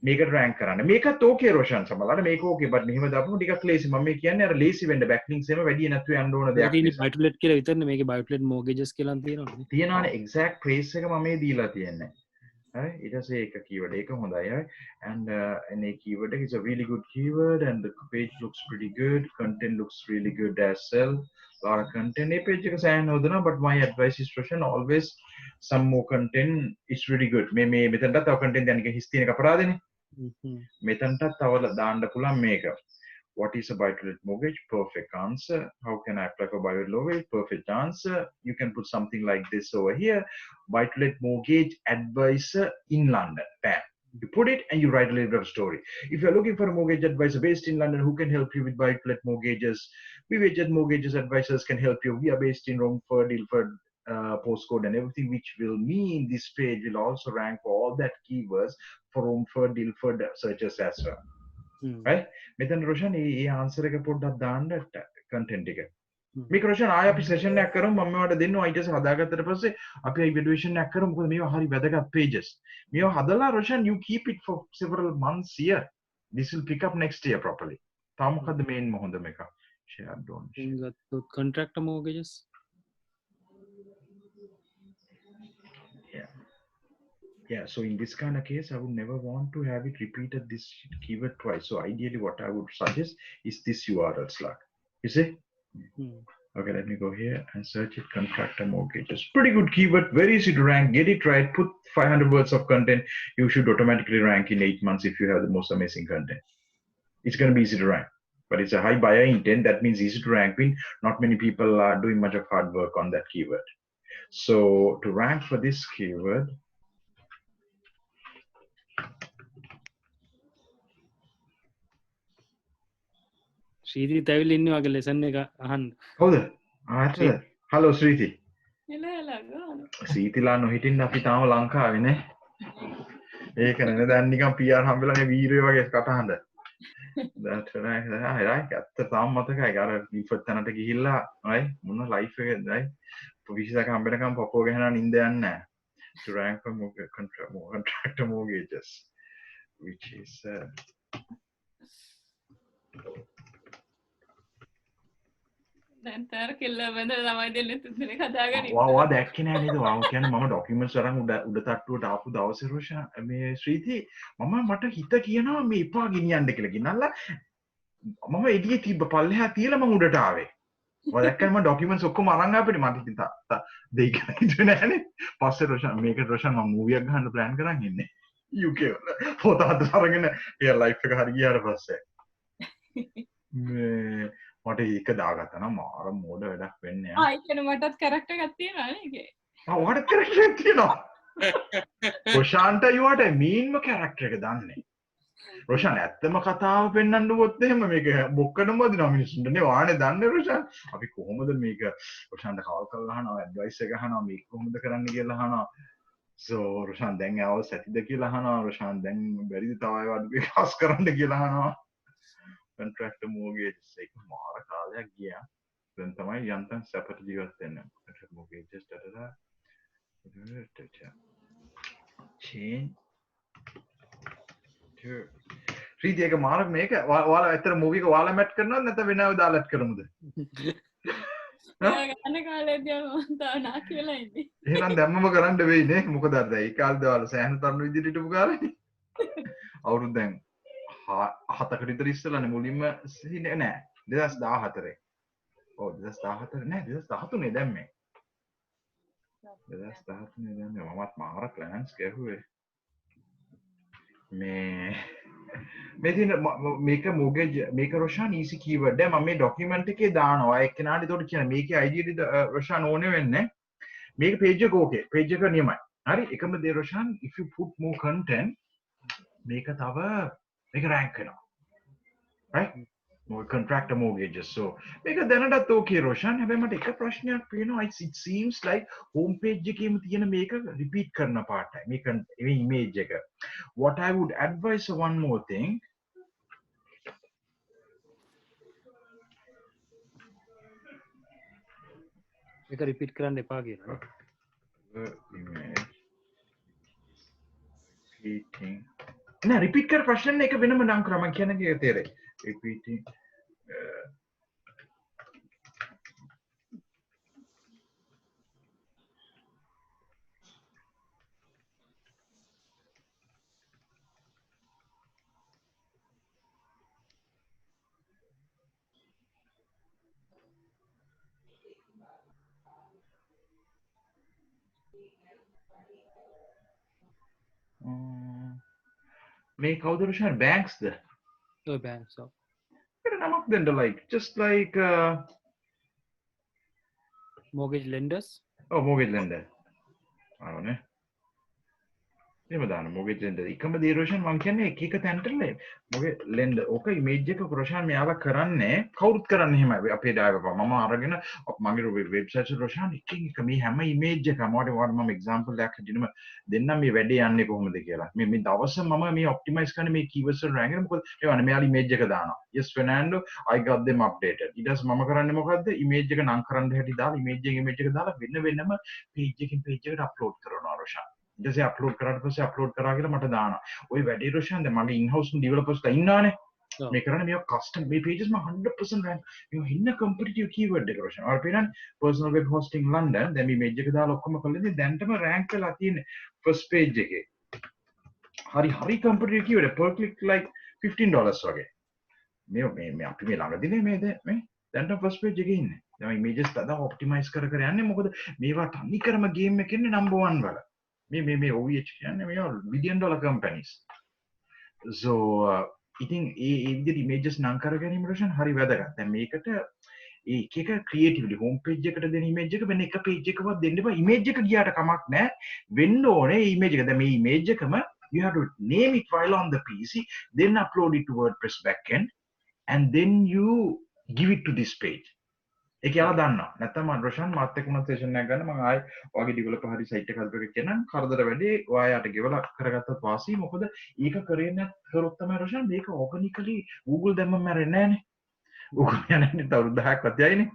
මේකට rank කරන්න. මේකත් okay රෝෂන් සමහරවිට මේක okay but මෙහෙම දාපුවම ටිකක් lazy. මම මේ කියන්නේ අර lazy වෙන්න backlinks එහෙම වැඩි නැතුව යන්න ඕන දෙයක්. ඉතින් buy to let කියලා විතරනේ මේකේ buy to let mortgages කියලා තියෙනවනේ. තියෙනවානේ exact price එක මම මේ දීලා තියෙන්නේ. හරි ඊට පස්සේ ඒක keyword එක හොඳයි හරි and a keyword is a really good keyword and the page looks pretty good, content looks really good as well. Lot of content මේ page එක සෑහෙන හොදනවා but my advice is Roshan always some more content is really good. මේ මෙතනට තව content දැන් එක හිස් තියෙන එක අපරාධනේ. මෙතනට තව දාන්න පුළුවන් මේක. What is a buy-to-let mortgage? Perfect answer. How can I apply for buy-to-let mortgage? Perfect answer. You can put something like this over here. Buy-to-let mortgage advisor in London. Bam. You put it and you write a little bit of story. If you're looking for a mortgage advisor based in London who can help you with buy-to-let mortgages, we mortgages advisors can help you. We are based in Romford, Ilford, postcode and everything, which will mean this page will also rank for all that keywords for Romford, Ilford searches as well. right මෙතන රොෂන් ඒ ආන්සර් එක පොඩ්ඩක් දාන්න කන්ටෙන්ට් එක මේක රොෂන් ආයෙ අපි සෙෂන් එකක් කරමු මම මේවට දෙන්නවා ඊට පස්සේ හදාගත්තට පස්සේ අපි ඉවැලුවේෂන් එකක් කරමු මොකද මේවා හරි වැදගත් pages මේවා හදලා Roshan you keep it for several months here this will pick up next year properly තාම මොකද්ද මේන් හොඳම එක share don't contractor mortgages Yeah, so in this kind of case, I would never want to have it repeated this keyword twice. So ideally what I would suggest is this URL slug. You see? Okay, let me go here and search it, contractor mortgages. Pretty good keyword, very easy to rank. Get it right, put 500 words of content. You should automatically rank in 8 months if you have the most amazing content. It's going to be easy to rank. But it's a high buyer intent. That means easy to rank in. Not many people are doing much of hard work on that keyword. So to rank for this keyword, ශ්‍රීති තැවිලි ඉන්නේ වගේ ලෙසන් එක අහන්න. කවුද? ආච්චි. හලෝ ශ්‍රීති. එලා ශ්‍රීතිලා නොහිටින්න අපි තාම ලංකාවේ නේ. ඒක නේ දැන් නිකන් PR හම්බෙලානේ වීරයෝ වගේ කටහඬ. that's right. ඇත්ත තාම මතකයි. අර ඉෆට් තැනට ගිහිල්ලා right මොන ලයිෆ් එකද right. විශේෂක හම්බෙනකම් පපුව ගහනවා නින්ද යන්නේ නැහැ. To rank for contractor mortgages which is දැන් තර කෙල්ල බඳ ළමයි දෙන්න තුනේ කතාගන්න. වා දැක්කේ නෑ නේද? වා කියන්නේ මම ડોකියුමන්ට්ස් අරන් උඩ තට්ටුවට ආපු දවසේ රෝෂා මේ ශ්‍රීති මට හිත කියනවා මේ එපා ගෙනියන්න කියලා. ගෙනල්ලා මම එළියේ තිබ්බ පල්ලෙහා තියලා මම උඩට ආවේ. ඔය දැක්කම මම ડોකියුමන්ට්ස් ඔක්කොම අරන් ආපෙට මට ඉතින් දෙයි කියලා හිතුවේ නෑනේ. පස්සේ රෝෂා මේක රෝෂා මම මූවියක් ගන්න ප්ලෑන් කරන් ඉන්නේ. UK වල ෆොටෝ හදලා අරගෙන ඒ ලයිෆ් එක හරි ගියාට පස්සේ මේ මට ඒක දාගත්තා නම් මාර මෝඩ වැඩක් වෙන්නේ ආ ඒක නේ මටත් කැරක්ටර් එකක් තියෙනවා නේ ඒකේ ඔයාට කැරක්ටර් එකක් තියෙනවා රොෂාන්ට යුවට මීන්ම කැරක්ටර් එක දන්නේ රොෂාන් ඇත්තම කතාව පෙන්වන්න ගොත් එහෙම මේක බොක්කටම වදිනවා මිනිස්සුන්ට නේ වානේ දන්නේ රොෂාන් අපි කොහොමද මේක රොෂාන්ට කවල් කරලා අහනවා ඇඩ්වයිස් එක අහනවා මේක කොහොමද කරන්න කියලා අහනවා so රොෂාන් දැන් ආව සැටිද කියලා අහනවා රොෂාන් දැන් බැරිද තව අය වඩු එකස් කරන්න කියලා අහනවා contractor mortgages එක මාර කාලයක් ගියා දැන් තමයි යන්තම් සැපට ජීවත් වෙන්න contractor mortgages ටටලා change ශ්‍රීති එක මාර මේක ඔයාලා ඇත්තට මූවි එක ඔයාලා මැට් කරනවද නැත්නම් වෙනව දාලා ඇඩ් කරමුද ගන්න කාලේදී මම තාම නා කියලා ඉන්නේ. එහෙනම් දැම්මම කරන්න වෙයි නේ. මොකද අර දැන් ඒ කාලේ දාලා සෑහෙන තරුණ විදිහට හිටපු කාලේ. අවුරුදු දැන් 7කට විතර ඉස්සෙල්ලානේ මුලින්ම නෑ 2014. ඔව් 2014 නෑ 2013 දැම්මේ. 2013 දැම්මේ මමත් මාර ප්ලෑන්ස් ගැහුවේ. මේ තියෙන මේක මොගේජ් මේක රොෂාන් ඊසි කීවර්ඩ් දැන් මම මේ ડોකියුමන්ට් එකේ දානවා එක්කෙනාට ඒකට කියන මේකේ අයිඩිය රොෂාන් ඕනේ වෙන්නේ මේක page එක ඕකේ page එක නියමයි හරි එකම දේ Roshan if you put more content මේක තව මේක rank වෙනවා right more contractor mortgages so මේක දැනටත් ඕකේ රොෂාන් හැබැයි මට එක ප්‍රශ්නයක් පේනවා it seems like home page එකේම තියෙන මේක repeat කරන පාටයි මේක මේ image එක what I would advise one more thing එක රිපීට් කරන්න එපා කියලා image repeating නෑ repeat කර ප්‍රශ්න එක වෙනම නම් කරා මම කියන්නේ තේරෙයි repeating මේ කවුද රොෂාන් බැංක්ස්ද ඔය බෑන්ක්ස් ඔව් ඒකට නමක් දෙන්න like just like mortgage lenders oh mortgage lender ආවනේ එහෙම දාන්න mortgage lender එකම දේ රොෂාන් මම කියන්නේ එක එක තැනට mortgage lender ඕක image එක රොෂාන් මෙයාලා කරන්නේ කවුරුත් කරන්නේ එහෙමයි අපේ ඩ්‍රයිවර් මම අරගෙන මගේ වෙබ්සයිට් එක රොෂාන් එකින් එක මේ හැම image එකම මම example එකක් හදිනම දෙන්නම් මේ වැඩේ යන්නේ කොහොමද කියලා මේ දවස මම මේ optimize කරන්නේ මේ keywords වල rank එක මොකද ඒවනේ මෙයාලා image එක දානවා yes Fernando I got them updated ඊට පස්සේ මම කරන්නේ මොකද්ද image එක නම් කරන්න හැටි දාලා image එක දාලා වෙනම page එකකින් page එකට upload කරනවා රොෂාන් ඊටසේ අප්ලෝඩ් කරාට පස්සේ අප්ලෝඩ් කරා කියලා මට දානවා. ওই වැඩේ රොෂන් දැන් මගේ in-house developers ඉන්නානේ. මේ කරන්නේ මේක custom මේ pages මම 100% rank මේ ඉන්න competitive keyword එක රොෂන්. අර පේනන් personal web hosting London දැන් මේ image එක දාලා ඔක්කොම කළේ දැන්ටම rank වෙලා තියෙන්නේ first page එකේ. හරි competitive keyword per click like $15 වගේ. මේ අපි මේ ළඟදී මේ දැන්ට first page එකේ ඉන්නේ. දැන් images තද optimize කර යන්නේ මොකද මේවා තනි කරම game එකේ ඉන්නේ number 1 වල. මේ OVH කියන්නේ මේ billion dollar companies. So ඉතින් ඒ විදිහට images නම් කර ගැනීම රොෂන් හරි වැදගත්. දැන් මේකට ඒක creatively home page එකට දෙන image එක වෙන එක page එකවත් දෙන්න එපා. image එක ගියාට කමක් නැහැ. වෙන්න ඕනේ image එක. දැන් මේ image එකම you have to name it while on the PC, then upload it to WordPress backend, and then you give it to this page. ඒක යාලා දන්නවා. නැත්නම් මම රොෂන් මාත් එක්ක උනත් සෙෂන් එකක් ගන්න මම ආයි ඔයාගේ ඩෙවලොපර් හරි සයිට් එක හදපු එක කියනනම් කරදර වැඩි ඔයාට ගෙවලා කරගත්තත් වාසි මොකද ඒක කරේ නැත්නම් තමයි රොෂන් මේක ඕගනිකලි Google දැම්මම මැරෙන්නේ නැහනේ. Google යන්නේ තවරුදු 10ක් වතියයිනේ.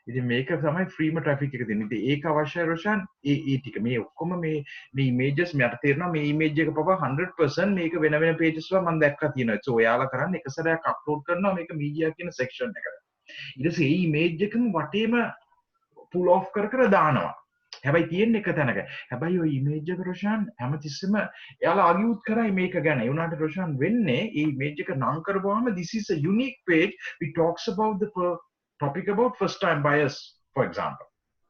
ඉතින් මේක තමයි ෆ්‍රීම ට්‍රැෆික් එක දෙන්නේ. ඉතින් ඒක අවශ්‍යයි රොෂන්. ඒ ටික මේ ඔක්කොම මේ ඉමේජස් මට තේරෙනවා මේ ඉමේජ් එක පවා 100% මේක වෙන pages වල මම දැක්කා තියෙනවා. ඒක ඔයාලා කරන්නේ එක සැරයක් අප්ලෝඩ් කරනවා මේක මීඩියා කියන සෙක්ෂන් එකට. ඊට පස්සේ මේ ඉමේජ් එකම වටේම පුල් ඔෆ් කර දානවා. හැබැයි තියෙන්නේ එක තැනක. හැබැයි ওই ඉමේජ් එක රොෂන් හැමතිස්සෙම එයාලා ආගියුත් කරයි මේක ගැන. ඒ උනාට රොෂන් වෙන්නේ මේ ඉමේජ් එක නම් කරපුවාම this is a unique page which talks about the topic about first time buyers for example.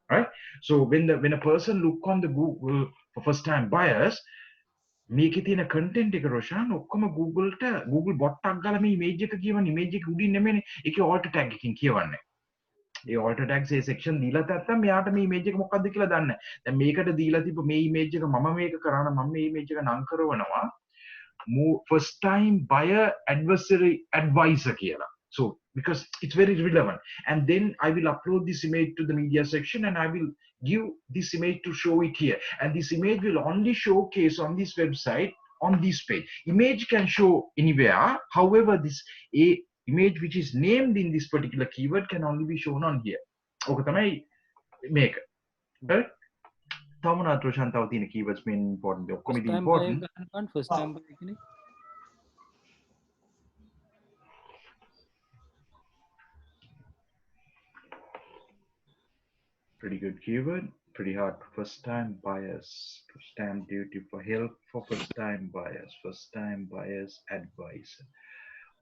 Right? So when a person look on the Google for first time buyers මේකේ තියෙන content එක රොෂාන් ඔක්කොම Google bot එකක් ගාලා මේ image එක කියවන image එක උඩින් නෙමෙයිනේ ඒකේ alt tag එකකින් කියවන්නේ. ඒ alt tags ඒ section දීලා නැත්තම් මෙයාට මේ image එක මොකක්ද කියලා දන්නේ නැහැ. දැන් මේකට දීලා තිබ්බ මේ image එක මම මේක කරා නම් මම මේ image එක නම් කරවනවා first time buyer adversary advisor කියලා. So because it's very relevant and then I will upload this image to the media section and I will give this image to show it here and this image will only showcase on this website on this page. Image can show anywhere, however this image which is named in this particular keyword can only be shown on here. Okay තමයි මේක. right? තමන අතෝෂන් තව තියෙන keywords main important ඔක්කොම ඉතින් important first time buyer කියන්නේ Pretty good keyword. Pretty hard for first time buyers. Stamp duty for help for first time buyers. First time buyers advice.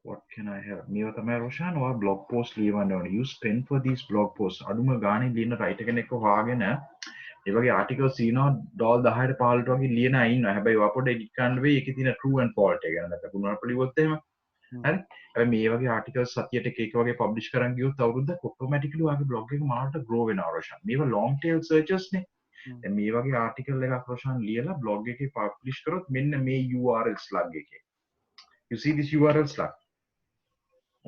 What can I help? මේව තමයි රොෂාන් ඔයා blog post ලියවන්න ඕනේ. You spend for these blog posts. අඩුම ගානේ ලියන writer කෙනෙක්ව හොයාගෙන ඒ වගේ articles තියෙනවා ඩොලර් 10ට 15ට වගේ ලියන අය ඉන්නවා. හැබැයි ඔයා පොඩ්ඩක් edit කරන්න වෙයි. ඒකේ තියෙන true and false එක ගැන නැත්නම් කුණුවරප ලියුවොත් එහෙම. හරි? හැබැයි මේ වගේ articles සතියට එක එක වගේ publish කරන් ගියොත් අවුරුද්දක් automatically ඔයාගේ blog එක මාරට grow වෙනවා රොෂාන්. මේවා long tail searches නේ. දැන් මේ වගේ article එකක් රොෂාන් ලියලා blog එකේ publish කරොත් මෙන්න මේ URL slug එකේ. You see this URL slug?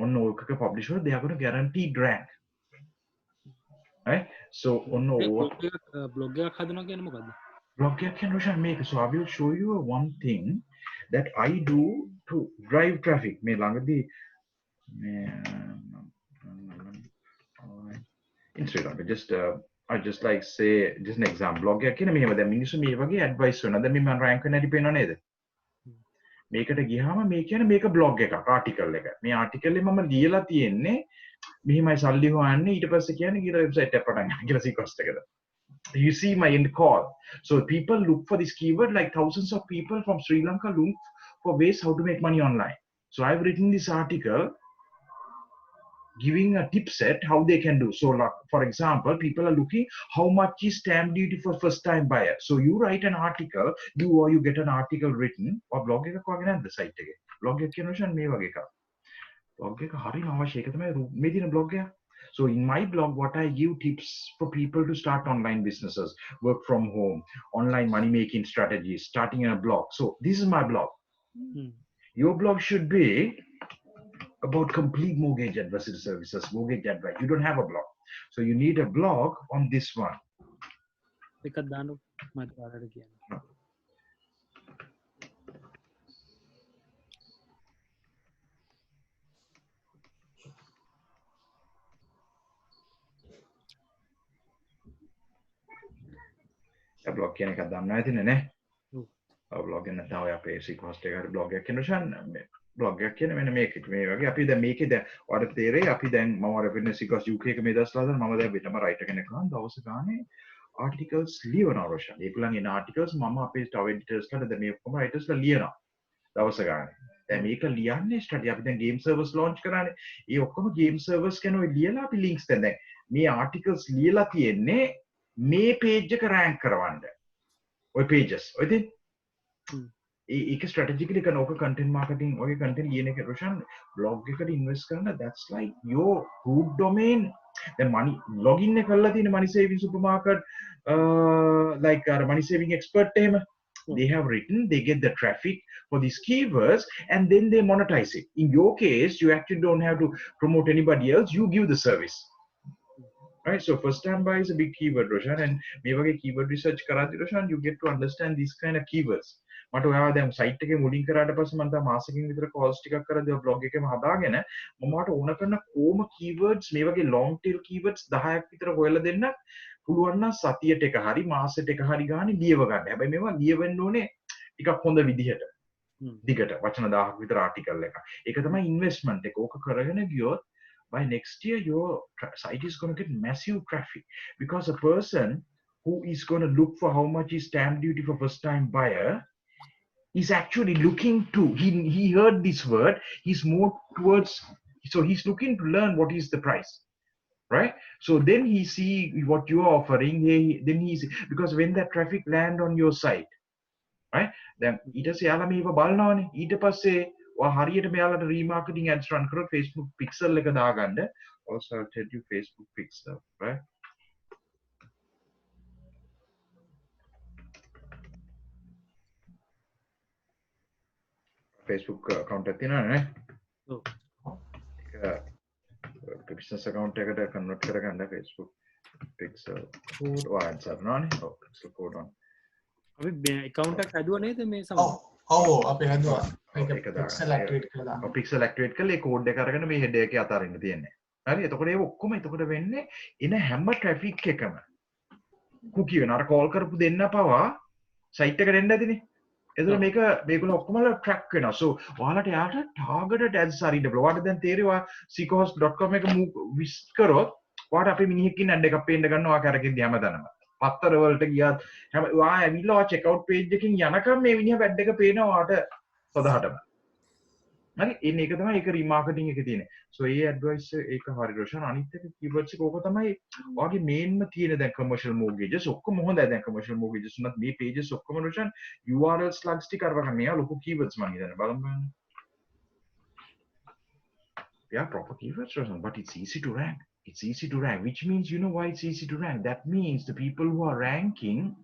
On ඕකක publish කරොත් they are going to guaranteed rank. Right? So on blog එකක් හදනවා කියන්නේ මොකද්ද? blog එකක් කියන රොෂාන් මේක. So I will show you one thing that I do to drive traffic. මේ ළඟදී in Sri Lanka I just like say just an example blog එකක් කියන මෙහෙම දැන් මිනිස්සු මේ වගේ advice වෙනවා. දැන් මේ මම rank වෙන්න හැටි පේනව නේද? මේකට ගියාම මේ කියන්නේ මේක blog එකක් article එක. මේ article එක මම ලියලා තියෙන්නේ මෙහිමයි සල්ලි හොයන්නේ ඊට පස්සේ කියන්නේ ගිහලා website එක පටන් ගන්න කියලා sequence එකද. You see my end call. So people look for this keyword like thousands of people from Sri Lanka look for ways how to make money online. So I've written this article giving a tip set how they can do. So like, for example, people are looking how much is stamp duty for first time buyer. So you write an article, you get an article written or blog එකක් වගේ නැද්ද site එකේ. blog එක කියන විදිහට මේ වගේ එකක්. blog එක හරියම අවශ්‍ය. ඒක තමයි මේ දින blog එක. So in my blog what I give tips for people to start online businesses, work from home, online money making strategies, starting a blog. So this is my blog. Your blog should be about complete mortgage advisory services, mortgage advice. You don't have a blog. So you need a blog on this one. එකක් දාන්න මට ඔයාලට කියන්න. blog කියන එකක් දාන්න ඇතිනේ නේ. blog එක නැත්නම් ඔය අපේ sequence එකකට blog එකක් කියන රෂන් blog එකක් කියන මෙන්න මේක මේ වගේ අපි දැන් මේකේ දැන් ඔයාලට තේරෙයි අපි දැන් මම ඔයාලට වෙන sequence UK එක මේ දවස්වල දාන මම දැන් පිටම writer කෙනෙක් නම් දවස් ගානේ articles ලියනවා රෂන්. ඒගොල්ලන්ගේ එන articles මම අපේ tව editors ලාට දැන් මේ ඔක්කොම writers ලා ලියනවා දවස් ගානේ. දැන් මේක ලියන්නේ study අපි දැන් game servers launch කරානේ. ඒ ඔක්කොම game servers කියන ඔය ලියලා අපි links දැන් මේ articles ලියලා තියෙන්නේ මේ page එක rank කරවන්න. ඔය pages. ඔය ඉතින් ඒක strategically කරන ඕක content marketing ඔය content ලියන එක රොෂන් blog එකට invest කරන that's like your root domain. දැන් money login එක කරලා තියෙන money saving supermarket like money saving expert එහෙම they have written they get the traffic for these keywords and then they monetize it. In your case you actually don't have to promote anybody else, you give the service. Right, so first time buy is a big keyword Roshan, and මේ වගේ keyword research කරද්දී Roshan you get to understand these kind of keywords. මට ඔයාලා දැන් site එකේ මුලින් කරාට පස්සේ මම තා මාසෙකින් විතර calls ටිකක් කරද්දී ඔය blog එකේම හදාගෙන මමට ඕන කරන කොම keywords මේ වගේ long tail keywords 10ක් විතර හොයලා දෙන්න පුළුවන් නම් සතියට එක හරි මාසෙට එක හරි ගානේ ලියව ගන්න. හැබැයි මේවා ලියවෙන්න ඕනේ ටිකක් හොඳ විදිහට. දිගට වචන 1000ක් විතර article එකක්. ඒක තමයි investment එක. ඕක කරගෙන ගියොත් by next year your site is going to get massive traffic because a person who is going to look for how much is stamp duty for first time buyer is actually looking to he heard this word, he's more towards, so he's looking to learn what is the price, right? So then he see what you are offering, then he's because when that traffic land on your site, right, then ඊට එයාලා මේව බලනවානේ. ඊට පස්සේ ඔයා හරියට මෙයාලට remarketing ads run කරොත් Facebook pixel එක දාගන්න. Also I'll tell you Facebook pixel, right? Facebook account එකක් තියෙනවනේ නේ? ඔව්. ඒක business account එකට convert කරගන්න Facebook pixel code or ads කරනවානේ. ඔව් pixel code on. අපි account එකක් හදුවා නේද මේ සමහර? ඔව් අපි හදුවා. ඒක pixel activate කරලා. ඔව් pixel activate කරලා ඒ code එක අරගෙන මේ header එකේ අතරින්න තියෙන්නේ. හරි එතකොට ඒක ඔක්කොම එතකොට වෙන්නේ එන හැම traffic එකම cookie වෙන අර call කරපු දෙන්න පවා site එකට එන්න ඇතිනේ. එතකොට මේක මේගොල්ලෝ ඔක්කොම track වෙනවා. So ඔයාලට යාට targeted ads හරින්න පුළුවන්. ඔයාලට දැන් තේරෙනවා secohost.com එක visit කරොත් වාට අපේ මිනිහෙක්කින් ඇඩ් එකක් පේන්න ගන්නවා කරකෙද්දි හැමදාම පත්තර වලට ගියත් හැම වා ඇවිල්ලා චෙක් අවුට් පේජ් එකකින් යනකම් මේ මිනිහා ඇඩ් එක පේනවා වාට සදාටම හරි එන්න ඒක තමයි ඒක රීමාකටිං එකේ තියෙන්නේ සෝ ඒ ඇඩ්වයිස් ඒක හරි රොෂන් අනිත් එක කීවර්ඩ්ස් එක ඕක තමයි ඔයාගේ මේන්ම තියෙන දැන් කමර්ෂල් මෝගේජස් ඔක්කොම හොඳයි දැන් කමර්ෂල් මෝගේජස් උනත් මේ පේජස් ඔක්කොම රොෂන් URL ස්ලග්ස් ටික අරගෙන මේවා ලොකු කීවර්ඩ්ස් මම හිතන්නේ බලන්න yeah proper keywords Roshan, but it's easy to rank. It's easy to rank, which means you know why it's easy to rank. That means the people who are ranking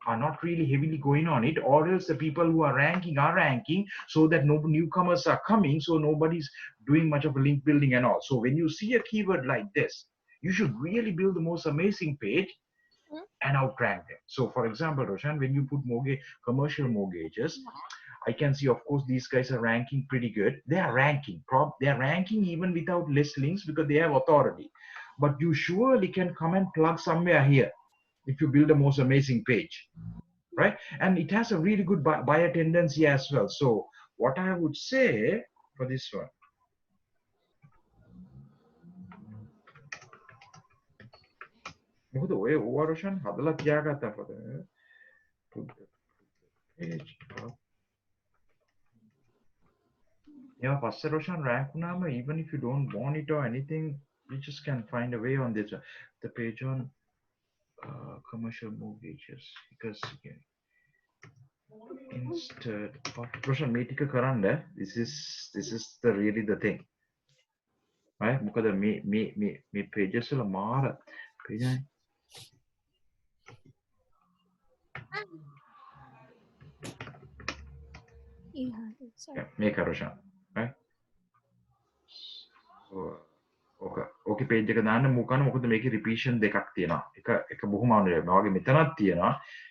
are not really heavily going on it, or else the people who are ranking so that no newcomers are coming, so nobody's doing much of a link building and all. So when you see a keyword like this, you should really build the most amazing page and outrank them. So for example, Roshan, when you put commercial mortgages, I can see, of course, these guys are ranking pretty good. They are ranking. They are ranking even without list links because they have authority. But you surely can come and plug somewhere here if you build a most amazing page, right? And it has a really good buyer tendency as well. So what I would say for this one, මොකද ඔය ඕවරෂන් හදලා තියාගත්තා for the page up. Yeah, පස්සේ රොෂන් rank වුණාම even if you don't want it or anything, you just can find a way on this the page on commercial mortgages because again instead of roshan me tika karanda this is the really the thing right mokada me pages wala mara page මේක රොෂන් right ඕකේ page එක දාන්න මොකන මොකද මේකේ repetion දෙකක් තියෙනවා එක බොහොම අනුරේ මගේ මෙතනක් තියෙනවා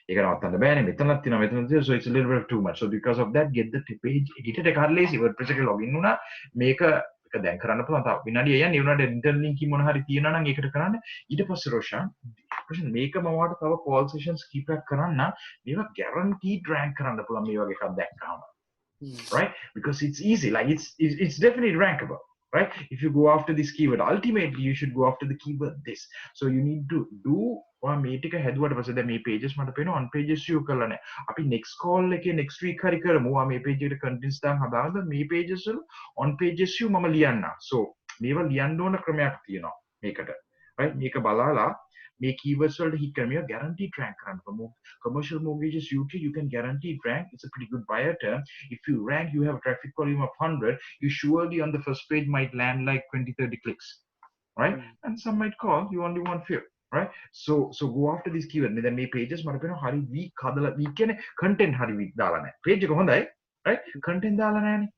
ඒක නවත්තන්න බෑනේ මෙතනක් තියෙනවා මෙතනක් තියෙනවා so it's a little bit too much so because of that get the page editor එක හරිය ලේසි WordPress එකේ login වුණා මේක එක දැන් කරන්න පුළුවන් තව විනාඩිය යන්නේ උනාට interlink මොන හරි තියෙනවා නම් ඒකට කරන්න ඊට පස්සේ රොෂන් මේක මම වාට තව call sessions කීපයක් කරන්න මේවා guaranteed rank කරන්න පුළුවන් මේ වගේ එකක් දැක්කම right because it's easy like it's definitely rankable right if you go after this keyword ultimately you should go after the keyword this so you need to do මේ ටික හැදුවට පස්සේ දැන් මේ pages මට පේනවා on pages view කරලා නැහැ අපි next call එකේ next week හරි කරමු මේ page එකට contents දාන් හදාගන්න මේ pages වල on pages view මම ලියන්න so මේවා ලියන්න ඕන ක්‍රමයක් තියෙනවා මේකට right මේක බලලා මේ keywords වලට hit කරමිය guaranteed rank කරන්න පුළුවන් commercial mortgages UK you can guaranteed rank it's a pretty good buyer term if you rank you have a traffic volume of 100 you surely on the first page might land like 20-30 clicks right and some might call you only want few right so go after these keywords then මේ pages මට පේනවා හරි weak හදලා weak කියන්නේ content හරි weak දාලා නැහැ page එක හොඳයි right content දාලා නැහැනේ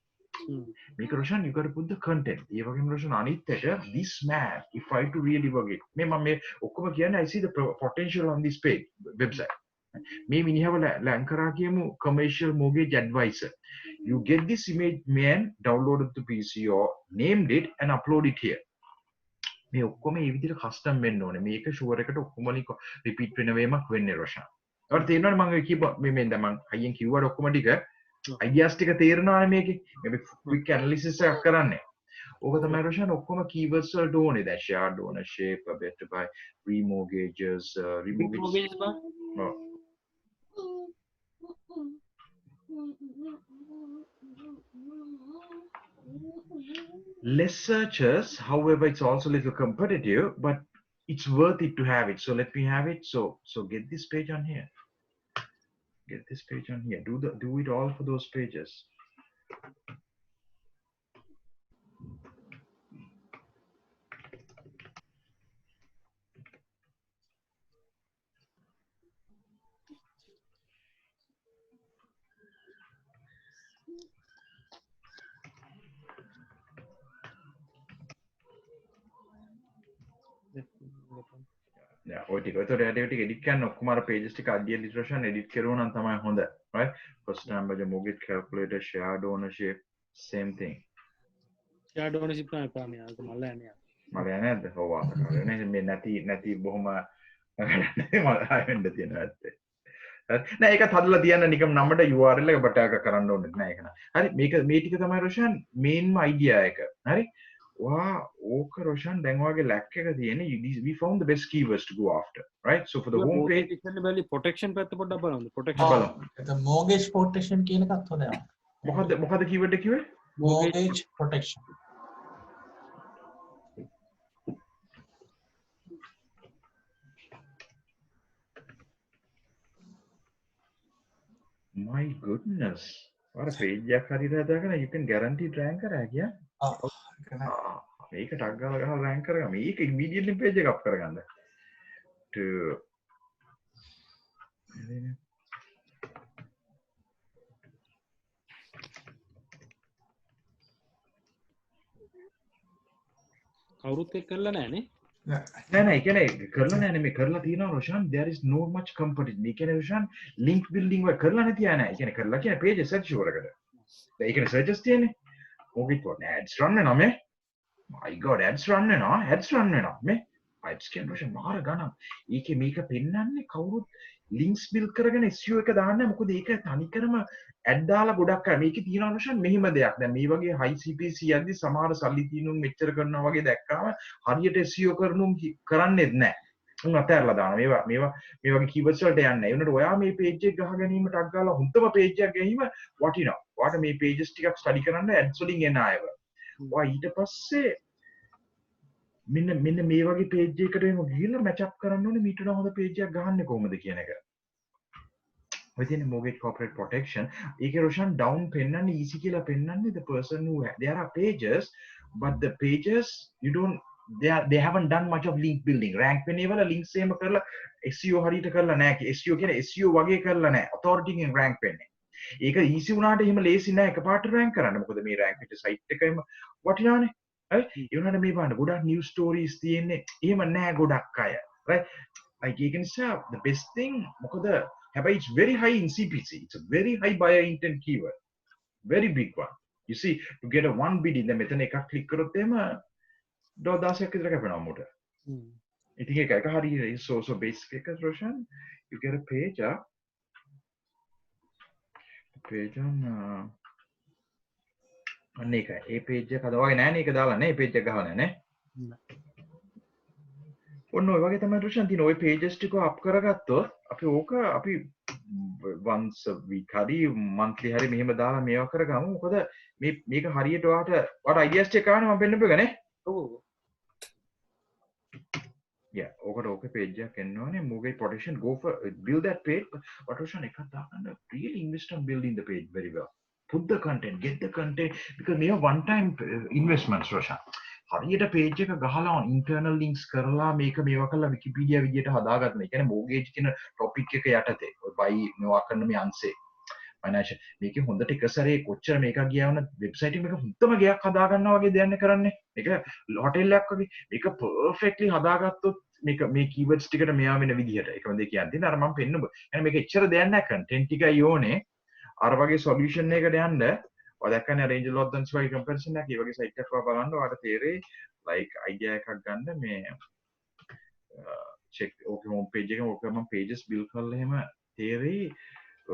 මේක Roshan you got to put the content ඒ වගේම රොෂන් අනිත් එක this man if I to really work it මේ මම මේ ඔක්කොම කියන්නේ I see the potential on this page website මේ මිනිහව ලැන්ක් කරා කියමු commercial mortgage advisor you get this image man downloaded to PC or named it and upload it here මේ ඔක්කොම මේ විදිහට කස්ටම් වෙන්න ඕනේ මේක ෂුවර් එකට ඔක්කොම රිපීට් වෙන වේමක් වෙන්නේ රොෂන් ඔයාලට තේරෙනවද මම කියප මේ දැන් මම අයියෙන් කිව්වට ඔක්කොම ටික ideas ටික තේරෙනවනේ මේකේ මේ quick analysis එකක් කරන්නේ ඕක තමයි රොෂන් ඔක්කොම keywords වලට ඕනේ දැන් shared ownership better buy remortgages remortgages less searches however it's also a little competitive but it's worth it to have it so let me have it so get this page on here get this page on here do it all for those pages ඔය ටික ඒතකොට ටික edit කරන්න ඔක්කොම අර pages ටික අඩිය illustration edit කරුවා නම් තමයි හොඳ right first time budget mortgage calculator shared ownership same thing shared ownership තමයි එපා මෙයාට මල්ල යන්නේ මල යන්නේ නැද්ද ඔව් ආතකරනේ මේ නැති බොහොම මල ආයෙන්න තියෙනවා ඇත්තේ නෑ ඒකත් හදලා තියන්න නිකම් නම්බරට URL එක බට් එකක් කරන්න ඕනේ නෑ ඒක නෑ හරි මේක මේ ටික තමයි රොෂන් මේන්ම අයිඩියා එක හරි වා ඕක Roshan දැන් ඔයාගේ lack එක තියෙන්නේ we found the best keywords to go after, right? So for the home page protection පැත්ත පොඩ්ඩක් බලන්න. ප්‍රොටෙක්ෂන් බලමු. mortgage protection කියන එකත් හොඳයි. මොකද keyword එක කිව්වේ? mortgage protection. My goodness. ඔයාලා page එකක් හරියට හදාගෙන you can guarantee rank කරා කිය. මේක ටග් ගාලා ගහලා rank කරගන්න. මේක immediately page එක up කරගන්න. කවුරුත් එක්ක කරලා නැහනේ. නෑ ඒ කියන්නේ කරලා නෑනේ මේ කරලා තියෙනවා Roshan there is no much competition. මේ කියන්නේ රොෂාන් link building වල කරලා නැති අය නෑ. ඒ කියන්නේ කරලා කියන්නේ page search වලකට. ඒ කියන්නේ searches තියෙන්නේ. මොකෙත් කොට ads run වෙනවා මේ. My god ads run වෙනවා මේ. ads කියන රොෂාන් මාර ගණන්. ඒකේ මේක පෙන්නන්නේ කවුරුත් links build කරගෙන SEO එක දාන්නේ මොකද ඒක තනිකරම ad දාලා ගොඩක් අය මේකේ තියෙනවා රොෂාන් මෙහිම දෙයක්. දැන් මේ වගේ high CPC යද්දි සමහර සල්ලි තියනුම් මෙච්චර කරනවා වගේ දැක්කාම හරියට SEO කරනුම් කරන්නේත් නැහැ. උන් අතහැරලා දානවා. මේවා මේ වගේ keywords වලට යන්නේ නැහැ. ඒ වුණාට ඔයා මේ page එක ගහ ගැනීමට අක් ගාලා හුත්තම page එකක් ගැනීම වටිනවා. ඔයාට මේ pages ටිකක් study කරන්න ads වලින් එන අයව. ඔයා ඊට පස්සේ මෙන්න මේ වගේ page එකකට එම ගිහිල්ලා match up කරන්න ඕනේ මීට වඩා හොඳ page එකක් ගහන්නේ කොහොමද කියන එක. Within mortgage corporate protection, ඒකේ රොෂන් down පෙන්නන්නේ easy කියලා පෙන්නන්නේ the person who there are pages but the pages you don't they haven't done much of link building. rank වෙන්නේ වල links එහෙම කරලා SEO හරියට කරලා නැහැ. SEO කියන්නේ SEO වගේ කරලා නැහැ. authority එකෙන් rank වෙන්නේ. ඒක easy වුණාට එහෙම ලේසි නැහැ එකපාරට rank කරන්න. මොකද මේ rank පිට site එකම වටිනානේ. right? ඒ වුණාට මේ බලන්න ගොඩක් news stories තියෙන්නේ. එහෙම නැහැ ගොඩක් අය. right? like ඒක නිසා the best thing මොකද හැබැයි it's very high in CPC. It's a very high buyer intent keyword. Very big one. You see, to get a one bid in the මෙතන එකක් click කරොත් එහෙම $10,000ක් විතර කැපෙනවා මොකට. ඉතින් ඒක හරියට so basic එක Roshan you get a page on අන්න ඒකයි. ඒ page එක හදවගේ නෑනේ ඒක දාලා නෑ. ඒ page එක ගහලා නෑ. ඔන්න ඔය වගේ තමයි රොෂන් තියෙන ඔය pages ටික අප් කරගත්තොත් අපි once a week හරි monthly හරි මෙහෙම දාලා මේවා කරගමු. මොකද මේක හරියට ඔයාට ideas ටික ආවනේ මම පෙන්නපු එක නේ. ඔව්. yeah ඕකේ page එකක් එන්න ඕනේ. mortgage protection go for build that page. but Roshan එකක් දාගන්න really invest on building the page very well. put the content, get the content because මේ one time investments රොෂන්. හරියට page එක ගහලා internal links කරලා මේක මේවා කරලා Wikipedia විදියට හදාගන්න. ඒ කියන්නේ mortgage කියන topic එක යටතේ ඔය buy මේවා කරන මේ අංශේ financial මේකේ හොඳට එක සැරේ කොච්චර මේක ගියා වුණත් website එක මේක හුත්තම ගයක් හදා ගන්නවා වගේ දෙයක් කරන්නේ. මේක hotel එකක් වගේ මේක perfectly හදාගත්තොත් මේක මේ keywords ටිකට මෙයා වෙන විදිහට ඒකම දෙක කියන්නේ. අර මම පෙන්නමු. يعني මේක එච්චර දෙයක් නැහැ content ටිකයි ඕනේ. අර වගේ solution එකකට යන්න ඔය දැක්කනේ range loadings වගේ comparison එකක්. ඒ වගේ site එකක් බලන්න ඔයාලට තේරෙයි like idea එකක් ගන්න මේ check okay home page එකම ඔක මම pages build කරලා එහෙම තේරෙයි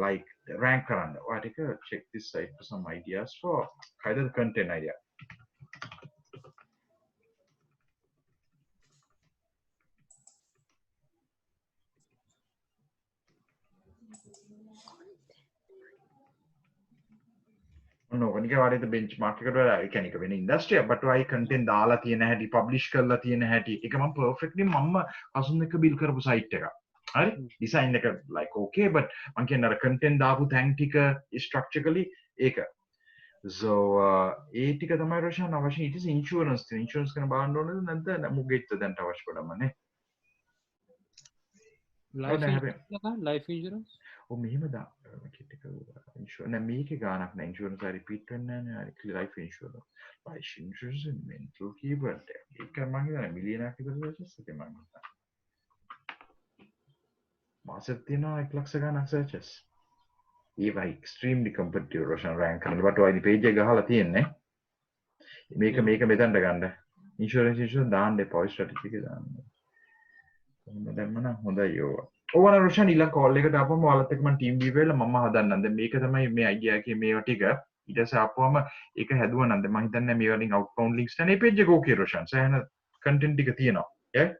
like rank කරන්න. ඔයාට එක check this site for some ideas for either the content idea. නොකනික වාරයට benchmark එකට වල ඒ කියන්නේ එක වෙන industry but why content දාලා තියෙන හැටි publish කරලා තියෙන හැටි ඒක මම perfectly මම කසුන් එක build කරපු site එකක්. හරි design එක like okay but මම කියන්නේ අර content දාපු thank ටික structurally ඒක. so ඒ ටික තමයි රොෂන් අවශ්‍ය. it is insurance කරන බලන්න ඕනද නැත්නම් මොකෙද්ද දැන් අවශ්‍ය කරනම නේ. life insurance ඔව් මෙහෙම දා insurance නෑ මේකේ ගානක් නෑ insurance ආ repeat වෙන්නේ නෑ නේ life insurance mental keyword ඒක මම හිතන්නේ මිලියනක් විතර searches එකේ මම හිතන්නේ මාසෙත් තියෙනවා 1 ලක්ෂ ගණන් searches ඒවා extremely competitive රොෂන් rank කරන but ඔය page එක ගහලා තියෙන්නේ මේක මෙතනට ගන්න insurance දාන්න එපා strategy එක දාන්න කොහොමද දැම්මම හොඳයි ඕවා. ඕවන රොෂන් ඊළඟ කෝල් එකට ආපම ඔයාලත් එක්ක මම ටීම් වීව් වෙලා මම හදන්නම්. දැන් මේක තමයි මේ අයිඩියා එකේ මේවා ටික ඊට පස්සේ ආපුවම ඒක හැදුවා නම් මම හිතන්නේ මේ වලින් outbound links නැනේ page එක okay රොෂන් සෑහෙන content ටික තියෙනවා yeah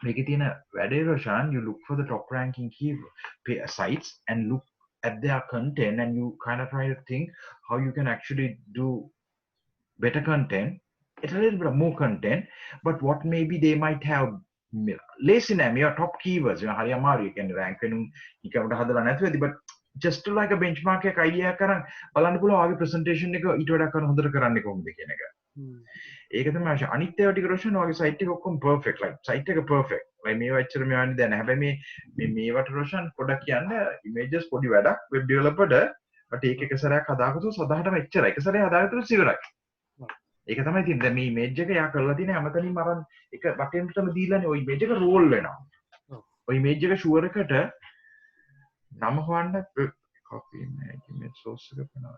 මේකේ තියෙන වැඩේ Roshan you look for the top ranking key sites and look at their content and you kind of try to think how you can actually do better content. It's a little bit more content, but what maybe they might have less in them, your top keywords, you know, hari amaru you can rank වෙනුම් නිකම්ට හදලා නැති වෙදි, but just to like a benchmark එකක් idea එකක් කරන් බලන්න පුළුවන් ආගේ presentation එක ඊට වඩා කරන හොඳට කරන්නේ කොහොමද කියන එක. ඒක තමයි අවශ්‍ය. අනිත් ඒවා ටික රොෂන් ඔයගේ site එක ඔක්කොම perfect, like site එක perfect. like මේවා ඇත්තට මේවා නේ දැන් හැබැයි මේවට රොෂන් පොඩක් කියන්න images පොඩි වැඩක් web developer ද but ඒක එක සැරයක් හදාගත්තොත් සදාටම එච්චරයි. එක සැරේ හදාගත්තොත් ඉවරයි. ඒක තමයි තියෙන්නේ. දැන් මේ image එක යා කරලා තියෙන හැමතැනින්ම අරන් එක වටේටම දීලානේ ওই image එක roll වෙනවා. ওই image එක sure එකට නම හොයන්න copy image source එක කරනවා.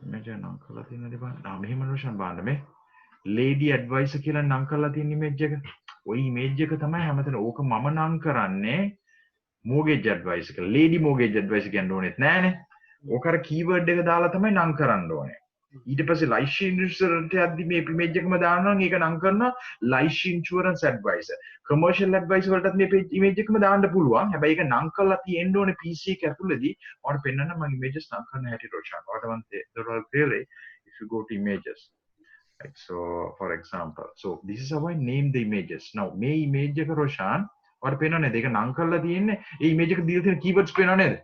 image එක නම් කරලා තියෙන දේ බලන්න. මෙහෙම රොෂන් බලන්න මේ lady advisor කියලා නම් කරලා තියෙන image එක. ওই image එක තමයි හැමතැන ඕක මම නම් කරන්නේ mortgage advisor කියලා. lady mortgage advisor කියන්න ඕනෙත් නෑනේ. ඕක අර keyword එක දාලා තමයි නම් කරන්න ඕනේ. ඊට පස්සේ life insurance යද්දි මේ image එකම දානවා නම් ඒක නම් කරනවා life insurance advisor. commercial advisor වලටත් මේ image එකම දාන්න පුළුවන්. හැබැයි ඒක නම් කරලා තියෙන්න ඕනේ PC එක ඇතුළේදී. ඔයාලට පෙන්නන්න මම images නම් කරන හැටි රොෂන්. ඔයාලට මම තේරුම් clearly if you go to images. Like so for example, so this is how I name the images. Now මේ image එක රොෂන් ඔයාලට පේනව නේද? ඒක නම් කරලා තියෙන්නේ ඒ image එක දීලා තියෙන keywords පේනව නේද?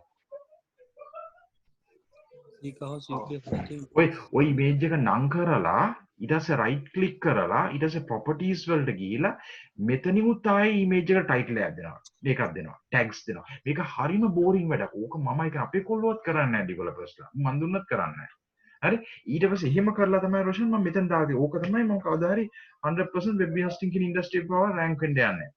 ඔය image එක නම් කරලා ඊට පස්සේ right click කරලා ඊට පස්සේ properties වලට ගිහිලා මෙතනිමුත් ආයේ image එකට title එකක් දෙනවා. මේකක් දෙනවා. tags දෙනවා. මේක හරිම boring වැඩක්. ඕක මම ඒක අපේ කොල්ලවත් කරන්නේ නැහැ developersලා. මන් දුන්නත් කරන්නේ නැහැ. හරි? ඊට පස්සේ එහෙම කරලා තමයි රොෂන් මම මෙතන දාගත්තේ. ඕක තමයි මම කවදා හරි 100% web hosting කියන industry එක පවා rank වෙන්න යන්නේ.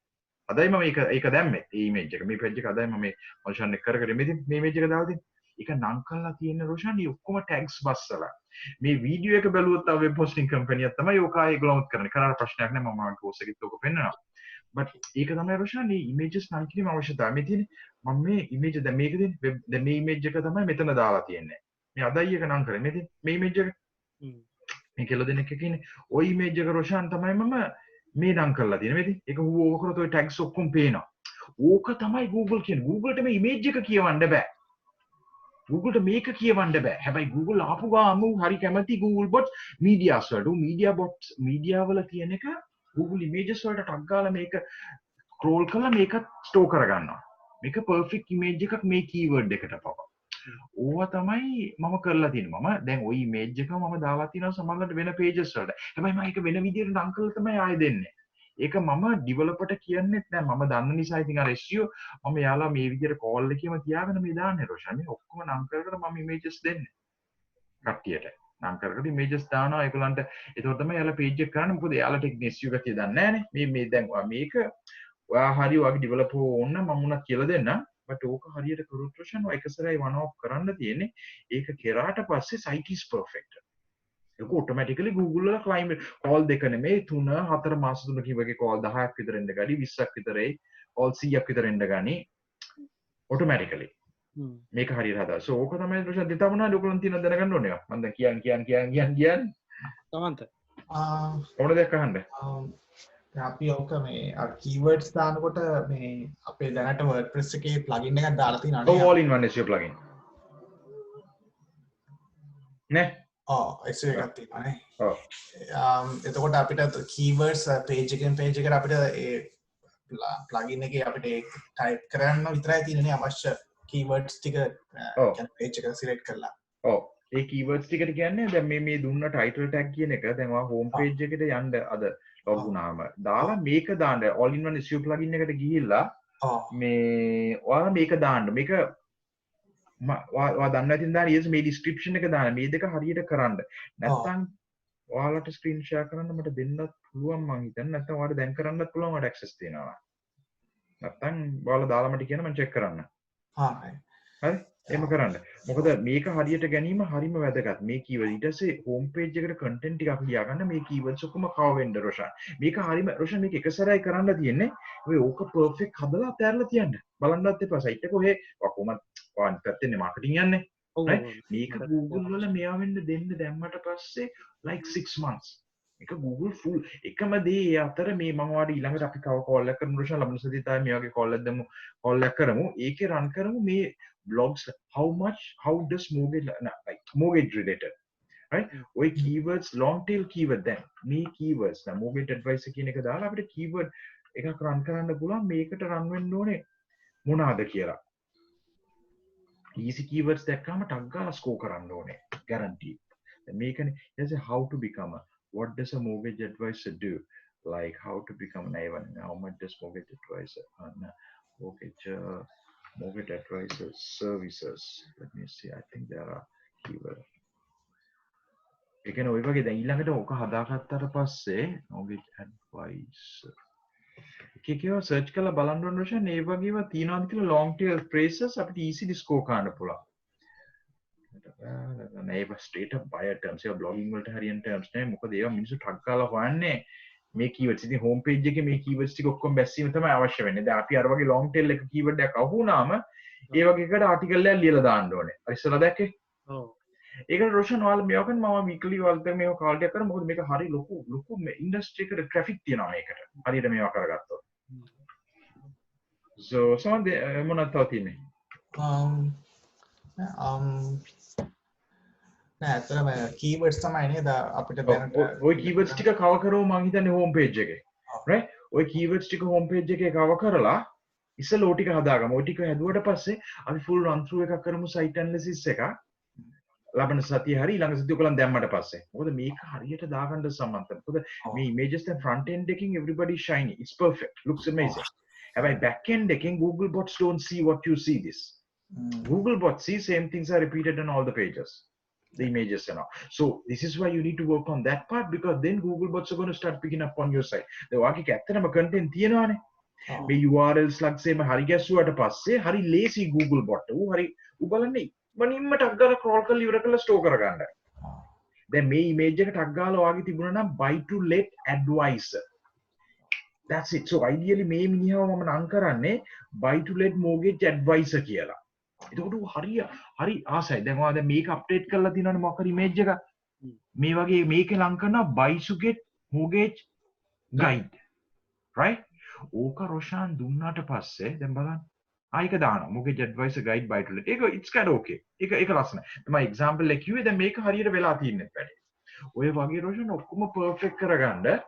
අදයි මම ඒක දැම්මේ. මේ image එක. මේ page එක අදයි මම මේ motion එක කරගෙන මේ image එක දාලා තියෙන්නේ. ඒක නම් කරලා තියෙන රොෂන් මේ ඔක්කොම tags බස්සලා මේ වීඩියෝ එක බැලුවොත් ආ web hosting company එක තමයි ඕක ආයේ ග්ලොමත් කරන්නේ. කරාට ප්‍රශ්නයක් නැහැ මම මගේ course එකෙත් ඕක පෙන්නනවා. but ඒක තමයි රොෂන් මේ images නම් කිරීම අවශ්‍යතාවය. මේ තියෙන්නේ මම මේ image දැන් මේක තියෙන්නේ දැන් මේ image එක තමයි මෙතන දාලා තියෙන්නේ. මේ අදයි එක නම් කරේ. මේ තියෙන්නේ මේ image එක. මේ කෙල දෙනෙක් එක ඉන්නේ. ওই image එක රොෂන් තමයි මම මේ නම් කරලා තියෙන්නේ. මේ තියෙන්නේ ඒක ඕක කරොත් ওই tags ඔක්කොම පේනවා. ඕක තමයි Google කියන්නේ. Google ට මේ image එක කියවන්න බෑ. Google මේක කියවන්න බෑ. හැබැයි Google ආපු ගාම හරි කැමති Google bots medias වලට. media bots media වල තියෙන එක Google images වලට ටග් ගාලා මේක scroll කරලා මේක store කරගන්නවා. මේක perfect image එකක් මේ keyword එකට පවා. ඕවා තමයි මම කරලා තියෙන්නේ. මම දැන් ওই image එක මම දාලා තියෙනවා සමහරවිට වෙන pages වලට. හැබැයි මම ඒක වෙන විදිහට නම් කරලා තමයි ආයෙ දෙන්නේ. ඒක මම ඩිවලොපර්ට කියන්නෙත් නෑ. මම දන්න නිසා ඉතින් අර SEO මම යාලා මේ විදිහට කෝල් එකේම තියාගෙන මේ දාන්නේ රොෂන්. මේ ඔක්කොම නම් කර කර මම images දෙන්නේ. කට්ටියට. නම් කර කර images දානවා ඒගොල්ලන්ට. ඒක තමයි යාලා page එක කරන්නේ. මොකද යාලා ටෙක්නික් SEO ගතිය දන්නේ නෑනේ. මේ දැන් මේක ඔයා හරි වගේ ඩිවලොපර් ඕන්න මම උනත් කියලා දෙන්නම්. but ඕක හරියට කරුත් රොෂන් ඔය එක සැරේ one off කරන්න තියෙන්නේ. ඒක කරාට පස්සේ site is perfect. ඒක automatically Google වල climate call දෙක නෙමෙයි 3 4 මාස තුනකින් වගේ call 10ක් විතර එන්න ගනි 20ක් විතර එයි call 100ක් විතර එන්න ගනි automatically මේක හරියට හදා. so ඕක තමයි ප්‍රශ්න දෙතා මොනවද ඔයගොල්ලන් තියෙන දැනගන්න ඕනේ. මම දැන් කියන් තමන්ත ඕන දෙයක් අහන්න. අපි ඕක මේ keywords දානකොට මේ අපේ දැනට WordPress එකේ plugin එකක් දාලා තියෙනවා නේ. all in one SEO plugin නේ. SEO එකක් තියෙනවා නේ. එතකොට අපිට keywords page එකෙන් page එකට අපිට ඒ plugin එකේ අපිට type කරන්න විතරයි තියෙන්නේ අවශ්‍ය keywords ටික page එක select කරලා. ඒ keywords ටිකට කියන්නේ දැන් මේ දුන්න title tag කියන එක දැන් ඔයා home page එකට යන්න අද log වුණාම දාලා මේක දාන්න all in one SEO plugin එකට ගිහිල්ලා මේ ඔයා මේක දාන්න. මේක ඔයා දන්න නැතිනම් දාන්න ඊස් මේ description එක දාන්න. මේ දෙක හරියට කරන්න. නැත්නම් ඔයාලට screen share කරන්න මට දෙන්නත් පුළුවන් මං හිතන්නේ. නැත්නම් ඔයාලට දැන් කරන්නත් පුළුවන් ඔයාලට access තියෙනවා. නැත්නම් ඔයාලා දාලා මට කියන්න මම check කරන්න. හරි. එහෙම කරන්න. මොකද මේක හරියට ගැනීම හරිම වැදගත්. මේ කීවර්ඩ් ඊට පස්සේ හෝම් පේජ් එකට කන්ටෙන්ට් ටික අපි ලියාගන්න මේ කීවර්ඩ්ස් ඔක්කොම කව වෙන්න රොෂන්. මේක හරිම රොෂන් මේක එක සැරයි කරන්න තියෙන්නේ. ඔය ඕක පර්ෆෙක්ට් හදලා අතෑරලා තියන්න. බලන්නවත් එපා. සයිට් එක කොහේ කොහොමද වාන් පැත්තේ මාකටිං යන්නේ. මේක Google වල මෙයා වෙන්න දෙන්න දැම්මට පස්සේ like 6 months. එක Google full එකම දේ අතර මේ මම වාට ඊළඟට අපි කව කෝල් එකක් කරමු රොෂන් ලබන සතියේ තමයි මේ වගේ කෝල් එකක් දෙමු කෝල් එකක් කරමු ඒකේ රන් කරමු මේ blogs how does mortgage like mortgage related right ඔය keywords long tail keyword දැන් මේ keywords now mortgage advice කියන එක දාලා අපිට keyword එකක් run කරන්න පුළුවන් මේකට run වෙන්න ඕනේ මොනවාද කියලා easy keywords දැක්කම ටග් ගාලා score කරන්න ඕනේ guaranteed දැන් මේකනේ ඊට how to become a what does a mortgage advisor do like how to become an even how much does mortgage advisor mortgage advisor services let me see I think there are keyword එකන ඔය වගේ දැන් ඊළඟට ඔක හදාගත්තට පස්සේ mortgage advisor එකේව සර්ච් කරලා බලන්න ඕන රොෂන් ඒ වගේම තියෙනවාද කියලා long tail phrases අපිට easily score කරන්න පුළුවන් නේව straight up buyer terms ඒ blogging වලට හරියන terms නේ මොකද ඒවා මිනිස්සු ටග් ගාලා හොයන්නේ මේ keywords ඉතින් home page එකේ මේ keywords ටික ඔක්කොම බැස්සීම තමයි අවශ්‍ය වෙන්නේ. දැන් අපි අර වගේ long tail එක keyword එකක් අහු වුණාම ඒ වගේ එකට article එකක් ලියලා දාන්න ඕනේ. අර ඉස්සලා දැක්කේ? ඔව්. ඒකට රොෂන් ඔයාලා මේවා කරන මම weekly වලට මේව කාල් එකක් කරා මොකද මේක හරි ලොකු industry එකට traffic තියෙනවා මේකට. හරියට මේවා කරගත්තොත්. So සමන්ද මොනවද තව තියෙන්නේ? ඇත්තටම keywords තමයි නේද අපිට දැනට ඔය keywords ටික cover කරමු මං හිතන්නේ home page එකේ right ඔය keywords ටික home page එකේ cover කරලා ඉස්සෙල්ලා ඔය ටික හදාගමු ඔය ටික හැදුවට පස්සේ අපි full run through එකක් කරමු site analysis එක ලබන සතිය හරි ඊළඟ සතිය ඔයගලන් දැම්මට පස්සේ මොකද මේක හරියට දාගන්න සම්බන්ධයි මොකද මේ images දැන් front end එකකින් everybody shiny it's perfect looks amazing හැබැයි back end එකකින් Google bots don't see what you see this Google bots see same things are repeated on all the pages the images and all. So this is why you need to work on that part because then Google bots are going to start picking up on your site. The waki ඇත්තටම content තියෙනවානේ. මේ URLs ලක්සේම හරි ගැස්සුවට පස්සේ හරි lazy Google bot. ඌ හරි ඌ බලන්නේ මනින්ම ටග් ගාලා crawl කරලා ඉවර කරලා store කරගන්න. දැන් මේ image එක ටග් ගාලා වාගේ තිබුණා නම් buy to let advisor. That's it. So ideally මේ මිනිහව මම නම් කරන්නේ buy to let mortgage advisor කියලා. එතකොට හරි ආසයි දැන් ඔයා දැන් මේක අප්ඩේට් කරලා තියෙනවනේ මොකක් හරි ඉමේජ් එක මේ වගේ මේකේ ලං කරනවා Ubersugest mortgage guide right ඕක රොෂාන් දුන්නාට පස්සේ දැන් බලන්න ආයික දානවා mortgage advisor guide buy to let ඒක it's kind of okay ඒක ලස්සනයි තමයි example එක කිව්වේ දැන් මේක හරියට වෙලා තියෙන්නේ වැඩේ ඔය වගේ රොෂාන් ඔක්කොම perfect කරගන්න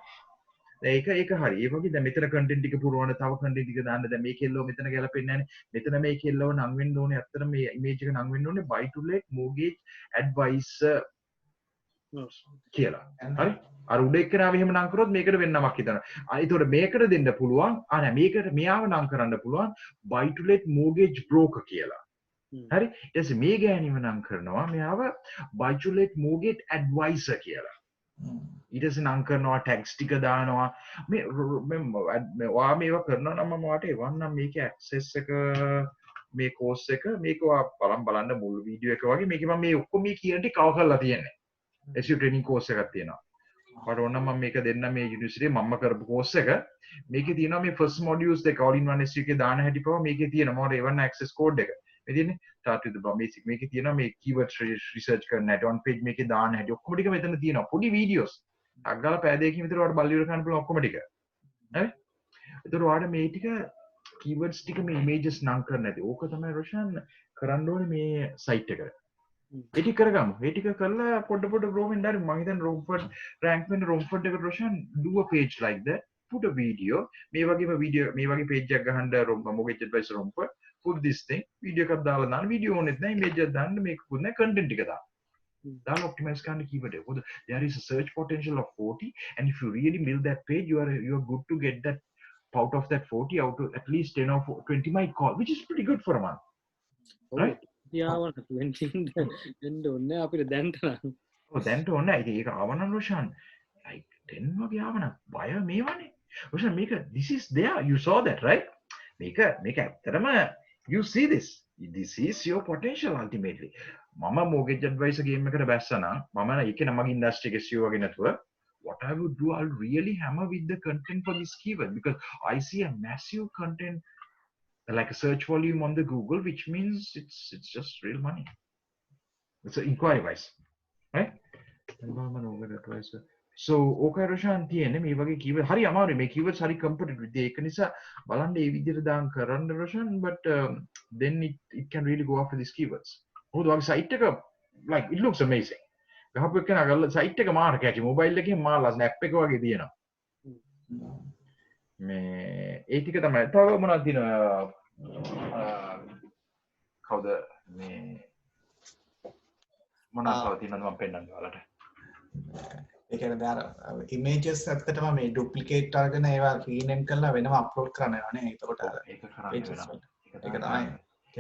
ඒක හරි. ඒ වගේ දැන් මෙතන content ටික පුරවන්න තව content ටික දාන්න දැන් මේ කෙල්ලෝ මෙතන ගැලපෙන්නේ නැහැ. මෙතන මේ කෙල්ලෝ නම් වෙන්න ඕනේ. අත්තර මේ image එක නම් වෙන්න ඕනේ buy to let mortgage advisor කියලා. හරි? අර උඩ එක්කනාව එහෙම නම් කරොත් මේකට වෙන්නමක් හිතනවා. ඒතකොට මේකට දෙන්න පුළුවන්. නෑ මේකට මෙයාව නම් කරන්න පුළුවන් buy to let mortgage broker කියලා. හරි? ඊට පස්සේ මේ ගෑණිව නම් කරනවා මෙයාව buy to let mortgage advisor කියලා. ඊටස නම් කරනවා ටැග්ස් ටික දානවා මේ ඔයා මේවා කරනවා නම් මම ඔයාට එවන්නම් මේකේ ඇක්සස් එක මේ කෝස් එක මේක ඔයා බලන්න මුල් වීඩියෝ එක වගේ මේකේ මම මේ ඔක්කොම මේ කියන ටික කවර් කරලා තියෙන්නේ SEO training course එකක් තියෙනවා ඔයාට ඕන නම් මම මේක දෙන්න මේ යුනිවර්සිටියේ මම කරපු course එක මේකේ තියෙනවා මේ first modules දෙක all in one SEO එකේ දාන හැටි පවා මේකේ තියෙනවා මම එවන්න access code එක මේ තියෙන්නේ start with the basic මේකේ තියෙනවා මේ keyword research කරන්න හැටි on page මේකේ දාන හැටි ඔක්කොම ටික මෙතන තියෙනවා පොඩි videos අග්ගාලා පැය දෙකකින් විතර ඔයාලට බලලා ඉවර කරන්න පුළුවන් ඔක්කොම ටික හරි ඒතර ඔයාලට මේ ටික keywords ටික මේ images නම් කරන්න ඇති ඕක තමයි රොෂන් කරන්න ඕනේ මේ site එකට ඒ ටික කරගමු ඒ ටික කරලා පොඩ grow වෙන්න හරි මම හිතන්නේ Romford rank වෙන Romford එකට Roshan do a page like that put a video මේ වගේ page එකක් ගහන්න mortgage advisor Romford put this thing video එකක් දාලා දාන්න video ඕනෙත් නැහැ image එකක් දාන්න මේකුත් නැහැ content ටික දාන්න That'll optimize kind of keyword. There is a search potential of 40, and if you really build that page, you are good to get that out of that 40 out to at least 10 or 20 might call, which is pretty good for a month, right? Yeah, 20 and onne apita danta. Oh, danta onne. ඒක ආවනම් රොෂන් like 10 වගේ ආවනම් බය මේවනේ. රොෂන් මේක this is there. You saw that, right? මේක ඇත්තටම You see this. This is your potential ultimately. මම mortgage advisor game එකට බැස්සා නම් මම ඒකේ නමගේ industry එකේ SEO වගේ නැතුව what I would do, I'll really hammer with the content for this keyword because I see a massive content like a search volume on the Google, which means it's just real money. It's an inquiry wise, right? So ඕකයි රොෂාන් තියෙන්නේ මේ වගේ keyword හරි අමාරුයි මේ keywords හරි competitive ඒක නිසා බලන්න මේ විදිහට දාන් කරන්න Roshan but then it can really go after these keywords මොකද වගේ site එක like it looks amazing ගහපු එක නගල site එක මාර කැටි mobile එකකින් මාලා snap එක වගේ තියෙනවා මේ ඒ ටික තමයි තව මොනවද තියෙනවා කවුද මේ මොනවද තව තියෙනවද මම පෙන්නන්න ඔයාලට ඒකන දාර ඉමේජස් ඇත්තටම මේ ඩුප්ලිකේට් අරගෙන ඒවා රීනේම් කරලා වෙනම අප්ලෝඩ් කරන්න වෙනවනේ එතකොට අර ඒක කරන්න වෙනවා ඒක තමයි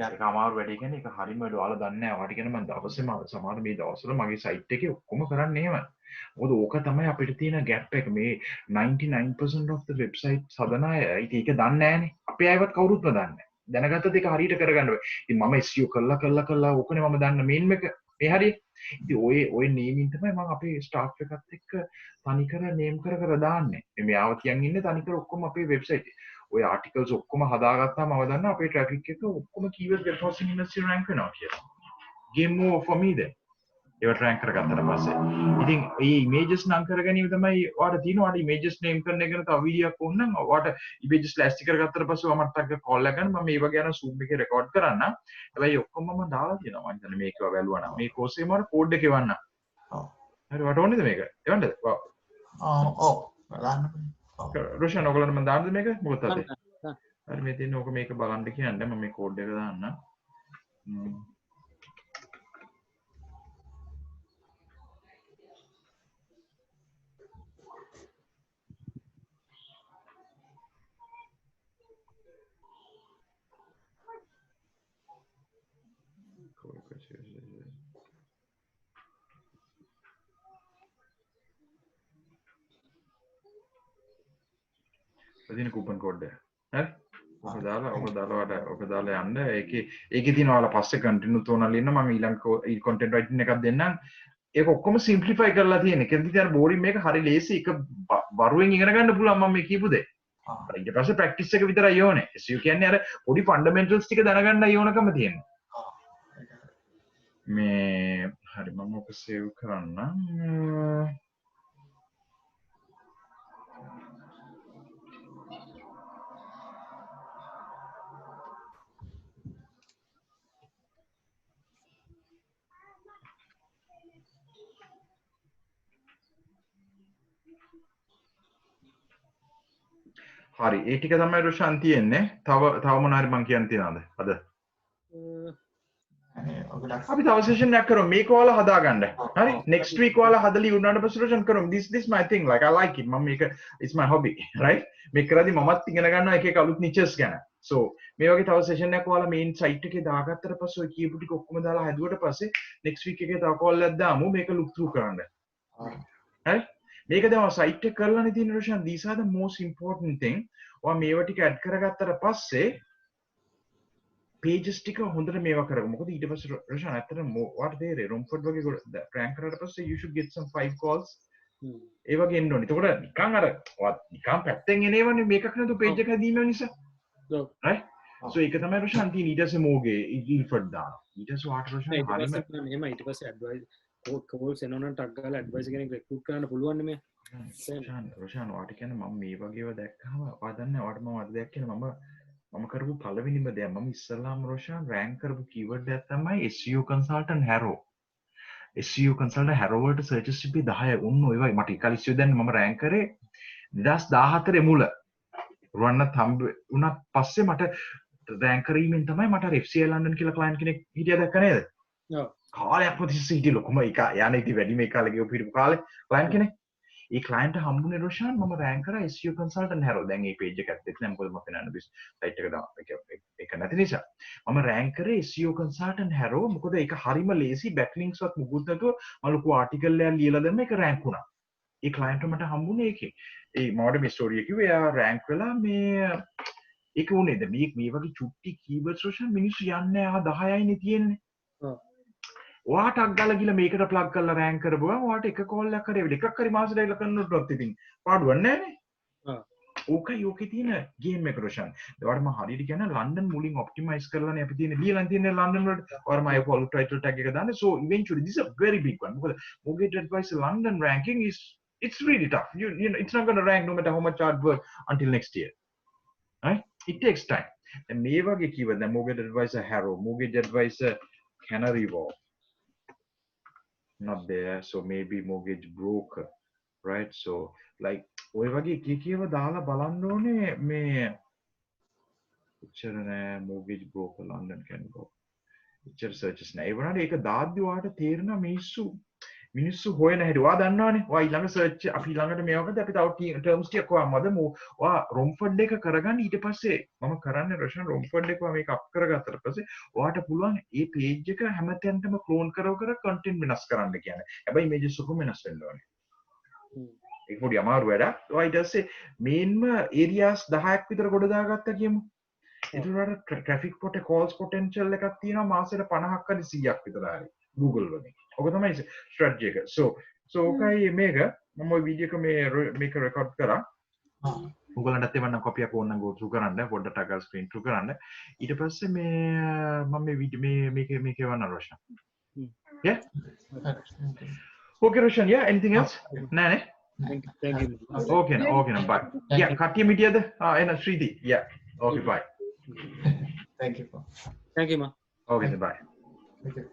ඒක අමාරු වැඩේ කියන්නේ ඒක හරියම ඔයාලා දන්නේ නැහැ ඔයාලට කියන මම දවසේම සමහර මේ දවස්වල මගේ සයිට් එකේ ඔක්කොම කරන්නේ එහෙම මොකද ඕක තමයි අපිට තියෙන ගැප් එක මේ 99% of the websites හදන අය ඒක දන්නේ නැහනේ අපේ අයවත් කවුරුත්ම දන්නේ නැහැ දැනගත්තත් ඒක හරියට කරගන්න බෑ ඉතින් මම SEO කළා ඕකනේ මම දන්න මේන් එක මේ හරිය ඉතින් ඔය නේමින් තමයි මම අපේ ස්ටාෆ් එකත් එක්ක තනිකර නේම් කර දාන්නේ. මේ ආව කියන් ඉන්නේ තනිකර ඔක්කොම අපේ වෙබ්සයිට් එකේ. ඔය ආටිකල්ස් ඔක්කොම හදාගත්තාම මම දන්නවා අපේ ට්‍රැෆික් එක ඔක්කොම keywords web hosting industry rank වෙනවා කියලා. Game over for me then. ඒවට rank කරගත්තාට පස්සේ. ඉතින් මේ images නම් කරගැනීම තමයි ඔයාලට තියෙනවා. ඔයාලට images name කරන එක ගැන තව වීඩියෝක් ඕන නම් ඔයාලට images ලාස්ටි කරගත්තාට පස්සේ ඔයා මට ටක් කෝල් එකක් ගන්න මම මේ වගේ යන zoom එකේ රෙකෝඩ් කරන්න. හැබැයි ඔක්කොම මම දාලා තියෙනවා. මම හිතන්නේ මේක වැළුවා නම් මේ course එකේ මම කෝඩ් එක එවන්න. ඔව්. හරි වට ඕනේද මේක? එවන්නද? ඔව්. දාන්න. රොෂන් ඔයගොල්ලන්ට මම දාන්නද මේක? මොකද අද? හරි මේ තියෙන ඕක මේක බලන්න කියන්නේ මම මේ කෝඩ් එක දාන්න. අදින කූපන් කෝඩ් එක. හරි? ඔක දාලා යන්න. ඒකේ තියෙන ඔයාලා පස්සේ කන්ටිනියු තෝනලා ඉන්න මම ඊළඟ කන්ටෙන්ට් රයිටින් එකක් දෙන්නම්. ඒක ඔක්කොම සිම්ප්ලිෆයි කරලා තියෙන. ඒකෙන් තියෙන බෝරින් මේක හරි ලේසි. ඒක වරුවෙන් ඉගෙන ගන්න පුළුවන් මම මේ කියපු දේ. ඊට පස්සේ ප්‍රැක්ටිස් එක විතරයි ඕනේ. SEO කියන්නේ අර පොඩි ෆන්ඩමෙන්ටල්ස් ටික දැනගන්නයි ඕනකම තියෙන්නේ. මේ හරි මම ඔක සේව් කරන්නම්. හරි ඒ ටික තමයි රොෂාන් තියෙන්නේ තව මොන හරි මං කියන්න තියනවද අද අපි තව සෙෂන් එකක් කරමු මේක ඔයාලා හදාගන්න හරි next week ඔයාලා හදලා ඉවරනට පස්සේ රොෂාන් කරමු this my thing like I like it මම මේක it's my hobby right මේක කරද්දි මමත් ඉගෙන ගන්නවා එක එක අලුත් niches ගැන so මේ වගේ තව සෙෂන් එකක් ඔයාලා main site එකේ දාගත්තට පස්සේ ඔය කියපු ටික ඔක්කොම දාලා හදුවට පස්සේ next week එකේ තව call එකක් දාමු මේක look through කරන්න හරි මේක දැන් සයිට් එක කරලානේ තියෙන Roshan these are the most important thing ඔයා මේවා ටික ඇඩ් කරගත්තට පස්සේ pages ටික හොඳට මේවා කරගමු මොකද ඊට පස්සේ රොෂන් ඇත්තටම ඔයාට තේරෙයි රොම්ෆර්ඩ් වගේ ප්‍රෑන්ක් කරාට පස්සේ you should get some 5 calls ඒ වගේ එන්න ඕනේ එතකොට නිකන් අර ඔයා නිකන් පැත්තෙන් එනේවනේ මේකක් නේද page එක හැදීම නිසා right so ඒක තමයි රොෂන් තියෙන ඊට පස්සේ මොගේ ඉල්ෆර්ඩ් දාන ඊට පස්සේ ඔයාට රොෂන් හරියම එහෙම ඊට පස්සේ ඇඩ්වයිස් කෝල්ස් එනවනම් ටක් ගාලා ඇඩ්වයිස් කෙනෙක් රික්‍රූට් කරන්න පුළුවන් නේ රොෂාන් ඔයාට කියන්නේ මම මේ වගේව දැක්කම ඔයා දන්නේ ඔයාට මම අද දැක්කේ මම කරපු පළවෙනිම දේ මම ඉස්සල්ලාම රොෂාන් රෑන්ක් කරපු කීවර්ඩ් එක තමයි SEO consultant harrow SEO consultant harrow වලට සර්චස් තිබ්බේ 10 උන් ඔය වගේ මට එකල SEO දැන් මම රෑන්ක් කරේ 2014 මුල රුවන්වත් හම්බ වුණා පස්සේ මට රෑන්ක් කිරීමෙන් තමයි මට FCI ලන්ඩන් කියලා ක්ලයන්ට් කෙනෙක් හිටියා දැක්ක නේද ඔව් කාලයක් තිස්සේ හිටිය ලොකුම එක යන්නේ ඉතින් වැඩිම එක කාලේ ගියපු හිටපු කාලේ ක්ලයන්ට් කෙනෙක් ඒ ක්ලයන්ට් හම්බුනේ රොෂාන් මම රෑන්ක් කරා SEO consultant harrow දැන් මේ page එක ඇත්තේ නැහැ මොකද මම පෙන්නන්න බිස් සයිට් එක දාන්න ඒක නැති නිසා මම රෑන්ක් කරේ SEO consultant harrow මොකද ඒක හරිම ලේසි backlinks වත් මුකුත් නැතුව මම ලොකු ආටිකල් එකක් ලියලා දැම්ම ඒක රෑන්ක් වුණා ඒ ක්ලයන්ට් මට හම්බුනේ ඒකේ ඒ මෝඩ මේ ස්ටෝරිය කිව්වේ එයා රෑන්ක් වෙලා මේ ඒක උනේද මේ වගේ චුට්ටි කීවර්ඩ්ස් රෝෂන් මිනිස්සු යන්නේ 10යිනේ තියෙන්නේ. ඔයාට අග්ගල ගිල මේකට ප්ලග් කරලා රෑන්ක් කරපුවා ඔයාට එක කෝල් එකක් කරේ එකක් හරි මාසෙට ඉල කරනකොට ඉතින් පාඩුවක් නැහැ නේ. ඕකයි ඕකේ තියෙන ගේම් එක රෝෂන්. ඒවට මම හරියට කියන ලන්ඩන් මුලින් ඔප්ටිමයිස් කරලානේ අපි තියෙන ලියලා තියෙන ලන්ඩන් වලට or my follow title tag එක දාන්න. So eventually this is a very big one. මොකද mortgage advisor London ranking is it's really tough. You know it's not going to rank no matter how much hard work until next year. Right? It takes time. And මේ වගේ keyword දැන් mortgage advisor Harrow, mortgage advisor Canary Wharf. Not there. So maybe mortgage broker. Right? So like ඔය වගේ කීකීව දාලා බලන්න ඕනේ මේ එච්චර නෑ mortgage broker London can go. එච්චර searches නෑ. ඒ වුණාට ඒක දාද්දි ඔයාලට තේරෙනවා මිනිස්සු හොයන හැටි. ඔයා දන්නවනේ. ඔයා ඊළඟ search අපි ඊළඟට මේවකද අපි තව terms ටිකක් ඔයාමද ඔයා Romford එක කරගන්න ඊට පස්සේ මම කරන්නේ රෂන් Romford එක මේක අප් කරගත්තට පස්සේ ඔයාට පුළුවන් ඒ page එක හැමතැනටම clone කර content වෙනස් කරන්න කියන්නේ. හැබැයි images ඔක්කොම වෙනස් වෙන්න ඕනේ. ඒක පොඩි අමාරු වැඩක්. ඔයා ඊට පස්සේ මේන්ම areas 10ක් විතර ගොඩ දාගත්තා කියමු. ඒකට traffic calls potential එකක් තියෙනවා මාසෙට 50ක් හරි 100ක් විතර හරි Google වලින්. ඔක තමයි strategy එක. So ඔකයි මේක මම ওই වීඩියෝ එක මේක රෙකෝඩ් කරා. ඔයගලන්ටත් එවන්න කොපි එක ඕනනම් go through කරන්න පොඩ්ඩක් අගල් screen through කරන්න. ඊට පස්සේ මේ මම මේ වීඩියෝ මේක එවන්න Roshan. Yeah? Okay Roshan, yeah, anything else? Nah, ne? Thank you. Okay, bye. Yeah, Katya Media, and Sridhi. Yeah, okay, bye. Thank you. Thank you, ma. Okay, bye. Thank you.